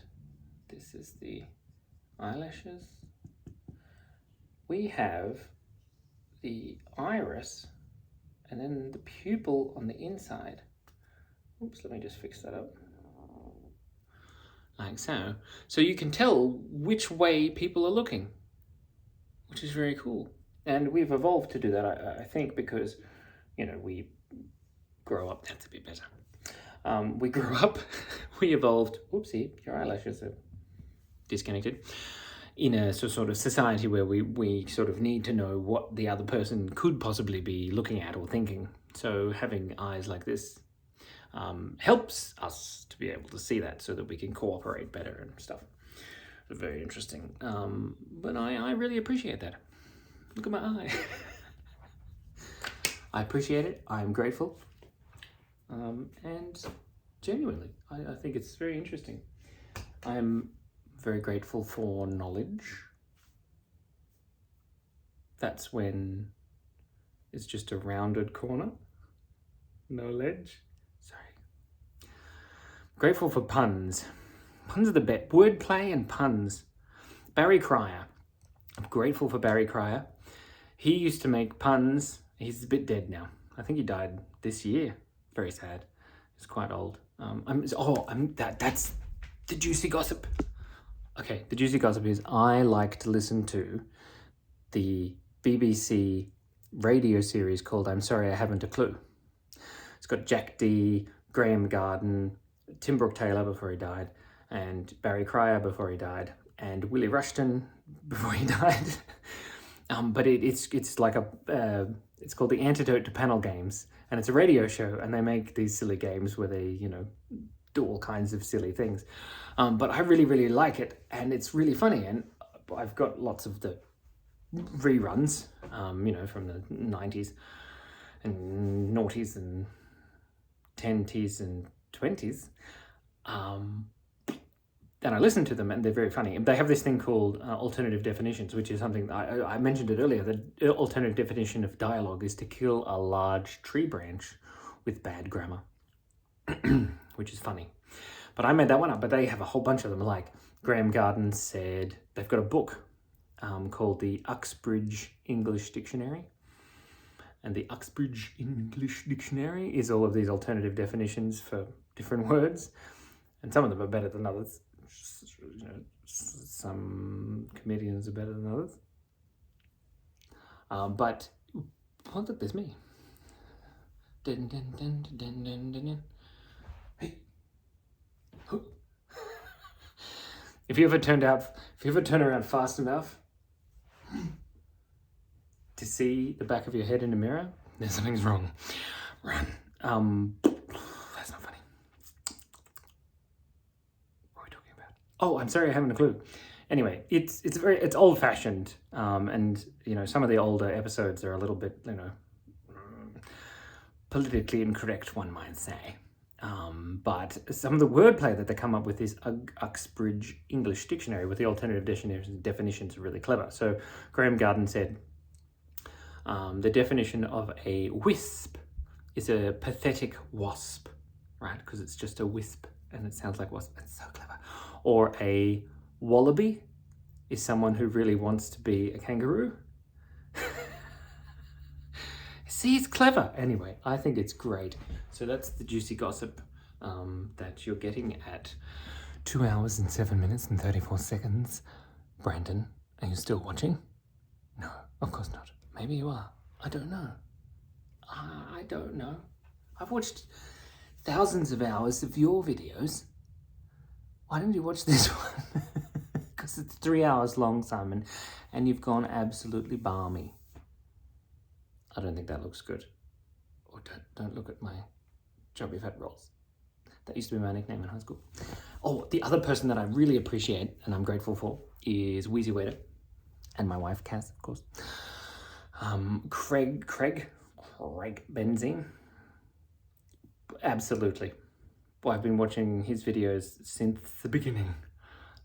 this is the eyelashes. We have the iris and then the pupil on the inside. Oops, let me just fix that up. Like so. So you can tell which way people are looking, which is very cool. And we've evolved to do that, I think, because, you know, we grow up. That's a bit better. We grew up, we evolved. Oopsie, your eyelashes are disconnected. In a sort of society where we sort of need to know what the other person could possibly be looking at or thinking. So having eyes like this helps us to be able to see that, so that we can cooperate better and stuff. Very interesting. But I really appreciate that. Look at my eye. I appreciate it. I'm grateful. And genuinely, I think it's very interesting. I'm very grateful for knowledge. That's when it's just a rounded corner. No ledge. Sorry. Grateful for puns. Puns are the best. Wordplay and puns. Barry Cryer. I'm grateful for Barry Cryer. He used to make puns. He's a bit dead now. I think he died this year. Very sad. He's quite old. That's the juicy gossip. Okay, the juicy gossip is I like to listen to the BBC radio series called I'm Sorry I Haven't a Clue. It's got Jack Dee, Graham Garden, Tim Brooke Taylor before he died, and Barry Cryer before he died, and Willie Rushton before he died. But it's like it's called The Antidote to Panel Games, and it's a radio show, and they make these silly games where they, do all kinds of silly things. But I really, really like it, and it's really funny, and I've got lots of the reruns, from the 90s and noughties and 10s and 20s. And I listen to them, and they're very funny. They have this thing called alternative definitions, which is something I mentioned it earlier. The alternative definition of dialogue is to kill a large tree branch with bad grammar, which is funny. But I made that one up, but they have a whole bunch of them. Like Graham Garden said, they've got a book called the Uxbridge English Dictionary. And the Uxbridge English Dictionary is all of these alternative definitions for different words. And some of them are better than others. Some comedians are better than others. But look, there's me. Dun, dun, dun, dun, dun, dun, dun. Hey. If you ever turn around fast enough to see the back of your head in a mirror, then something's wrong. Run. That's not funny. What are we talking about? Oh, I'm sorry, I haven't a clue. Anyway, it's old fashioned, and some of the older episodes are a little bit politically incorrect, one might say. But some of the wordplay that they come up with is Uxbridge English Dictionary with the alternative definitions are really clever. So Graham Garden said, the definition of a wisp is a pathetic wasp, right? Because it's just a wisp and it sounds like wasp. It's so clever. Or a wallaby is someone who really wants to be a kangaroo. See, it's clever. Anyway, I think it's great. So that's the juicy gossip that you're getting at 2 hours and 7 minutes and 34 seconds. Brandon, are you still watching? No, of course not. Maybe you are. I don't know. I don't know. I've watched thousands of hours of your videos. Why didn't you watch this one? Because it's 3 hours long, Simon, and you've gone absolutely balmy. I don't think that looks good. Or don't look at my chubby fat rolls. That used to be my nickname in high school. Oh, the other person that I really appreciate and I'm grateful for is Wheezy Waiter and my wife, Cass, of course. Craig Benzine. Absolutely. Boy, I've been watching his videos since the beginning.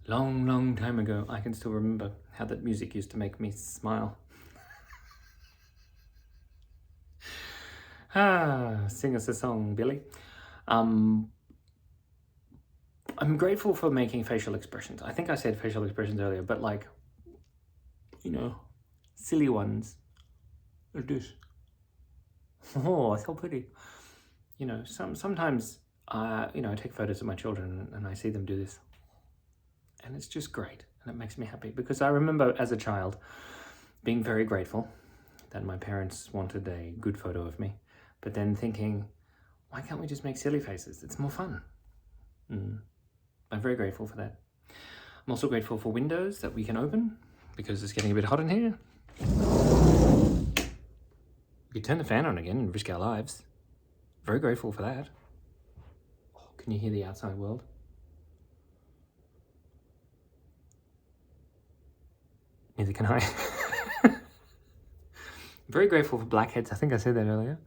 Long, long time ago. I can still remember how that music used to make me smile. Sing us a song, Billy. I'm grateful for making facial expressions. I think I said facial expressions earlier, but silly ones. Like this. Oh, so pretty. Sometimes I take photos of my children and I see them do this. And it's just great. And it makes me happy because I remember as a child being very grateful that my parents wanted a good photo of me. But then thinking, why can't we just make silly faces? It's more fun. I'm very grateful for that. I'm also grateful for windows that we can open because it's getting a bit hot in here. We could turn the fan on again and risk our lives. Very grateful for that. Oh, can you hear the outside world? Neither can I. Very grateful for blackheads. I think I said that earlier.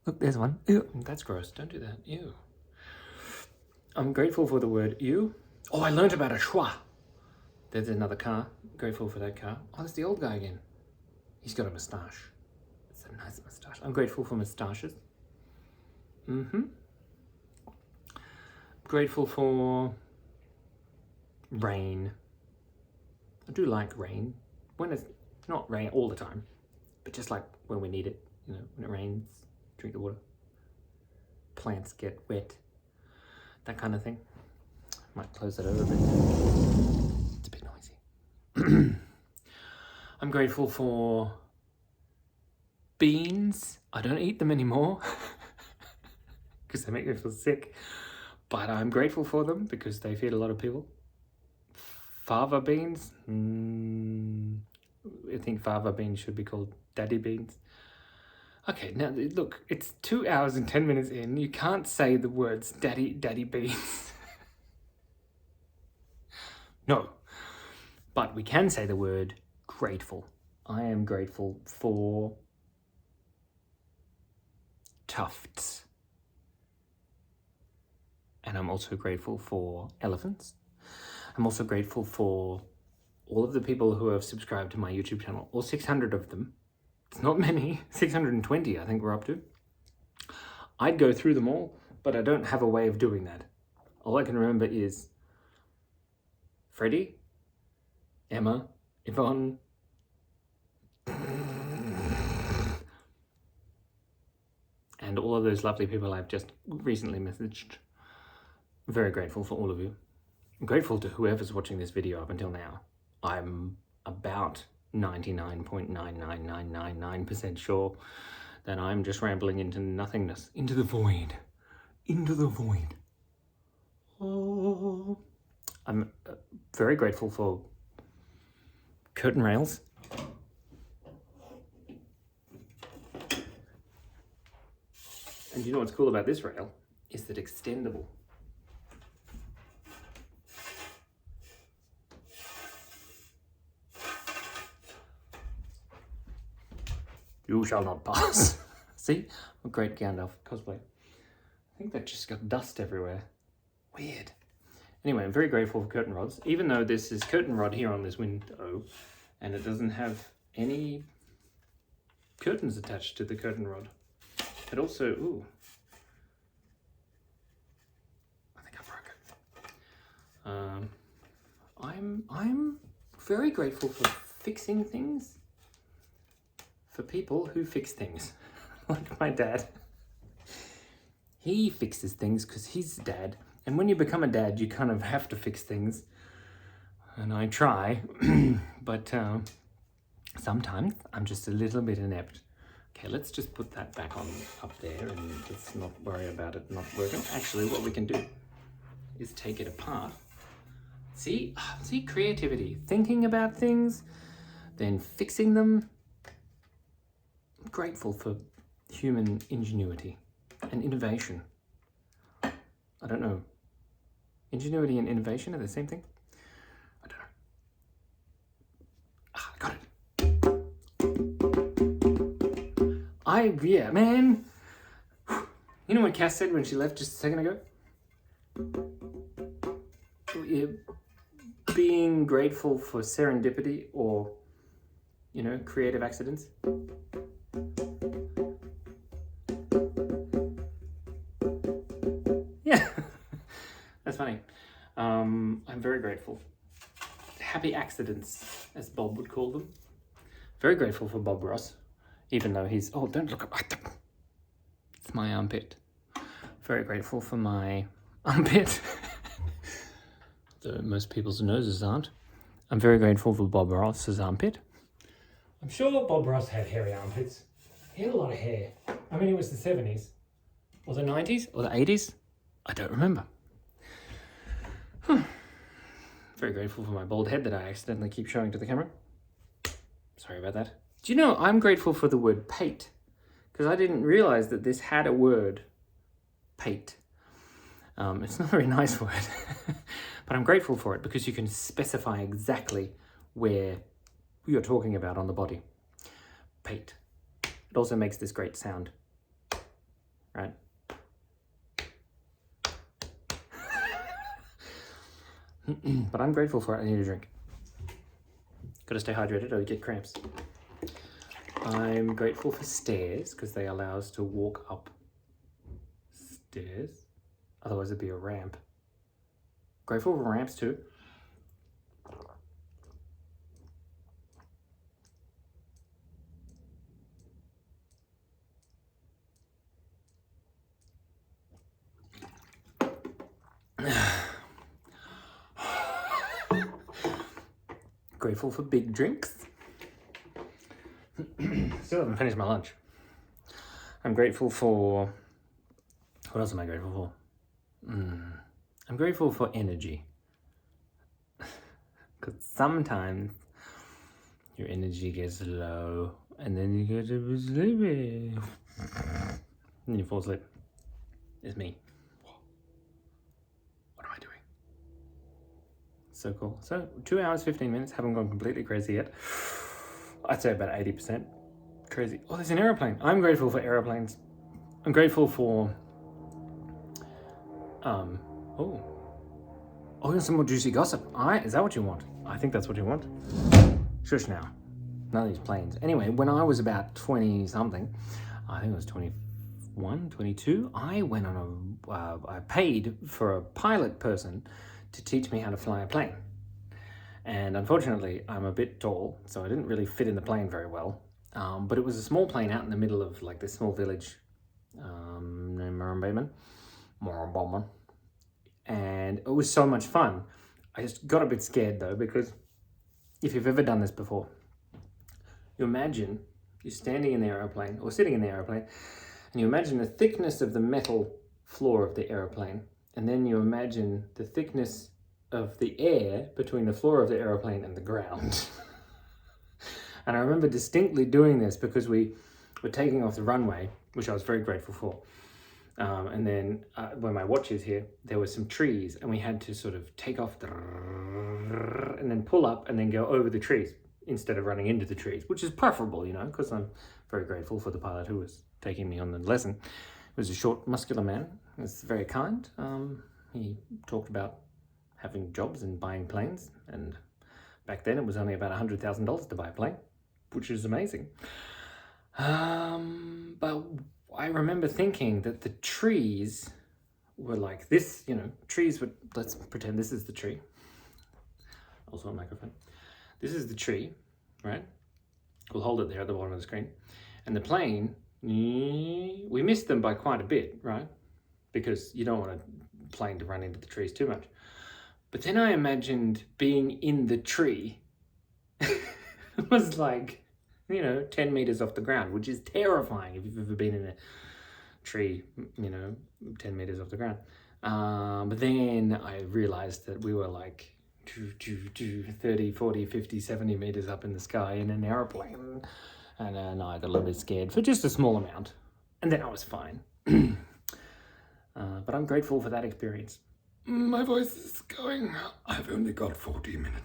Look, there's one. Ew, that's gross. Don't do that. Ew. I'm grateful for the word ew. Oh, I learned about a schwa. There's another car. Grateful for that car. Oh, that's the old guy again. He's got a moustache. It's a nice moustache. I'm grateful for moustaches. Grateful for rain. I do like rain. When it's not rain all the time, but just like when we need it, you know, when it rains, drink the water. Plants get wet, that kind of thing. Might close that over a bit. It's a bit noisy. I'm grateful for beans. I don't eat them anymore because they make me feel sick, but I'm grateful for them because they feed a lot of people. Fava beans. I think fava beans should be called daddy beans. Okay, now look, it's 2 hours and 10 minutes in. You can't say the words daddy beans. No. But we can say the word grateful. I am grateful for tufts. And I'm also grateful for elephants. I'm also grateful for all of the people who have subscribed to my YouTube channel, all 600 of them. It's not many, 620 I think we're up to. I'd go through them all, but I don't have a way of doing that. All I can remember is Freddie, Emma, Yvonne, and all of those lovely people I've just recently messaged. Very grateful for all of you. I'm grateful to whoever's watching this video up until now. I'm about 99.99999% sure that I'm just rambling into nothingness, into the void. Oh. I'm very grateful for curtain rails. And you know what's cool about this rail? Is that extendable. You shall not pass. See? A great Gandalf cosplay. I think that just got dust everywhere. Weird. Anyway, I'm very grateful for curtain rods, even though this is curtain rod here on this window, and it doesn't have any curtains attached to the curtain rod. It also, ooh. I think I broke it. I'm very grateful for fixing things. For people who fix things, like my dad. He fixes things because he's a dad. And when you become a dad, you kind of have to fix things. And I try, but sometimes I'm just a little bit inept. Okay, let's just put that back on up there and let's not worry about it not working. Actually, what we can do is take it apart. See, creativity. Thinking about things, then fixing them. I'm grateful for human ingenuity and innovation. I don't know. Ingenuity and innovation are the same thing? I don't know. I got it. Yeah, man. You know what Cass said when she left just a second ago? Being grateful for serendipity or, you know, creative accidents. Yeah, that's funny. I'm very grateful. Happy accidents, as Bob would call them. Very grateful for Bob Ross, even though he's, oh, don't look at it's my armpit. Very grateful for my armpit. Though most people's noses aren't. I'm very grateful for Bob Ross's armpit. I'm sure Bob Ross had hairy armpits. He had a lot of hair. I mean, it was the 70s. Or the 90s? Or the 80s? I don't remember. Very grateful for my bald head that I accidentally keep showing to the camera. Sorry about that. Do you know, I'm grateful for the word pate. Because I didn't realize that this had a word. Pate. It's not a very nice word. But I'm grateful for it because you can specify exactly where you're talking about on the body. Pate. It also makes this great sound. Right? But I'm grateful for it. I need a drink. Gotta stay hydrated or you get cramps. I'm grateful for stairs because they allow us to walk up stairs. Otherwise it'd be a ramp. Grateful for ramps too. Grateful for big drinks. Still haven't finished my lunch. I'm grateful for... What else am I grateful for? I'm grateful for energy. Because sometimes your energy gets low and then you get to be sleepy. And you fall asleep. It's me. What am I doing? So cool. So 2 hours, 15 minutes. Haven't gone completely crazy yet. I'd say about 80% crazy. Oh, there's an airplane. I'm grateful for airplanes. I'm grateful for... Oh, here's some more juicy gossip. Is that what you want? I think that's what you want. Shush now. None of these planes. Anyway, when I was about 20 something, I think it was 21, 22, I went on I paid for a pilot person to teach me how to fly a plane. And unfortunately, I'm a bit tall, so I didn't really fit in the plane very well. But it was a small plane out in the middle of like this small village named Murrumbidgee. And it was so much fun. I just got a bit scared though, because if you've ever done this before, you imagine you're standing in the aeroplane or sitting in the aeroplane, and you imagine the thickness of the metal floor of the aeroplane, and then you imagine the thickness of the air between the floor of the aeroplane and the ground. And I remember distinctly doing this because we were taking off the runway, which I was very grateful for. And then when my watch is here, there were some trees and we had to sort of take off and then pull up and then go over the trees instead of running into the trees, which is preferable, you know, because I'm very grateful for the pilot who was taking me on the lesson. He was a short, muscular man. He was very kind. He talked about having jobs and buying planes. And back then it was only about $100,000 to buy a plane, which is amazing. But I remember thinking that the trees were like this, you know, trees would, let's pretend this is the tree. Also a microphone. This is the tree, right? We'll hold it there at the bottom of the screen. And the plane, we missed them by quite a bit, right? Because you don't want a plane to run into the trees too much. But then I imagined being in the tree. It was like, you know, 10 meters off the ground, which is terrifying if you've ever been in a tree, you know, 10 meters off the ground. But then I realized that we were like 30, 40, 50, 70 meters up in the sky in an airplane. And then I got a little bit scared for just a small amount. And then I was fine. But I'm grateful for that experience. My voice is going. I've only got 40 minutes.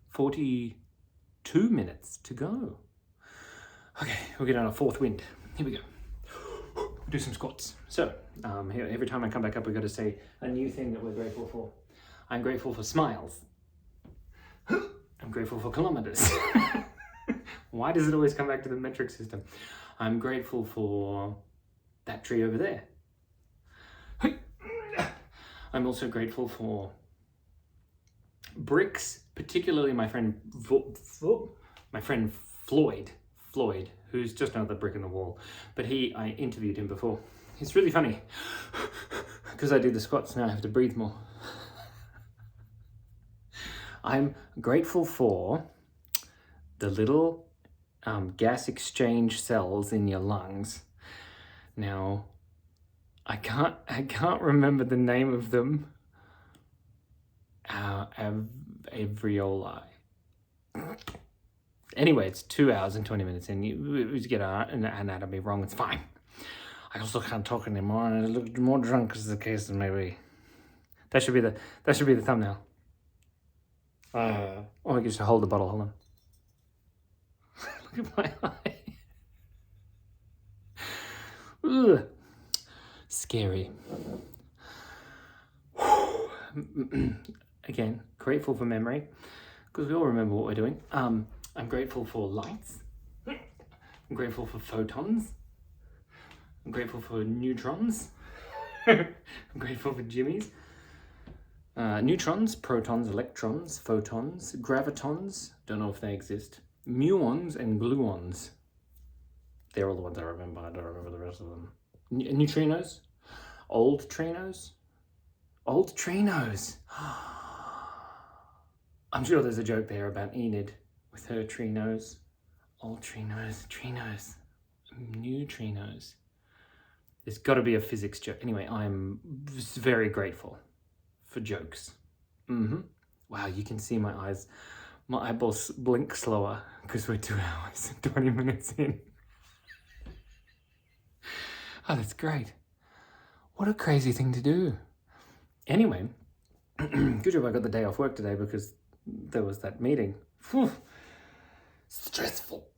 42 minutes to go. Okay, we'll get on a fourth wind. Here we go. Do some squats. So, here, every time I come back up, we've got to say a new thing that we're grateful for. I'm grateful for smiles. I'm grateful for kilometers. Why does it always come back to the metric system? I'm grateful for that tree over there. I'm also grateful for bricks, particularly my friend Floyd, who's just another brick in the wall. But I interviewed him before. It's really funny because I do the squats now. I have to breathe more. I'm grateful for the little gas exchange cells in your lungs. Now, I can't remember the name of them. Alveoli. Anyway, it's 2 hours and 20 minutes in. You get an anatomy wrong, it's fine. I also can't talk anymore, and I look more drunk as the case may be. That should be the thumbnail. I guess to hold the bottle. Hold on. Look at my eye. Ugh. Scary. Again, grateful for memory, because we all remember what we're doing. I'm grateful for lights. I'm grateful for photons. I'm grateful for neutrons. I'm grateful for jimmies. Neutrons, protons, electrons, photons, gravitons, don't know if they exist, muons and gluons. They're all the ones I remember, I don't remember the rest of them. Neutrinos, old trinos. I'm sure there's a joke there about Enid with her trinos. Old trinos, neutrinos. There's got to be a physics joke. Anyway, I'm very grateful for jokes. Wow, you can see my eyes. My eyeballs blink slower because we're 2 hours and 20 minutes in. Oh, that's great. What a crazy thing to do. Anyway, good job I got the day off work today because there was that meeting. Whew. Stressful.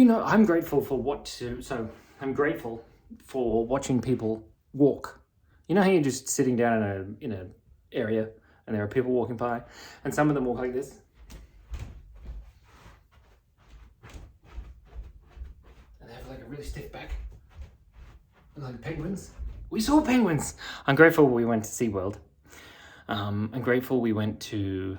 I'm grateful for I'm grateful for watching people walk. You know how you're just sitting down in a area and there are people walking by and some of them walk like this? And they have like a really stiff back. Like penguins. We saw penguins. I'm grateful we went to SeaWorld. I'm grateful we went to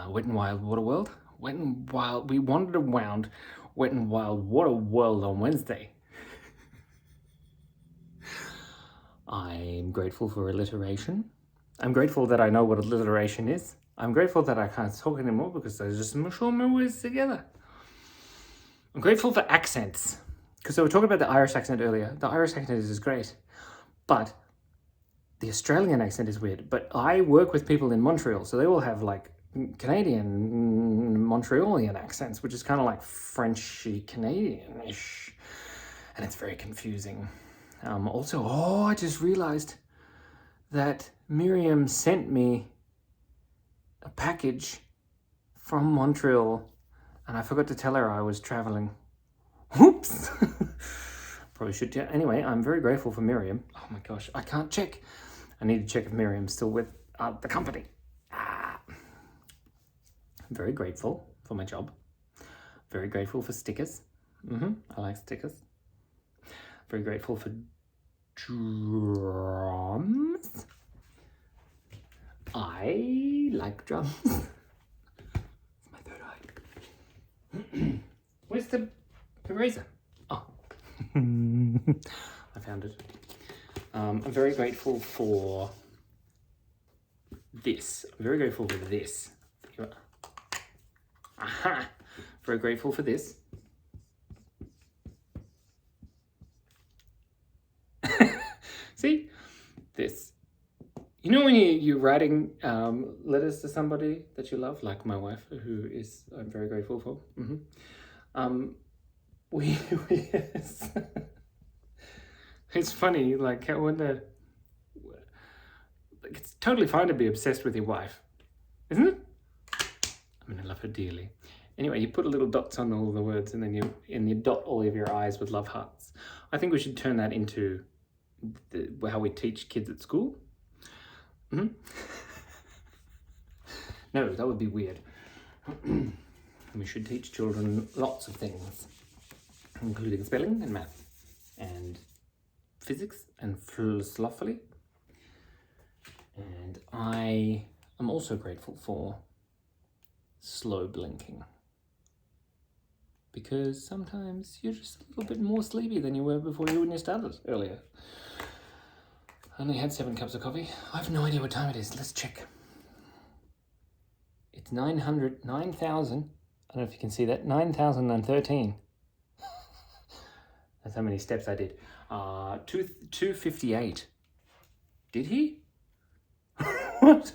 Wet n Wild Water World. We wandered around Wet n Wild Water World on Wednesday. I'm grateful for alliteration. I'm grateful that I know what alliteration is. I'm grateful that I can't talk anymore because I just mush all my words together. I'm grateful for accents. Because we were talking about the Irish accent earlier. The Irish accent is great. But the Australian accent is weird. But I work with people in Montreal, so they all have like Canadian Montrealian accents, which is kind of like Frenchy Canadian-ish. And it's very confusing. I just realized that Miriam sent me a package from Montreal and I forgot to tell her I was traveling. Whoops! Probably should. Anyway, I'm very grateful for Miriam. Oh my gosh, I can't check. I need to check if Miriam's still with the company. I'm very grateful for my job. Very grateful for stickers. I like stickers. Very grateful for drums. I like drums. It's my third eye. Where's the eraser? Oh. I found it. I'm very grateful for this. I'm very grateful for this. Aha! Very grateful for this. See? This. You know when you're writing letters to somebody that you love, like my wife, who is I'm very grateful for. Yes. It's funny, like it's totally fine to be obsessed with your wife, isn't it? I mean, I love her dearly. Anyway, you put little dots on all the words and then you dot all of your eyes with love hearts. I think we should turn that into how we teach kids at school. No, that would be weird. We should teach children lots of things, including spelling and math and physics and philosophy. And I am also grateful for slow blinking, because sometimes you're just a little bit more sleepy than you were before when you started earlier. I only had 7 cups of coffee. I have no idea what time it is. Let's check. It's 9,000. I don't know if you can see that. 9,013. That's how many steps I did. 258. Did he? What?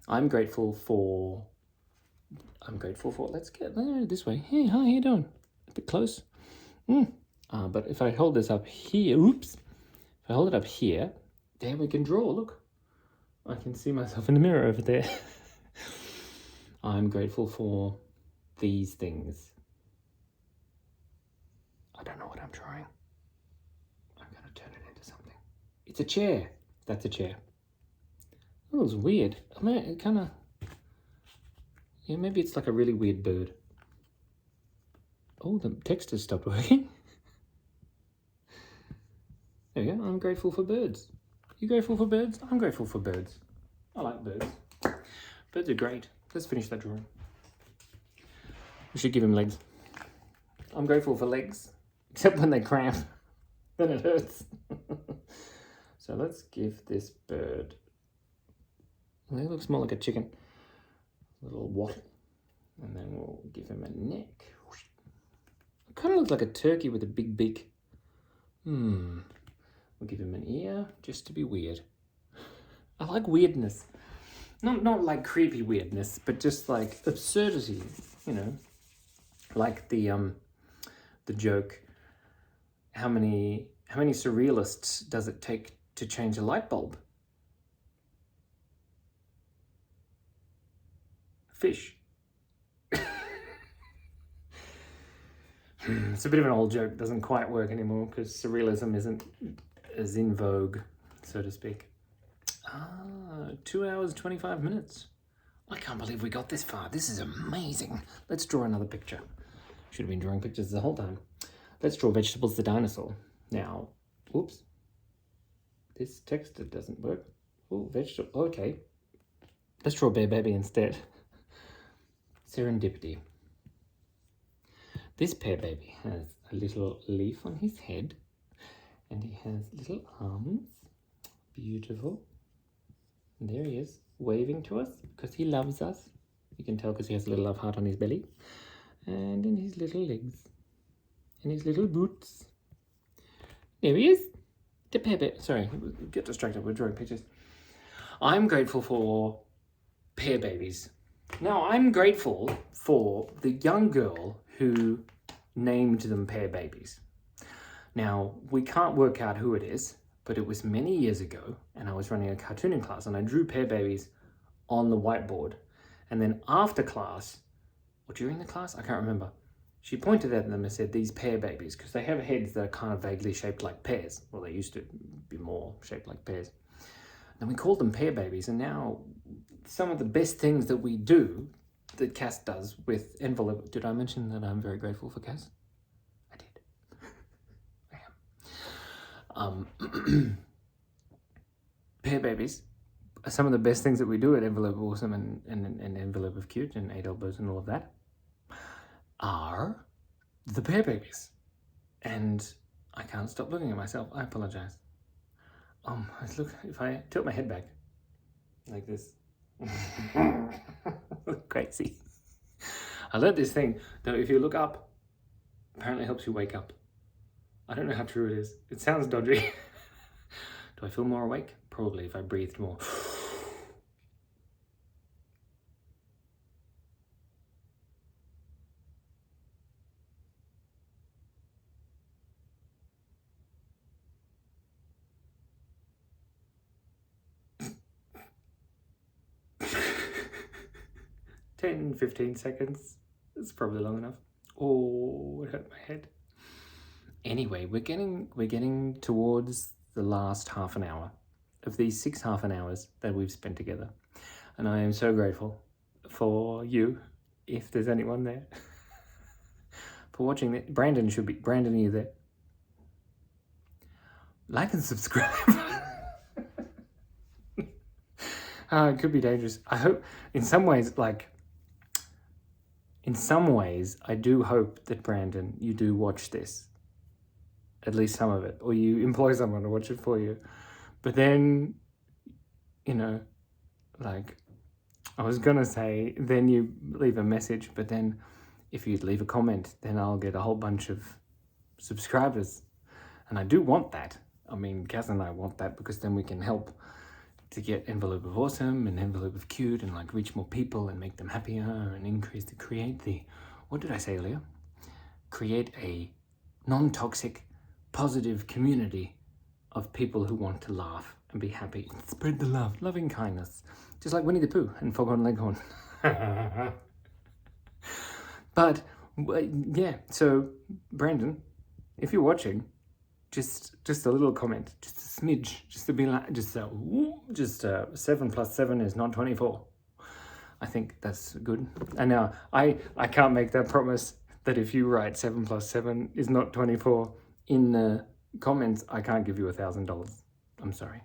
I'm grateful for, let's get this way. Hey, how you doing? A bit close. But if I hold this up here, oops. If I hold it up here, there we can draw, look. I can see myself in the mirror over there. I'm grateful for these things. I don't know what I'm drawing. I'm going to turn it into something. It's a chair. That's a chair. Oh, it was weird. I mean, it kind of... Yeah, maybe it's like a really weird bird. Oh, the text has stopped working. There we go. I'm grateful for birds. You grateful for birds? I'm grateful for birds. I like birds. Birds are great. Let's finish that drawing. We should give him legs. I'm grateful for legs, except when they cramp, then it hurts. So let's give this bird, well, he looks more like a chicken, a little wattle, and then we'll give him a neck. It kind of looks like a turkey with a big beak. We'll give him an ear, just to be weird. I like weirdness. Not like creepy weirdness, but just like absurdity, you know. Like the joke, how many surrealists does it take to change a light bulb? Fish. It's a bit of an old joke, doesn't quite work anymore because surrealism isn't as in vogue, so to speak. 2 hours, 25 minutes. I can't believe we got this far. This is amazing. Let's draw another picture. Should have been drawing pictures the whole time. Let's draw Vegetables the dinosaur. Now, oops. This text doesn't work. Oh, vegetable. Okay. Let's draw Bear Baby instead. Serendipity. This Bear Baby has a little leaf on his head and he has little arms. Beautiful. And there he is, waving to us because he loves us. You can tell because he has a little love heart on his belly. And in his little legs. And his little boots. There he is. The Bear. Sorry, get distracted. We're drawing pictures. I'm grateful for pear babies. Now, I'm grateful for the young girl who named them pear babies. Now, we can't work out who it is, but it was many years ago, and I was running a cartooning class, and I drew pear babies on the whiteboard. And then after class, or during the class, I can't remember, she pointed at them and said, these pear babies, because they have heads that are kind of vaguely shaped like pears. Well, they used to be more shaped like pears. And we called them pear babies, and now some of the best things that we do, that Cass does with envelope. Did I mention that I'm very grateful for Cass? I did. I am. Pear babies are some of the best things that we do at Envelope Awesome and Envelope of Cute and 8 Elbows and all of that are the pear babies. And I can't stop looking at myself. I apologize. Look, if I tilt my head back like this, crazy. I learned this thing that if you look up, apparently helps you wake up. I don't know how true it is. It sounds dodgy. Do I feel more awake? Probably if I breathed more. (10, 15 seconds. It's probably long enough. Oh, it hurt my head. Anyway, we're getting towards the last half an hour of these 6 half an hours that we've spent together. And I am so grateful for you, if there's anyone there, for watching it. Brandon, are you there? Like and subscribe. It could be dangerous. I hope, in some ways, I do hope that, Brandon, you do watch this. At least some of it. Or you employ someone to watch it for you. But then, I was going to say, then you leave a message. But then if you leave a comment, then I'll get a whole bunch of subscribers. And I do want that. I mean, Kaz and I want that because then we can help to get Envelope of Awesome and Envelope of Cute and reach more people and make them happier and what did I say earlier? Create a non-toxic, positive community of people who want to laugh and be happy and spread the love, loving kindness, just like Winnie the Pooh and Foghorn Leghorn. But yeah, so Brandon, if you're watching, just a little comment, just a smidge, just to be like, just 7 plus 7 is not 24. I think that's good. And now I can't make that promise that if you write 7 plus 7 is not 24 in the comments, I can't give you $1,000. I'm sorry.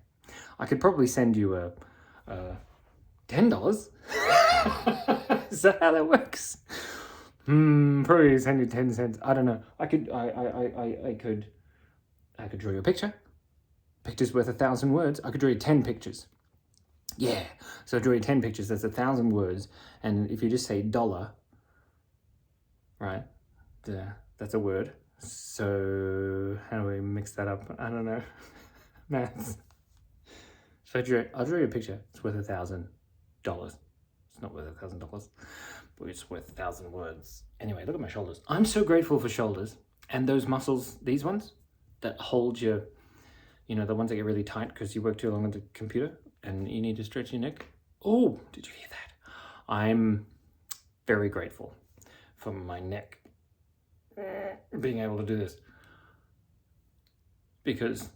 I could probably send you a $10. Is that how that works? Probably send you 10 cents. I don't know. I could draw you a picture. Picture's worth 1,000 words. I could draw you 10 pictures. Yeah. So I draw you 10 pictures. That's 1,000 words. And if you just say dollar, right? That's a word. So how do we mix that up? I don't know. Maths. So I'll draw you a picture. It's worth $1,000. It's not worth $1,000, but it's worth 1,000 words. Anyway, look at my shoulders. I'm so grateful for shoulders and those muscles, these ones that hold your, you know, the ones that get really tight because you work too long on the computer and you need to stretch your neck. Oh, did you hear that? I'm very grateful for my neck being able to do this because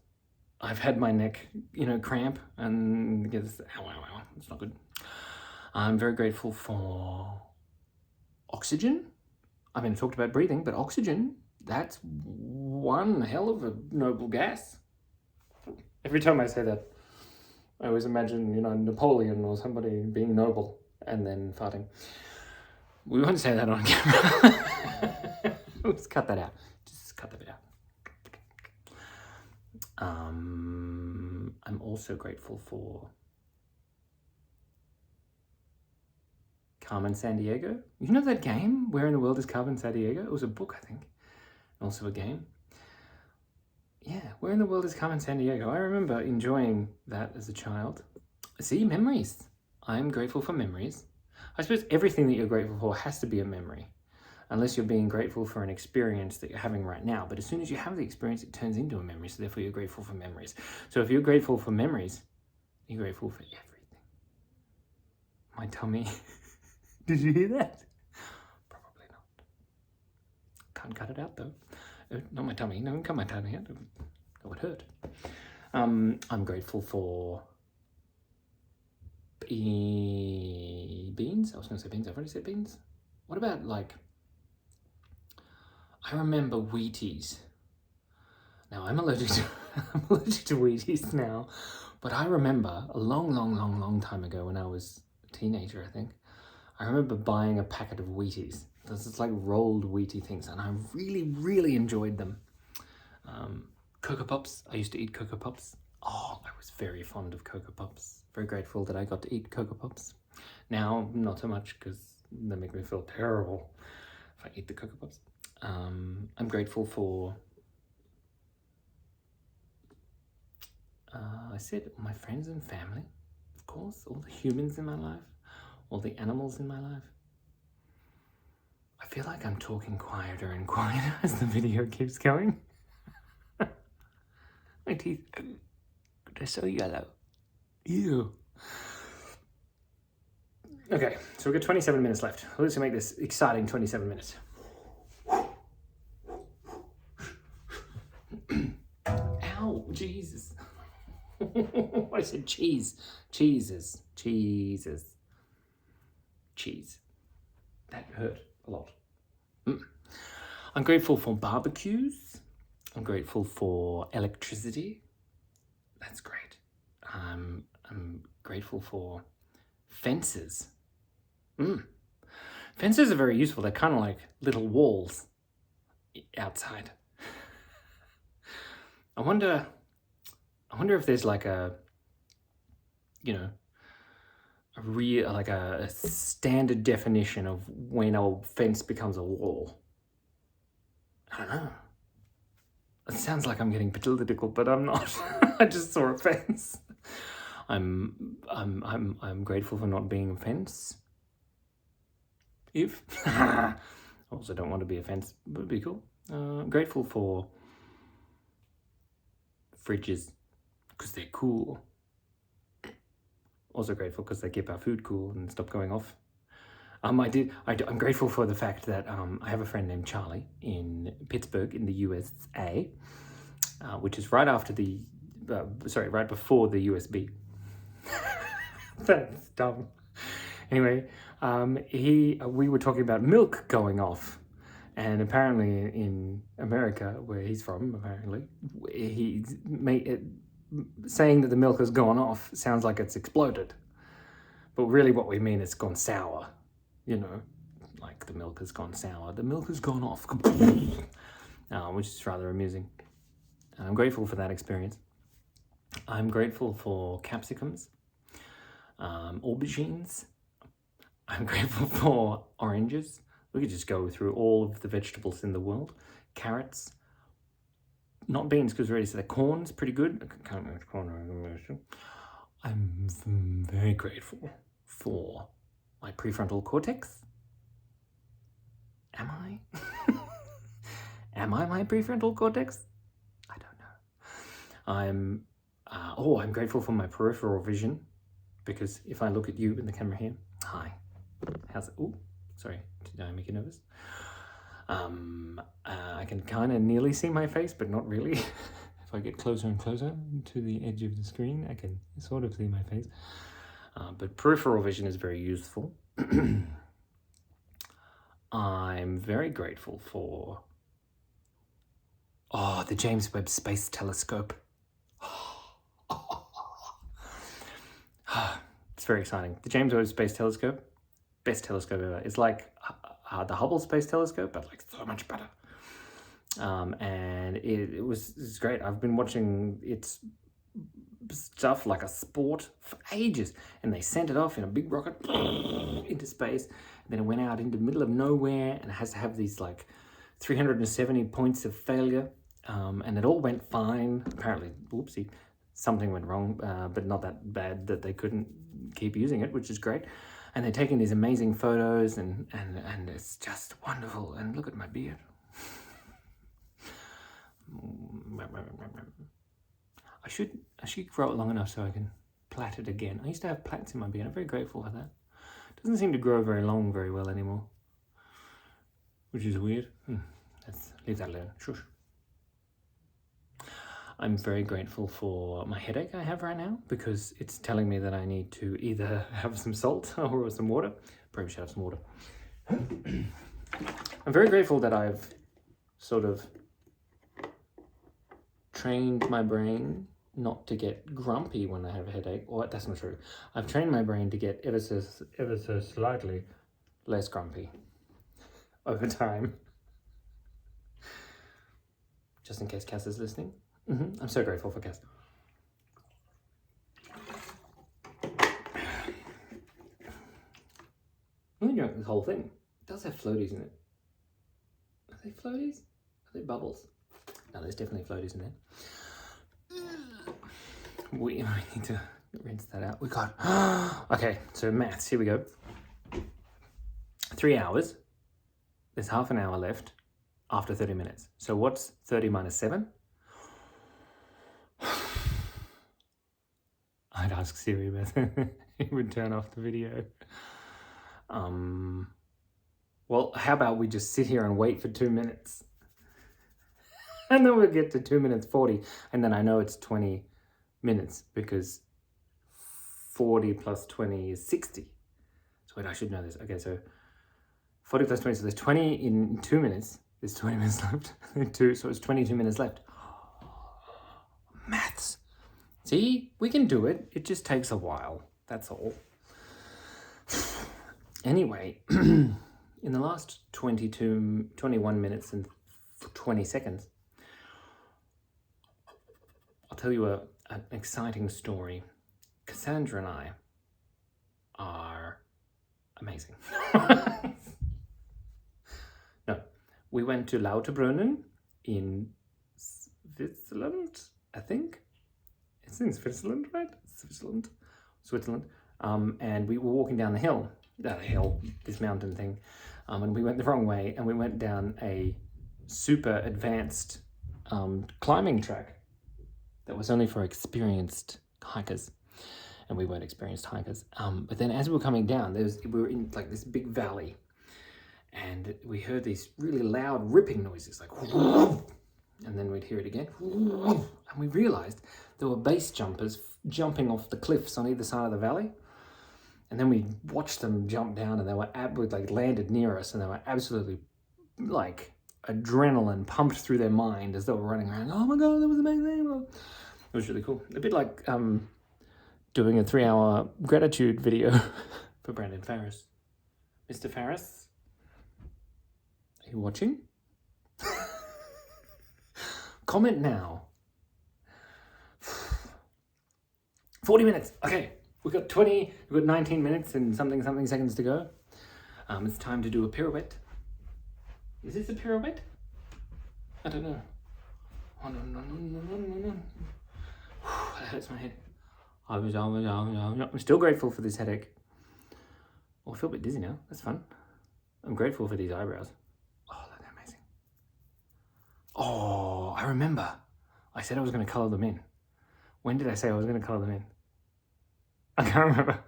I've had my neck, you know, cramp and gets, ow, it's not good. I'm very grateful for oxygen. I mean, I talked about breathing, but oxygen, that's one hell of a noble gas. Every time I say that, I always imagine, you know, Napoleon or somebody being noble and then farting. We won't say that on camera. Let's cut that out. Just cut that out. I'm also grateful for Carmen Sandiego. You know that game, Where in the World is Carmen Sandiego? It was a book, I think. Also a game. Yeah, Where in the World is Carmen Sandiego? I remember enjoying that as a child. See, memories. I'm grateful for memories. I suppose everything that you're grateful for has to be a memory. Unless you're being grateful for an experience that you're having right now. But as soon as you have the experience, it turns into a memory. So therefore, you're grateful for memories. So if you're grateful for memories, you're grateful for everything. My tummy. Did you hear that? Probably not. Can't cut it out, though. Not my tummy. No, cut my tummy out. That would hurt. I'm grateful for beans. I was going to say beans. I've already said beans. What about, like... I remember Wheaties. Now, I'm allergic to Wheaties now, but I remember a long time ago when I was a teenager, I think, I remember buying a packet of Wheaties. Those it's like rolled Wheatie things, and I really enjoyed them. Cocoa Pops. I used to eat Cocoa Pops. Oh, I was very fond of Cocoa Pops. Very grateful that I got to eat Cocoa Pops. Now, not so much because they make me feel terrible if I eat the Cocoa Pops. I'm grateful for, I said, my friends and family, of course, all the humans in my life, all the animals in my life. I feel like I'm talking quieter and quieter as the video keeps going. My teeth, they're so yellow. Ew. Okay, so we've got 27 minutes left. Let's make this exciting 27 minutes. Ow, Jesus. I said cheese. Cheese. That hurt a lot. I'm grateful for barbecues. I'm grateful for electricity. That's great. I'm grateful for fences. Fences are very useful. They're kind of like little walls outside. I wonder if there's like a, you know, a standard definition of when a fence becomes a wall. I don't know. It sounds like I'm getting political, but I'm not. I just saw a fence. I'm grateful for not being a fence. I also don't want to be a fence, but it'd be cool. I'm grateful for fridges because they're cool. Also grateful because they keep our food cool and stop going off. I'm grateful for the fact that I have a friend named Charlie in Pittsburgh in the USA, which is right before the USB. That's dumb. Anyway, we were talking about milk going off, And apparently in America, where he's from, apparently, he's saying that the milk has gone off sounds like it's exploded. But really what we mean is gone sour, you know, like the milk has gone sour. The milk has gone off, which is rather amusing. And I'm grateful for that experience. I'm grateful for capsicums, aubergines. I'm grateful for oranges. We could just go through all of the vegetables in the world. Carrots, not beans because we already said that. Corn's pretty good. I can't remember corn. I'm very grateful for my prefrontal cortex. Am I? Am I my prefrontal cortex? I don't know. I'm grateful for my peripheral vision, because if I look at you in the camera here, hi, how's it? Oh, sorry, did I make you nervous? I can kind of nearly see my face, but not really. If I get closer and closer to the edge of the screen, I can sort of see my face. But peripheral vision is very useful. I'm very grateful for the James Webb Space Telescope. It's very exciting. The James Webb Space Telescope, best telescope ever. It's like the Hubble Space Telescope, but like so much better. And it's great. I've been watching its stuff like a sport for ages, and they sent it off in a big rocket into space, and then it went out into the middle of nowhere, and it has to have these like 370 points of failure, and it all went fine. Apparently, whoopsie, something went wrong, but not that bad that they couldn't keep using it, which is great. And they're taking these amazing photos, and it's just wonderful. And look at my beard. I should grow it long enough so I can plait it again. I used to have plaits in my beard. I'm very grateful for that. It doesn't seem to grow very long very well anymore, which is weird. Let's leave that alone. Shush. I'm very grateful for my headache I have right now, because it's telling me that I need to either have some salt or some water. Probably should have some water. I'm very grateful that I've sort of trained my brain not to get grumpy when I have a headache. Or that's not true. I've trained my brain to get ever so slightly less grumpy over time. Just in case Cass is listening. I'm so grateful for Cass. I'm gonna drink this whole thing. It does have floaties in it. Are they floaties? Are they bubbles? No, there's definitely floaties in there. We need to rinse that out. We got... Okay, so maths, here we go. 3 hours. There's half an hour left after 30 minutes. So what's 30 minus 7? I'd ask Siri whether it would turn off the video. Well, how about we just sit here and wait for 2 minutes? And then we'll get to 2 minutes 40. And then I know it's 20 minutes because 40 plus 20 is 60. So wait, I should know this. Okay, so 40 plus 20, so there's 20 in 2 minutes. There's 20 minutes left. So it's 22 minutes left. Maths. See, we can do it. It just takes a while. That's all. Anyway, in the last 21 minutes and 20 seconds, I'll tell you an exciting story. Cassandra and I are amazing. No, we went to Lauterbrunnen in Switzerland, I think. It's in Switzerland, right? Switzerland. And we were walking down this mountain thing, and we went the wrong way, and we went down a super advanced climbing track that was only for experienced hikers, and we weren't experienced hikers. But then as we were coming down, we were in like this big valley, and we heard these really loud ripping noises, like, and then we'd hear it again, and we realized there were base jumpers jumping off the cliffs on either side of the valley. And then we watched them jump down, and they were landed near us, and they were absolutely like adrenaline pumped through their mind as they were running around. Oh my god, that was amazing! It was really cool. A bit like doing a 3-hour gratitude video for Brandon Farris. Mr. Farris, are you watching? Comment now. 40 minutes. Okay, we've got 19 minutes and something seconds to go. It's time to do a pirouette. Is this a pirouette? I don't know. Oh, no. That hurts my head. I'm still grateful for this headache. Oh, I feel a bit dizzy now. That's fun. I'm grateful for these eyebrows. Oh, they're amazing. Oh, I remember. I said I was going to colour them in. When did I say I was going to colour them in? I can't remember.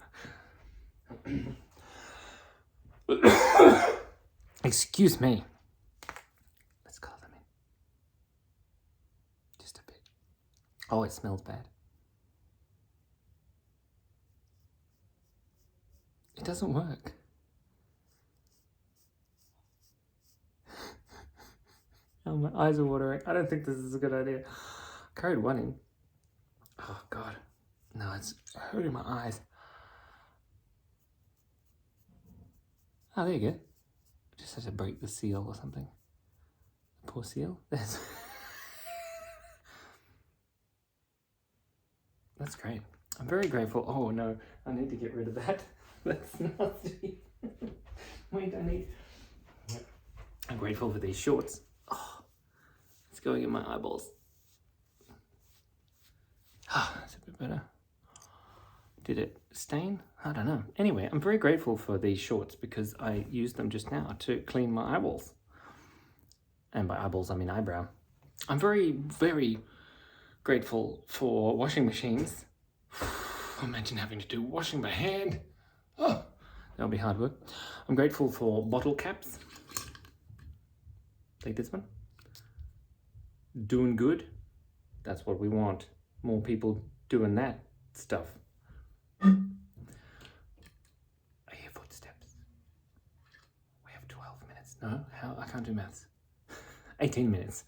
Excuse me. Let's colour them in. Just a bit. Oh, it smells bad. It doesn't work. Oh, my eyes are watering. I don't think this is a good idea. Carried one in. Oh, God. No, it's hurting my eyes. Oh, there you go. Just had to break the seal or something. Poor seal. That's great. I'm very grateful. Oh, no. I need to get rid of that. That's nasty. Wait, I'm grateful for these shorts. Oh, it's going in my eyeballs. Ah, that's a bit better. Did it stain? I don't know. Anyway, I'm very grateful for these shorts because I used them just now to clean my eyeballs. And by eyeballs, I mean eyebrow. I'm very, very grateful for washing machines. Imagine having to do washing by hand. Oh, that'll be hard work. I'm grateful for bottle caps. Like this one. Doing good. That's what we want. More people doing that stuff. I hear footsteps. We have 12 minutes. No, how? I can't do maths. 18 minutes.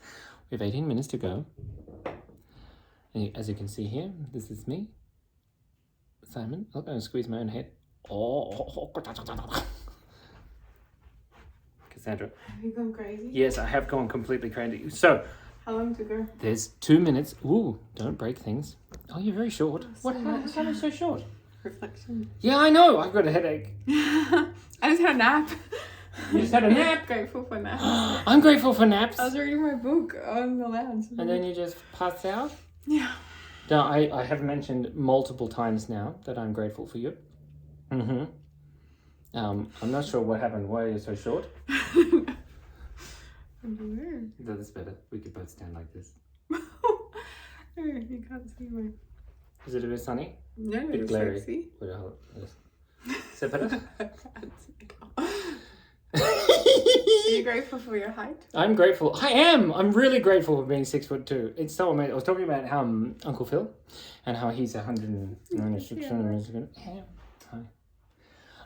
We have 18 minutes to go. And as you can see here, this is me. Simon. I'm going to squeeze my own head. Oh, Cassandra. Have you gone crazy? Yes, I have gone completely crazy. So, How long to go? there's 2 minutes. Ooh, don't break things. Oh, you're very short. So How much. come you're so short? Reflection. Yeah, I know. I've got a headache. I just had a nap. You just had a nap? Grateful for naps. I'm grateful for naps. I was reading my book on the lounge. And then you just pass out? Yeah. No, I have mentioned multiple times now that I'm grateful for you. Mm-hmm. I'm not sure what happened. Why are you so short? Weird. That's better. We could both stand like this. You can't see me. Is it a bit sunny? No, Bit it's glary. sexy. Wait, hold on. Is that better? Are you grateful for your height? I'm grateful. I am. I'm really grateful for being 6'2". It's so amazing. I was talking about how Uncle Phil and how he's 196 centimeters. Yeah. Hi.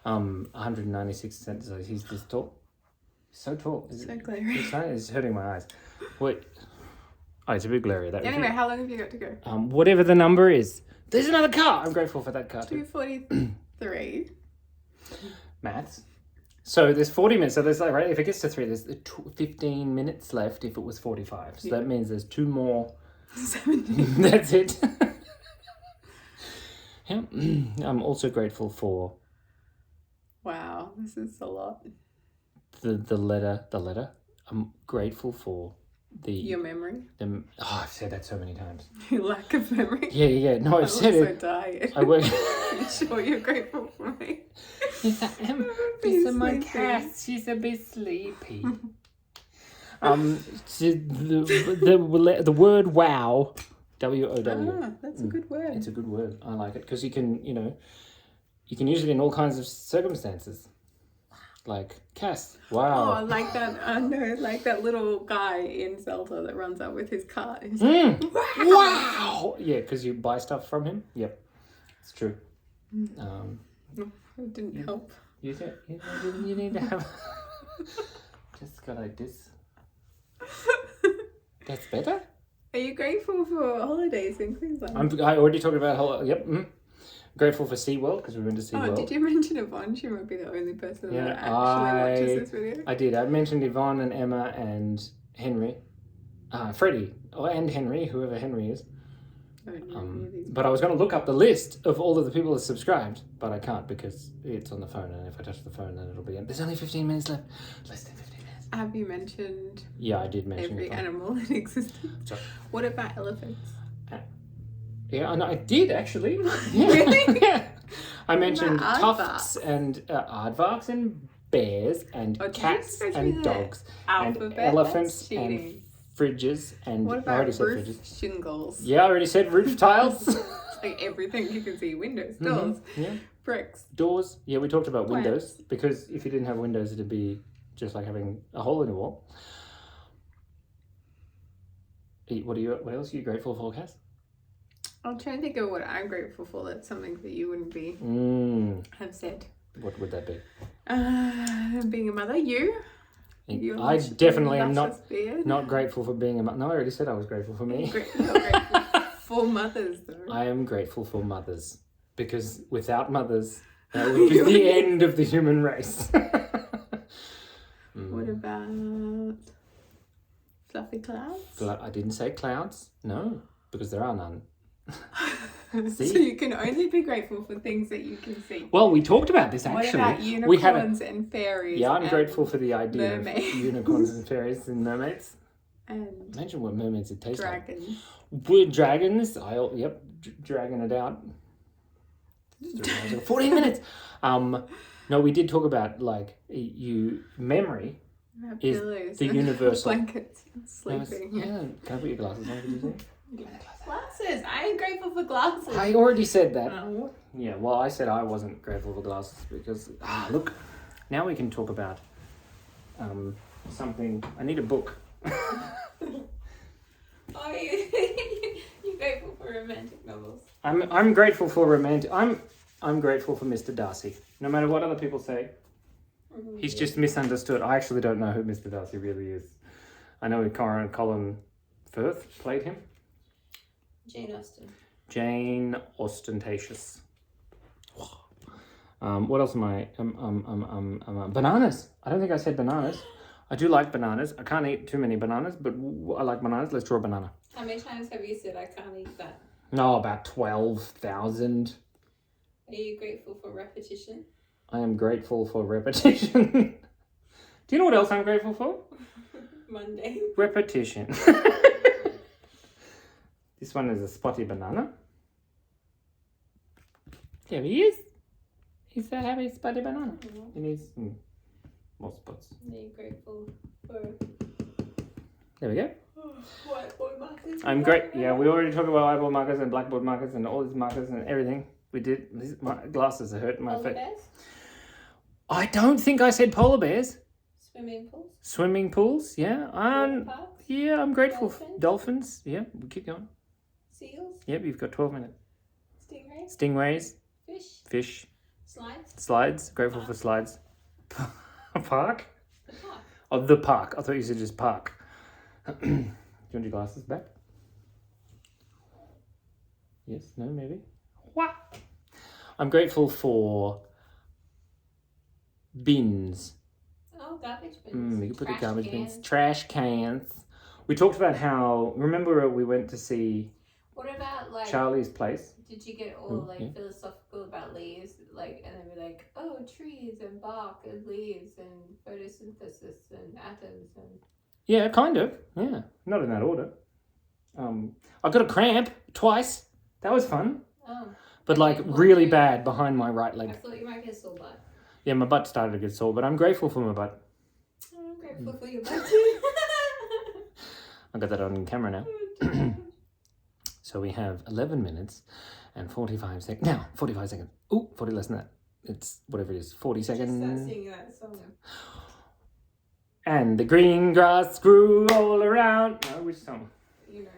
196 centimeters. He's this tall. So tall. So glary. It's hurting my eyes. Wait. Oh, it's a bit glary. That Anyway, how long have you got to go? whatever the number is. There's another car. I'm grateful for that car too. 2:43. Maths. So there's 40 minutes. So there's like, right, if it gets to 3, there's 15 minutes left if it was 45. So that means there's 2 more. 17. That's it. Yeah. I'm also grateful for Wow, this is a lot. the letter. I'm grateful for Your memory. I've said that so many times. Your lack of memory. Yeah. No, I've I'm said so it. tired. I work. I'm sure you're grateful for me. Yes, I am. Be These are my sleepy. cats. She's a bit sleepy. The word wow, W-O-W. Ah, that's a good word. It's a good word. I like it because you can use it in all kinds of circumstances. Like Cass, wow. Oh, like that. No, like that little guy in Zelda that runs out with his cart. He's like, Wow. Yeah, because you buy stuff from him. Yep, it's true. It didn't help. You need to have just go like this. That's better. Are you grateful for holidays in Queensland? I already talked about yep. Grateful for SeaWorld because we went to SeaWorld. Oh, did you mention Yvonne? She might be the only person Yeah, that actually watches this video. I did. I mentioned Yvonne and Emma and Henry. Freddie. And Henry, whoever Henry is. But I was going to look up the list of all of the people that subscribed, but I can't because it's on the phone, and if I touch the phone, then it'll be... There's only 15 minutes left. Less than 15 minutes. Have you mentioned Yeah, I did mention every Yvonne. animal in existence? Sorry. What about elephants? Yeah, I did actually. Really? Yeah. I mentioned about tufts and aardvarks and bears and Oh, did you cats especially and the dogs and alphabet? elephants That's cheating. and fridges and What I about already said roof fridges. shingles? Yeah, I already said roof tiles. Like everything you can see. Windows, doors, Yeah, bricks. doors. Yeah, we talked about Plants. windows because if you didn't have windows, it'd be just like having a hole in the wall. What else are you grateful for, Cass? I'm trying to think of what I'm grateful for. That's something that you wouldn't be have said. What would that be? Being a mother, you. I definitely am luscious beard. not grateful for being a mother. No, I already said I was grateful for me. You're grateful for mothers, though. I am grateful for mothers because without mothers, that would be the end of the human race. What about fluffy clouds? I didn't say clouds. No, because there are none. So you can only be grateful for things that you can see. Well, we talked about this actually. What about unicorns and fairies? Yeah, I'm and grateful for the idea mermaids. of unicorns and fairies and mermaids. And Imagine what mermaids would taste like. dragons. With dragons, dragging it out. 14 minutes. No, we did talk about like memory. Is Pillows the and universal. blankets and sleeping. Yeah, can I put your glasses on? Did you say? Glasses. I am grateful for glasses. I already said that. Oh. Yeah, well, I said I wasn't grateful for glasses because look, now we can talk about something. I need a book. Oh, you're grateful for romantic novels. I'm grateful for romantic. I'm grateful for Mr. Darcy. No matter what other people say, he's just misunderstood. I actually don't know who Mr. Darcy really is. I know Colin Firth played him. Jane Austen. Jane Ostentatious. What else am I? Bananas. I don't think I said bananas. I do like bananas. I can't eat too many bananas, but I like bananas. Let's draw a banana. How many times have you said I can't eat that? No, about 12,000. Are you grateful for repetition? I am grateful for repetition. Do you know what else I'm grateful for? Monday. Repetition. This one is a spotty banana. There he is. He's a happy spotty banana. And he's more spots. Are you grateful for There we go. whiteboard markers? I'm great. Yeah, we already talked about whiteboard markers and blackboard markers and all these markers and everything. We did. My glasses are hurting my Polar face. bears? I don't think I said polar bears. Swimming pools? Swimming pools, yeah. Water parks? Yeah, I'm grateful for Dolphins? dolphins. Yeah, we keep going. Seals? Yep, you've got 12 minutes. Stingrays? Stingrays, Fish? fish, Slides? slides. Grateful for slides. Park? The park? Oh, the park. I thought you said just park. Do you want your glasses back? Yes, no, maybe. What? I'm grateful for bins. Oh, garbage bins. You can put Trash the garbage cans. bins. Trash cans. We talked about how, remember we went to see What about like Charlie's place? did you get all like yeah. philosophical about leaves? Like and then we're like, oh, trees and bark and leaves and photosynthesis and atoms and Yeah, kind of. Yeah, not in that order. I got a cramp twice. That was fun. oh. But like really bad behind my right I leg. thought you might get sore butt. Yeah, my butt started to get sore, but I'm grateful for my butt. Oh, I'm grateful for your butt. I got that on camera now. So we have 11 minutes and 45 seconds. Now, 45 seconds. Ooh, 40 less than that. It's whatever it is, 40 Just start seconds. singing that song. And the green grass grew all around. No, which song? You know,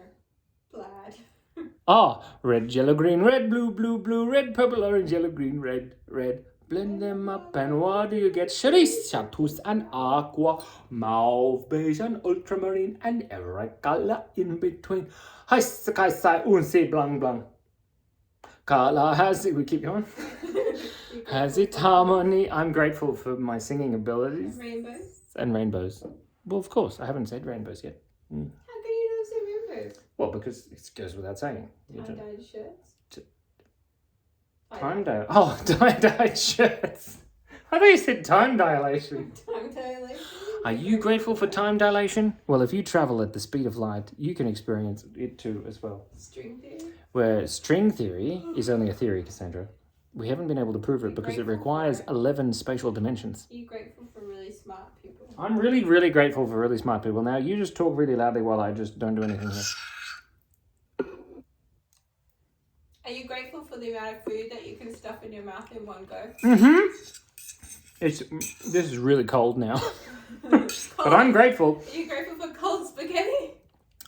plaid. Oh, red, yellow, green, red, blue, blue, blue, red, purple, orange, yellow, green, red, red, Blend them up, and what do you get? Charisse, chartreuse, and aqua, mauve, beige, and ultramarine, and every color in between. Hi, sky, sai, unsi, blang, blang. Color has it. We keep going. Has it harmony? I'm grateful for my singing abilities. Rainbows. And rainbows. Well, of course, I haven't said rainbows yet. How can you not say rainbows? Well, because it goes without saying. Tie-dyed shirts. Time Oh, tie-dyed shirts. I thought you said time dilation. Time dilation. Are you grateful for time dilation? Well, if you travel at the speed of light, you can experience it too as well. String theory. Where string theory is only a theory, Cassandra. We haven't been able to prove it because it requires 11 spatial dimensions. Are you grateful for really smart people? I'm really, really grateful for really smart people. Now, you just talk really loudly while I just don't do anything here. Are you grateful for the amount of food that you can stuff in your mouth in one go? Mm-hmm. This is really cold now. But I'm grateful. Are you grateful for cold spaghetti?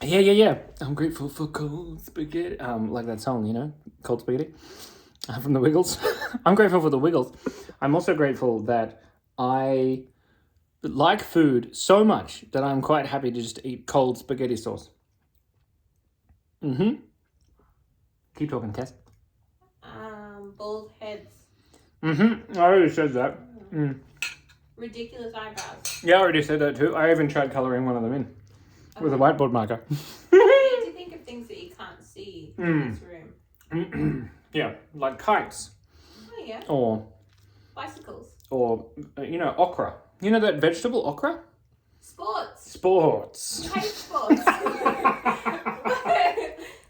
Yeah. I'm grateful for cold spaghetti. Like that song, you know? Cold spaghetti. From the Wiggles. I'm grateful for the Wiggles. I'm also grateful that I like food so much that I'm quite happy to just eat cold spaghetti sauce. Mm-hmm. Keep talking, Cass. Bald heads. Mm-hmm. I already said that. Mm. Ridiculous eyebrows. Yeah, I already said that too. I even tried colouring one of them in with a whiteboard marker. You need to think of things that you can't see in this room. Yeah, like kites. Oh, yeah. Or Bicycles. Okra. You know that vegetable, okra? Sports. Sports. I hate sports.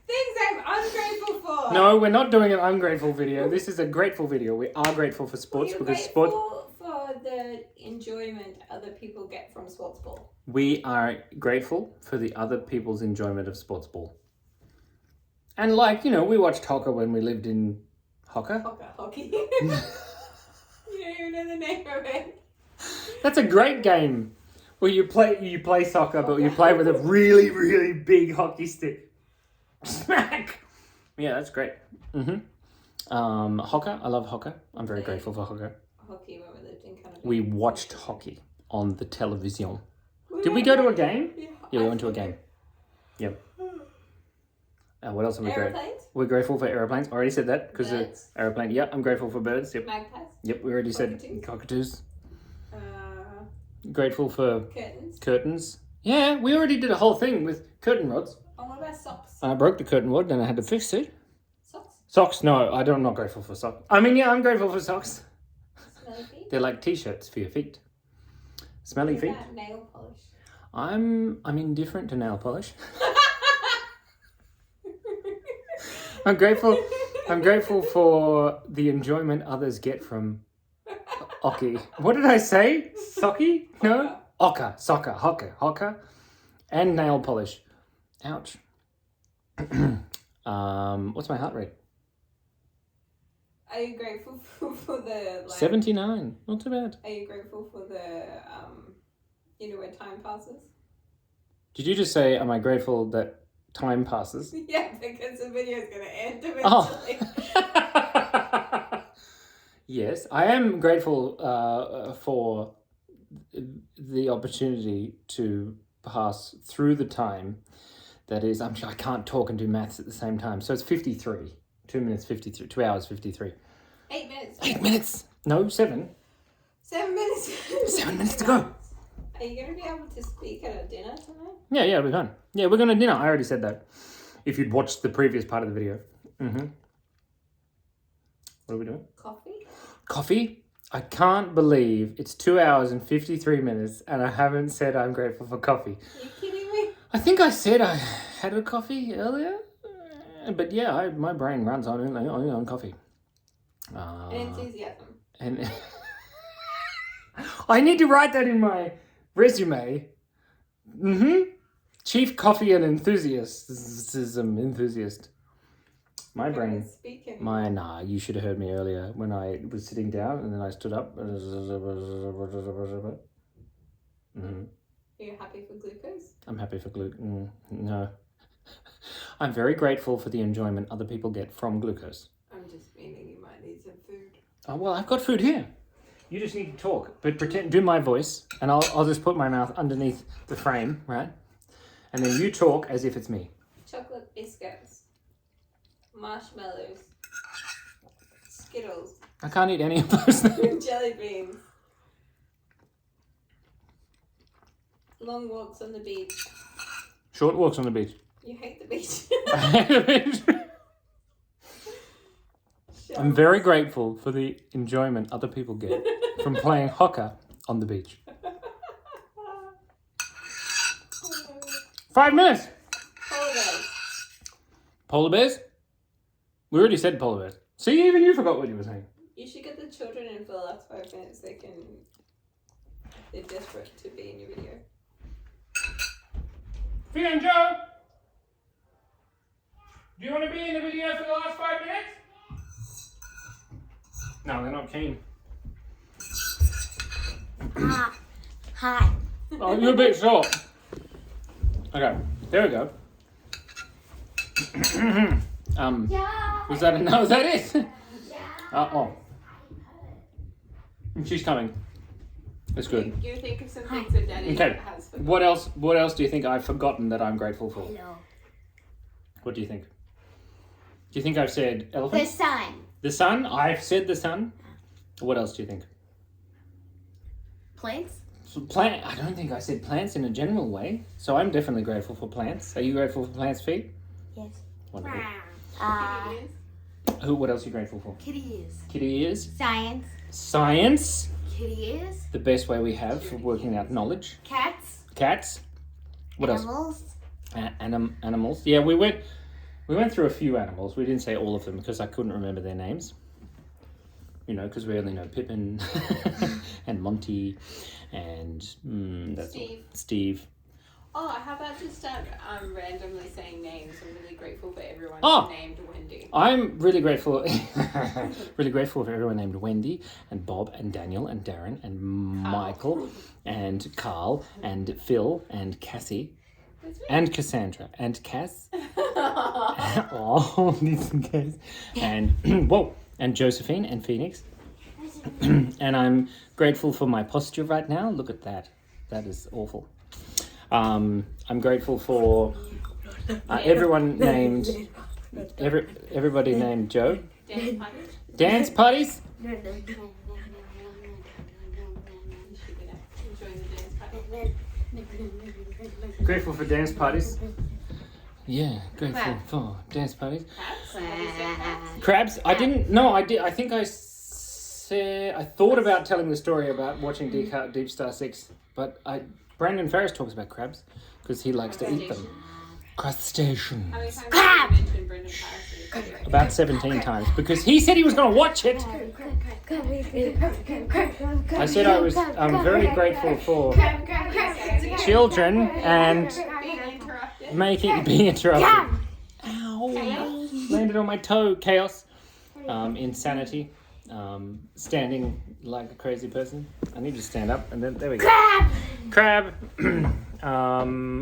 Things I'm ungrateful for. No, we're not doing an ungrateful video. This is a grateful video. We are grateful for sports You're because grateful sports. for the enjoyment other people get from sports ball. We are grateful for the other people's enjoyment of sports ball. And we watched Hocker when we lived in Hocker. Hockey. You don't even know the name of it. That's a great game. Where you play soccer, but you play with a really, really big hockey stick. Smack! Yeah, that's great. Mm-hmm. Hocker, I love Hocker. I'm very grateful for Hocker. Hockey when we lived in Canada. We watched hockey on the television. Did we go to a game? Yeah, we went to a game. Yep. What else are we grateful? Airplanes? We're grateful for airplanes. Already said that because the Birds. airplane. Yeah, I'm grateful for birds. Yep. Magpies? Yep, we already said Cockatoos. cockatoos. Uh, Grateful for curtains. curtains. Yeah, we already did a whole thing with curtain rods. Oh, what about socks? I broke the curtain rod and I had to fix it. Socks? Socks? No, I'm not grateful for socks. I mean, yeah, I'm grateful for socks. Smelly feet? They're like t-shirts for your feet. Smelly What feet. about nail polish? I'm indifferent to nail polish. I'm grateful for the enjoyment others get from hockey. What did I say? Socky? No? Ochre. Soccer. Hocker. And nail polish. Ouch. What's my heart rate? Are you grateful for the 79. Not too bad. Are you grateful for the when time passes? Did you just say, am I grateful that time passes? Yeah, because the video is going to end eventually. Oh. Yes, I am grateful for the opportunity to pass through the time that is, I can't talk and do maths at the same time. So it's 53. 2 minutes 53. 2 hours 53. 8 minutes. 8 minutes. No, 7. 7 minutes. 7 minutes to go. Are you going to be able to speak at a dinner tonight? Yeah, it'll be fun. Yeah, we're going to dinner. I already said that. If you'd watched the previous part of the video. Mm-hmm. What are we doing? Coffee? I can't believe it's 2 hours and 53 minutes and I haven't said I'm grateful for coffee. Are you kidding me? I think I said I had a coffee earlier. But yeah, my brain runs only on coffee. And enthusiasm. And I need to write that in my resume. Mm-hmm. Chief coffee and enthusiast. My brain. Speaking. You should have heard me earlier when I was sitting down and then I stood up. Mm-hmm. Are you happy for glucose? I'm happy for glucose. No. I'm very grateful for the enjoyment other people get from glucose. I'm just meaning you might need some food. Oh, well, I've got food here. You just need to talk, but do my voice, and I'll just put my mouth underneath the frame, right? And then you talk as if it's me. Chocolate biscuits, marshmallows, Skittles, I can't eat any of those things. jelly beans, long walks on the beach. Short walks on the beach. You hate the beach. I hate the beach. I'm very grateful for the enjoyment other people get from playing hoccer on the beach. 5 minutes. Polar bears. Polar bears? We already said polar bears. See, even you forgot what you were saying. You should get the children in for the last 5 minutes. They're desperate to be in your video. Fia and Joe, do you want to be in the video for the last 5 minutes? No, they're not keen. Hi. Oh, you're a bit short. Okay, there we go. Was that enough? Was that it? Oh. She's coming. That's good. You think of some things that Daddy Okay. has forgotten. What else do you think I've forgotten that I'm grateful for? Hello. What do you think? Do you think I've said elephant? The sun. The sun? I've said the sun. What else do you think? Plants. So plant. I don't think I said plants in a general way. So I'm definitely grateful for plants. Are you grateful for plants, Fee? Yes. Wonderful. Kitty What else are you grateful for? Kitty ears. Kitty ears. Science. Science. Kitty ears. The best way we have for working out knowledge. Cats. Cats. What else? Animals. Animals. Yeah, we went through a few animals. We didn't say all of them because I couldn't remember their names. You know, because we only know Pippin and Monty and that's Steve. all. Steve. Oh, how about just randomly saying names? I'm really grateful for everyone Oh. named Wendy. I'm really grateful, really grateful for everyone named Wendy and Bob and Daniel and Darren and Michael and Carl and Phil and Cassie and Cassandra and Cass. Oh, this and Cass. And whoa, and Josephine and Phoenix. And I'm grateful for my posture right now. Look at that. That is awful. I'm grateful for everyone named everybody named Joe. Dance party. Dance parties. You should enjoy the dance party. Grateful for dance parties. Yeah, grateful for dance parties. Cats? Have you said cats? Crabs. I didn't. No, I did. I think I said. I thought about telling the story about watching Deep Star 6, but Brandon Ferris talks about crabs because he likes to eat them. Crustaceans. How many times have you mentioned Brendan Paris? About 17 times because he said he was going to watch it. I said I'm very grateful for children and being interrupted. Ow! Landed on my toe. Chaos. Insanity. Standing like a crazy person. I need to stand up and then there we go. Crab.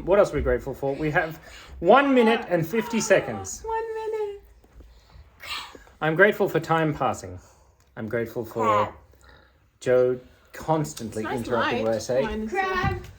What else are we grateful for? We have 1 minute and 50 seconds. 1 minute. I'm grateful for time passing. I'm grateful for Joe constantly interrupting what I say. Crab.